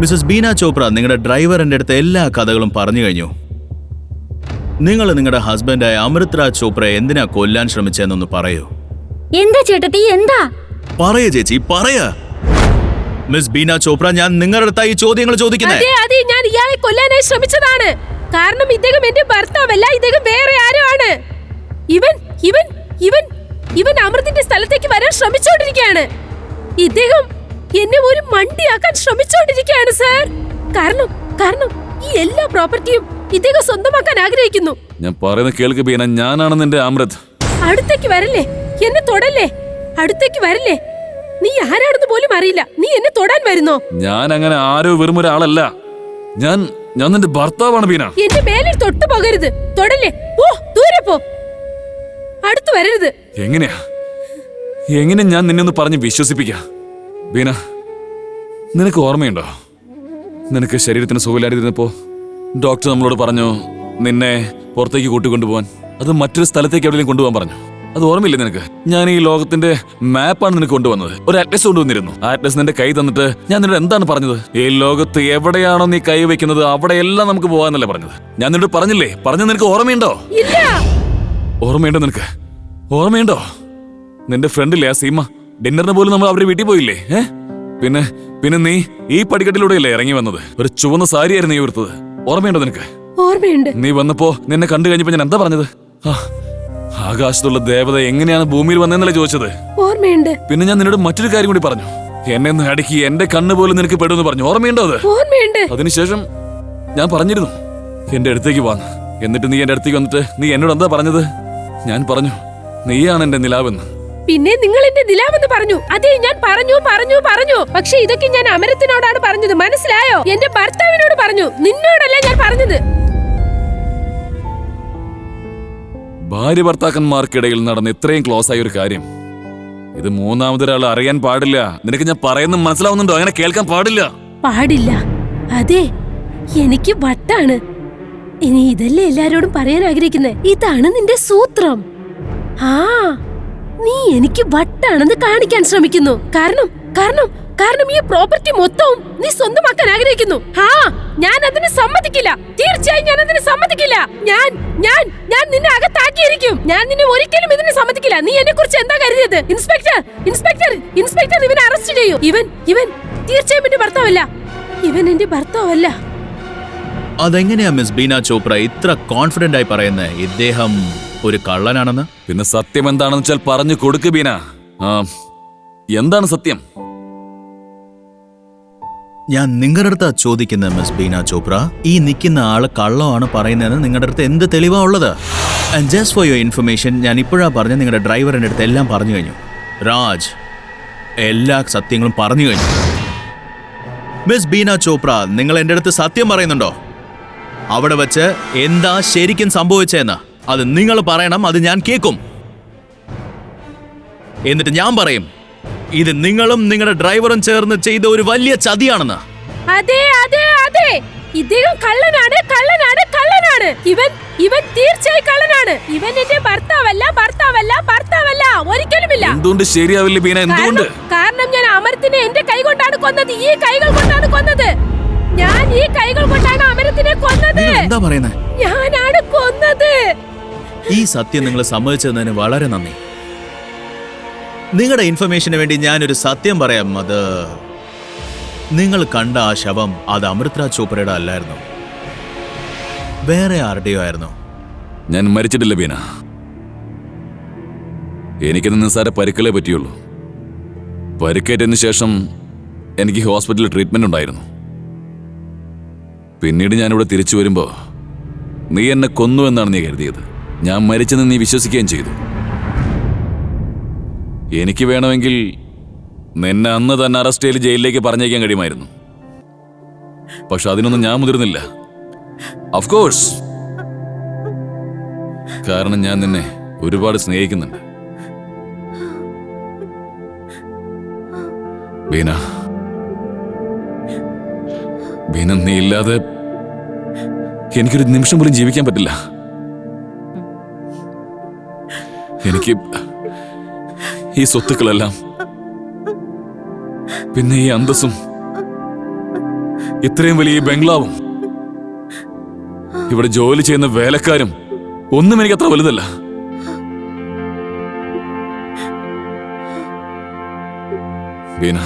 Mrs Beena Chopra നിങ്ങളുടെ ഡ്രൈവർ എൻ്റെ അടുത്ത് എല്ലാ കഥകളും പറഞ്ഞു കഴിഞ്ഞു. നിങ്ങൾ നിങ്ങളുടെ ഹസ്ബൻഡായ അമൃത് രാജ് ചോപ്രയെ എന്തിനാ കൊല്ലാൻ ശ്രമിച്ചതെന്നൊന്ന് പറയൂ. എന്താ ചേട്ടത്തി, എന്താ? പറയൂ ചേച്ചി, പറയ. മിസ് ബീന ചോപ്ര, ഞാൻ നിങ്ങളുടെ അടുത്തായി ചോദ്യങ്ങൾ ചോദിക്കുന്നത്. അതെ, ഞാൻ ഇയാളെ കൊല്ലാനായി ശ്രമിച്ചതാണ്. കാരണം ഇദ്ദേഹം എന്റെ ഭർത്താവല്ല, ഇദ്ദേഹം വേറെ ആരോ ആണ്. ഇവൻ അമൃതിന്റെ സ്ഥലത്തേക്ക് വരാൻ ശ്രമിച്ചോണ്ടിരിക്കുകയാണ്. ഇദ്ദേഹം എന്നെ ഒരു മണ്ടിയാക്കാൻ ശ്രമിച്ചോണ്ടിരിക്കുകയാണ് സാർ. കാരണം ഈ എല്ലാ പ്രോപ്പർട്ടിയും ഇദ്ദേഹം സ്വന്തമാക്കാൻ ആഗ്രഹിക്കുന്നു. ഞാൻ പറയുന്ന കേൾക്ക് ബീന, ഞാനാണ് നിന്റെ അമൃത്. അടുത്തേക്ക് വരല്ലേ, എന്നെ തൊടല്ലേ, അടുത്തേക്ക് വരല്ലേ. നീ ആരാണെന്ന് പോലും അറിയില്ല, നീ എന്നെ തൊടാൻ വരുന്നോ? ഞാൻ അങ്ങനെ ആരോ വെറും ഒരാളല്ല. ഞാൻ നിന്റെ ഭർത്താവാണ് ബീന. എന്റെ മേലിൽ തൊട്ടു പോകരുത്, തൊടല്ലേ, പോ, ദൂരെ പോ, അടുത്ത് വരരുത്. എങ്ങനെ ഞാൻ നിന്നെ ഒന്ന് പറഞ്ഞ് വിശ്വസിപ്പിക്കാം? ബീന, നിനക്ക് ഓർമ്മയുണ്ടോ, നിനക്ക് ശരീരത്തിന് സുഖമില്ലാതിരുന്നപ്പോ ഡോക്ടർ നമ്മളോട് പറഞ്ഞു നിന്നെ പുറത്തേക്ക് കൂട്ടിക്കൊണ്ടുപോകാൻ, അത് മറ്റൊരു സ്ഥലത്തേക്ക് എവിടെയെങ്കിലും കൊണ്ടുപോകാൻ പറഞ്ഞു. അത് ഓർമ്മയില്ലേ നിനക്ക്? ഞാൻ ഈ ലോകത്തിന്റെ മാപ്പാണ് നിനക്ക് കൊണ്ടുവന്നത്. ഒരു അറ്റ്ലസ് കൊണ്ടുവന്നിരുന്നു. ആ അറ്റ്ലസ് നിന്റെ കൈ തന്നിട്ട് ഞാൻ നിന്നോട് എന്താണ് പറഞ്ഞത്? ഈ ലോകത്ത് എവിടെയാണോ നീ കൈ വെക്കുന്നത് അവിടെയെല്ലാം നമുക്ക് പോകാന്നല്ലേ പറഞ്ഞത്. ഞാൻ നിന്നോട് പറഞ്ഞില്ലേ? പറഞ്ഞത് നിനക്ക് ഓർമ്മയുണ്ടോ? ഓർമ്മയുണ്ടോ നിനക്ക്? ഓർമ്മയുണ്ടോ? നിന്റെ ഫ്രണ്ടില്ലേ ആ സീമ, ഡിന്നറിന് പോലും നമ്മൾ അവരുടെ വീട്ടിൽ പോയില്ലേ? പിന്നെ നീ ഈ പടിക്കെട്ടിലൂടെയല്ലേ ഇറങ്ങി വന്നത്? ഒരു ചുവന്ന സാരിയായിരുന്നു നീ ഉടുത്തത്. ഓർമ്മയുണ്ടോ നിനക്ക്? ഓർമ്മയുണ്ട്. നീ വന്നപ്പോ നിന്നെ കണ്ടു കഴിഞ്ഞപ്പോ ഞാൻ എന്താ പറഞ്ഞത്? ആകാശത്തുള്ള ദേവത എങ്ങനെയാണ് ഭൂമിയിൽ വന്നതെന്നല്ലേ ചോദിച്ചത്? ഓർമ്മയുണ്ട്. പിന്നെ ഞാൻ നിന്നോട് മറ്റൊരു കാര്യം കൂടി പറഞ്ഞു. എന്നെ ഒന്ന് അടക്കി എന്റെ കണ്ണ് പോലും നിനക്ക് പെടുമെന്ന് പറഞ്ഞു. ഓർമ്മയുണ്ടോ അത്? ഓർമ്മയുണ്ട്. അതിനുശേഷം ഞാൻ പറഞ്ഞിരുന്നു എന്റെ അടുത്തേക്ക് വന്ന്. എന്നിട്ട് നീ എന്റെ അടുത്തേക്ക് വന്നിട്ട് നീ എന്നോട് എന്താ പറഞ്ഞത്? ഞാൻ പറഞ്ഞു നീയാണ് എന്റെ നിലാവെന്ന്. പിന്നെ നിങ്ങൾ എന്റെ നിലാവെന്ന് പറഞ്ഞു. അതെ, ഞാൻ പറഞ്ഞു. പക്ഷെ ഇതൊക്കെ ഞാൻ അമരത്തിനോടാണ് പറഞ്ഞത്, മനസ്സിലായോ? എന്റെ ഭർത്താവിനോട് പറഞ്ഞു, നിന്നോടല്ല ഞാൻ പറഞ്ഞത്. ഭാര്യ ഭർത്താക്കന്മാർക്കിടയിൽ നടന്ന ഇത്രയും ക്ലോസ് ആയ ഒരു കാര്യം ഇത് മൂന്നാമതൊരാൾ അറിയാൻ പാടില്ല. നിനക്ക് ഞാൻ പറയുന്നത് മനസ്സിലാവുന്നുണ്ടോ? അങ്ങനെ കേൾക്കാൻ പാടില്ല. അതെ, എനിക്ക് വട്ടാണ്. ഇനി ഇതല്ലേ എല്ലാരോടും പറയാൻ ആഗ്രഹിക്കുന്നത്? ഇതാണ് നിന്റെ സൂത്രം. നീ എനിക്ക് വട്ടാണെന്ന് കാണിക്കാൻ ശ്രമിക്കുന്നു. കാരണം ഈ പ്രോപ്പർട്ടി മൊത്തവും നീ സ്വന്തമാക്കാൻ ആഗ്രഹിക്കുന്നു. ഞാൻ അതിന് സമ്മതിക്കില്ല. തീർച്ചയായും ഞാൻ അതിന് സമ്മതിക്കില്ല. ഞാൻ നിന്നെ അകത്താക്കിയിരിക്കും. ഞാൻ നിന്നെ ഒരിക്കലും ഇതിന് സമ്മതിക്കില്ല. നീ എന്നെ കുറിച്ച് എന്താ കരുതിയത്? ഇൻസ്പെക്ടർ ഇവനെ അറസ്റ്റ് ചെയ്യൂ. ഇവൻ തീർച്ചയായും എന്റെ ഭർത്താവല്ല. ഇവൻ എന്റെ ഭർത്താവല്ല. അതെങ്ങനെയാ മിസ് ബീന ചോപ്ര ഇത്ര കോൺഫിഡന്റ് ആയി പറയുന്നത് ഇദ്ദേഹം ഒരു കള്ളനാണെന്ന്? പിന്നെ സത്യം എന്താണെന്ന് വെച്ചാൽ പറഞ്ഞു കൊടുക്ക് ബീന. എന്താണ് സത്യം? ഞാൻ നിങ്ങളുടെ അടുത്താ ചോദിക്കുന്നത് മിസ് ബീന ചോപ്ര. ഈ നിൽക്കുന്ന ആള് കള്ളമാണ് പറയുന്നതെന്ന് നിങ്ങളുടെ അടുത്ത് എന്ത് തെളിവാ ഉള്ളത്? And just for your information, ഞാൻ ഇപ്പോഴാ പറഞ്ഞ നിങ്ങളുടെ ഡ്രൈവറിന്റെ അടുത്ത് എല്ലാം പറഞ്ഞു കഴിഞ്ഞു. രാജ് എല്ലാ സത്യങ്ങളും പറഞ്ഞു കഴിഞ്ഞു. മിസ് ബീന ചോപ്ര, നിങ്ങൾ എൻ്റെ അടുത്ത് സത്യം പറയുന്നുണ്ടോ? അവിടെ വെച്ച് എന്താ ശരിക്കും സംഭവിച്ചതെന്ന് അത് നിങ്ങൾ പറയണം. അത് ഞാൻ കേൾക്കും. എന്നിട്ട് ഞാൻ പറയും ഇത് നിങ്ങളും നിങ്ങളുടെ ഡ്രൈവറും ചേർന്ന് ചെയ്ത ഒരു വലിയ ചതിയാണെന്ന്. അതെ, ഇദ്ദേഹം കള്ളനാണ്. ഇവൻ തീർച്ചയായും കള്ളനാണ്. ഇവൻ എന്റെ ഭർത്താവല്ല, ഒരിക്കലുമില്ല. എന്തുകൊണ്ട് ശരിയാവില്ല ബീന? എന്തുകൊണ്ട്? കാരണം ഞാൻ അമരത്തിനെ എന്റെ കൈ കൊണ്ടാണ് കൊന്നത്. ഈ കൈകൾ കൊണ്ടാണ് കൊന്നത്. ഞാൻ ഈ കൈകൾ കൊണ്ടാണ് അമരത്തിനെ കൊന്നത്. എന്താ പറയുന്നത്? ഞാനാണ് കൊന്നത്. ഈ സത്യം നിങ്ങൾ സമ്മതിച്ചതിന് വളരെ നന്ദി. നിങ്ങളുടെ ഇൻഫർമേഷന് വേണ്ടി ഞാനൊരു സത്യം പറയാം. അത് നിങ്ങൾ കണ്ട ആ ശവം അത് അമൃത് രാജ് ചോപ്രയുടെ അല്ലായിരുന്നു, വേറെ ആരുടെയോ ആയിരുന്നു. ഞാൻ മരിച്ചിട്ടില്ല ബീന. എനിക്കിന്ന് നിസ്സാര പരിക്കളെ പറ്റിയുള്ളൂ. പരിക്കേറ്റതിന് ശേഷം എനിക്ക് ഹോസ്പിറ്റലിൽ ട്രീറ്റ്മെന്റ് ഉണ്ടായിരുന്നു. പിന്നീട് ഞാനിവിടെ തിരിച്ചു വരുമ്പോ നീ എന്നെ കൊന്നു എന്നാണ് നീ കരുതിയത്. ഞാൻ മരിച്ചെന്ന് നീ വിശ്വസിക്കുകയും ചെയ്തു. എനിക്ക് വേണമെങ്കിൽ നിന്നെ അന്ന് തന്നെ അറസ്റ്റ് ചെയ്ത് ജയിലിലേക്ക് പറഞ്ഞേക്കാൻ കഴിയുമായിരുന്നു. പക്ഷെ അതിനൊന്നും ഞാൻ മുതിർന്നില്ല. ഓഫ് കോഴ്സ്, കാരണം ഞാൻ നിന്നെ ഒരുപാട് സ്നേഹിക്കുന്നുണ്ട്. ബീന, ബീന, നീ ഇല്ലാതെ എനിക്കൊരു നിമിഷം പോലും ജീവിക്കാൻ പറ്റില്ല. എനിക്ക് ഈ സ്വത്തുക്കളെല്ലാം, പിന്നെ ഈ അന്തസ്സും, ഇത്രയും വലിയ ഈ ബംഗ്ലാവും, ഇവിടെ ജോലി ചെയ്യുന്ന വേലക്കാരും ഒന്നും എനിക്ക് അത്ര വലുതല്ല. ബീന,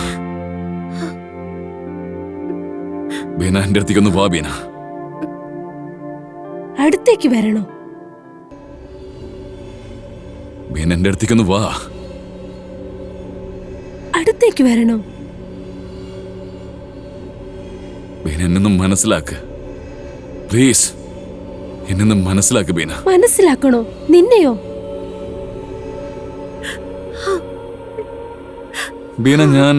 ബീന, എന്റെ അടുത്തേക്കൊന്ന് വാ ബീന. അടുത്തേക്ക് വരണോ? ബീന, എന്റെ അടുത്തേക്കൊന്ന് വാ. അടുത്തേക്ക് വരണോ? ബീന, എന്നൊന്നും മനസ്സിലാക്ക് പ്ലീസ്. എന്നൊന്നും മനസ്സിലാക്ക് ബീന. മനസ്സിലാക്കണോ? നിന്നെയോ? ബീന, ഞാൻ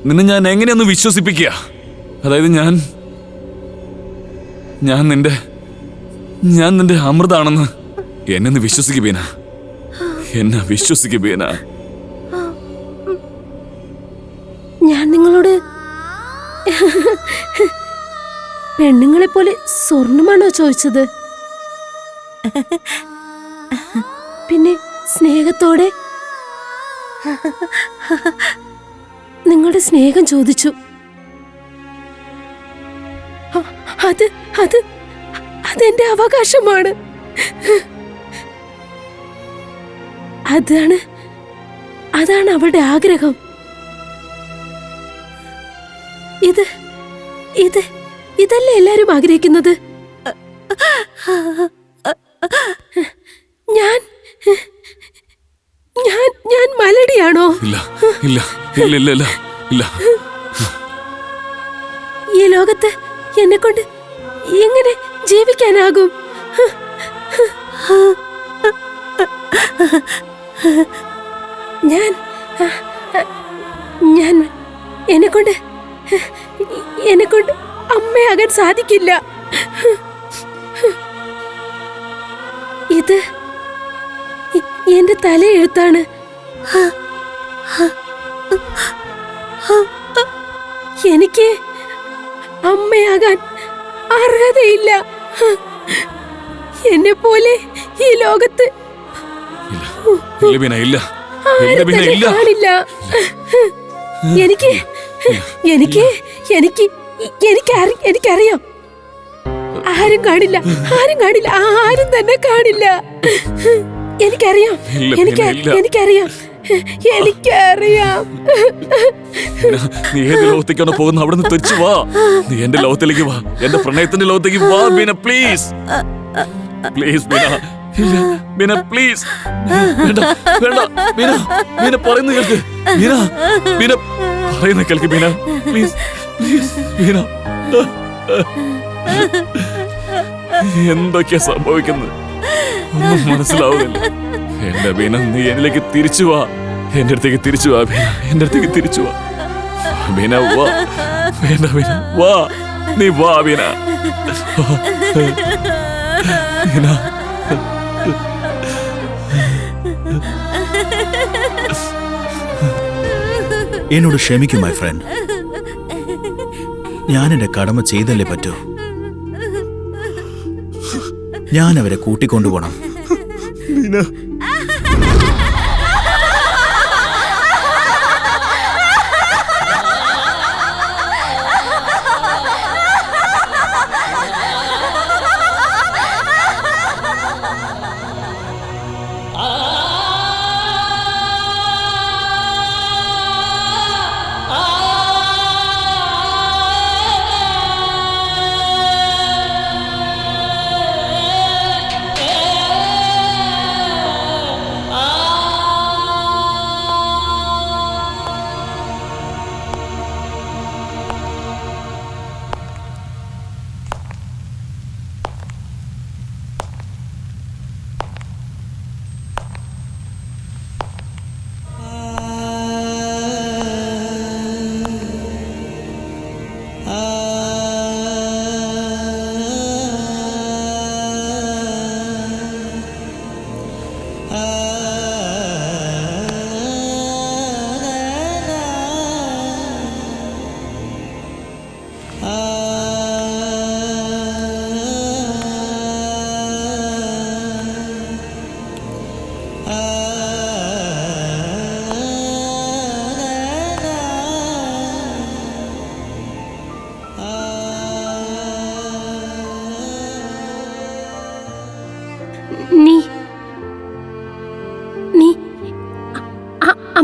നിന്നെ ഞാൻ എങ്ങനെയൊന്ന് വിശ്വസിപ്പിക്കുക? അതായത് ഞാൻ നിന്റെ അമൃതാണെന്ന് എന്നെ വിശ്വസിക്കുക ബീന. എന്നെ വിശ്വസിക്കുക ബീന. ഞാൻ നിങ്ങളോട് പെണ്ണുങ്ങളെ പോലെ സ്വർണമാണോ ചോദിച്ചത്? പിന്നെ സ്നേഹത്തോടെ നിങ്ങളുടെ സ്നേഹം ചോദിച്ചു. അതെന്റെ അവകാശമാണ്. അതാണ് അവളുടെ ആഗ്രഹം. ഇതല്ലേ എല്ലാരും ആഗ്രഹിക്കുന്നത്? ഞാൻ മലടിയാണോ? ഇല്ല ഇല്ല ഇല്ല ഇല്ല ഇല്ല ഇല്ല. ഈ ലോകത്ത് എന്നെ കൊണ്ട് എങ്ങനെ ജീവിക്കാനാകും? ഞാൻ എന്നെ കൊണ്ട് അമ്മയാകാൻ സാധിക്കില്ല. ഇത് എന്റെ തലയെഴുത്താണ്. എനിക്ക് അമ്മയാകാൻ അർഹതയില്ല. എന്നെ പോലെ ഈ ലോകത്ത് കാണില്ല. എനിക്കറിയാം, ആരും കാണില്ല, ആരും തന്നെ കാണില്ല. എനിക്കറിയാം. നീ ഏത് ലോകത്തേക്കാണോ പോകുന്നത് അവിടെ നിന്ന് തിരിച്ചു വാ. നീ എന്റെ ലോകത്തിലേക്ക് വാ, എന്റെ പ്രണയത്തിന്റെ ലോകത്തേക്ക് വാ ബീന. Please please Beena. ഇല്ല ബീന, പ്ലീസ്. വേണ്ട വേണ്ട ബീന. ബീന പറയുന്ന കേൾക്ക്. ബീന പറയുന്ന കേൾക്ക് ബീന. Please please Beena. എന്തൊക്കെയാ സംഭവിക്കുന്നത് ഒന്നും മനസ്സിലാവുന്നില്ല. എന്റെ ബീന, നീ എന്നിലേക്ക് തിരിച്ചു വാ. എന്റെ അടുത്തേക്ക് തിരിച്ചു വാ ബീന. എന്റെ അടുത്തേക്ക് തിരിച്ചു വാ ബീന. വാ. വേണ്ട ബീന, വാ. നീ വാ ബീന. ബീന, എന്നോട് ക്ഷമിക്കൂ മൈ ഫ്രണ്ട്. ഞാൻ എന്റെ കടമ ചെയ്തല്ലേ പറ്റൂ. ഞാൻ അവരെ കൂട്ടിക്കൊണ്ടുപോകണം.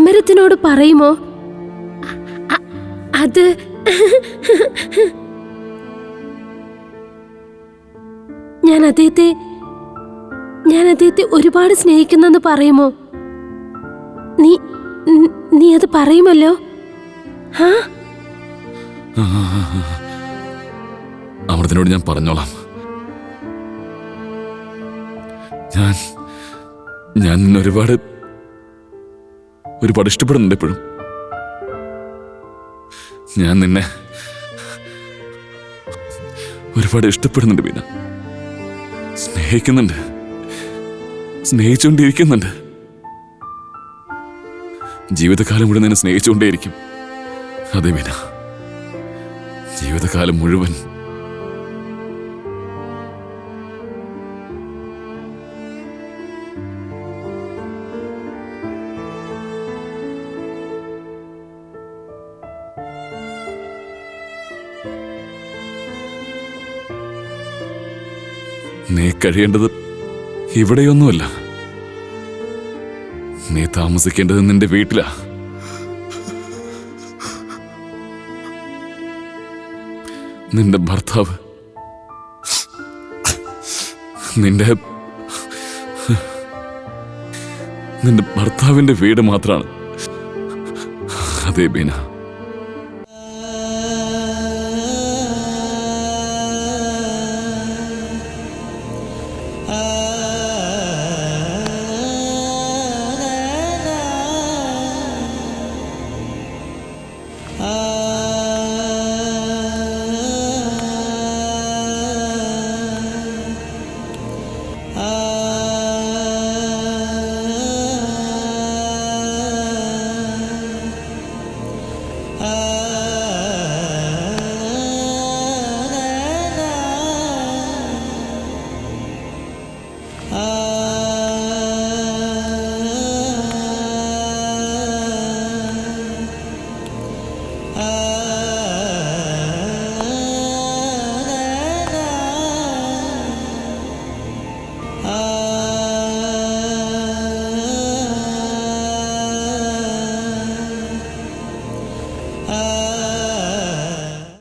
അമരത്തിനോട് പറയുമോ? അത് ഞാൻ അദ്ദേഹത്തെ ഒരുപാട് സ്നേഹിക്കുന്നെന്ന് പറയുമോ? നീ അത് പറയുമല്ലോ? അമൃതനോട് ഞാൻ പറഞ്ഞോളാം. ഞാൻ നിന്നെ ഒരുപാട് ഇഷ്ടപ്പെടുന്നുണ്ട് എപ്പോഴും. ഞാൻ നിന്നെ ഒരുപാട് ഇഷ്ടപ്പെടുന്നുണ്ട് ബീന. സ്നേഹിക്കുന്നുണ്ട്, സ്നേഹിച്ചുകൊണ്ടിരിക്കുന്നുണ്ട്. ജീവിതകാലം മുഴുവൻ നിന്നെ സ്നേഹിച്ചുകൊണ്ടേയിരിക്കും. അതെ ബീന, ജീവിതകാലം മുഴുവൻ. നീ കഴിയേണ്ടത് ഇവിടെയൊന്നുമല്ല. നീ താമസിക്കേണ്ടത് നിന്റെ വീട്ടിലാ. നിന്റെ ഭർത്താവ് നിന്റെ ഭർത്താവിന്റെ വീട് മാത്രമാണ്. അതേ ബീന.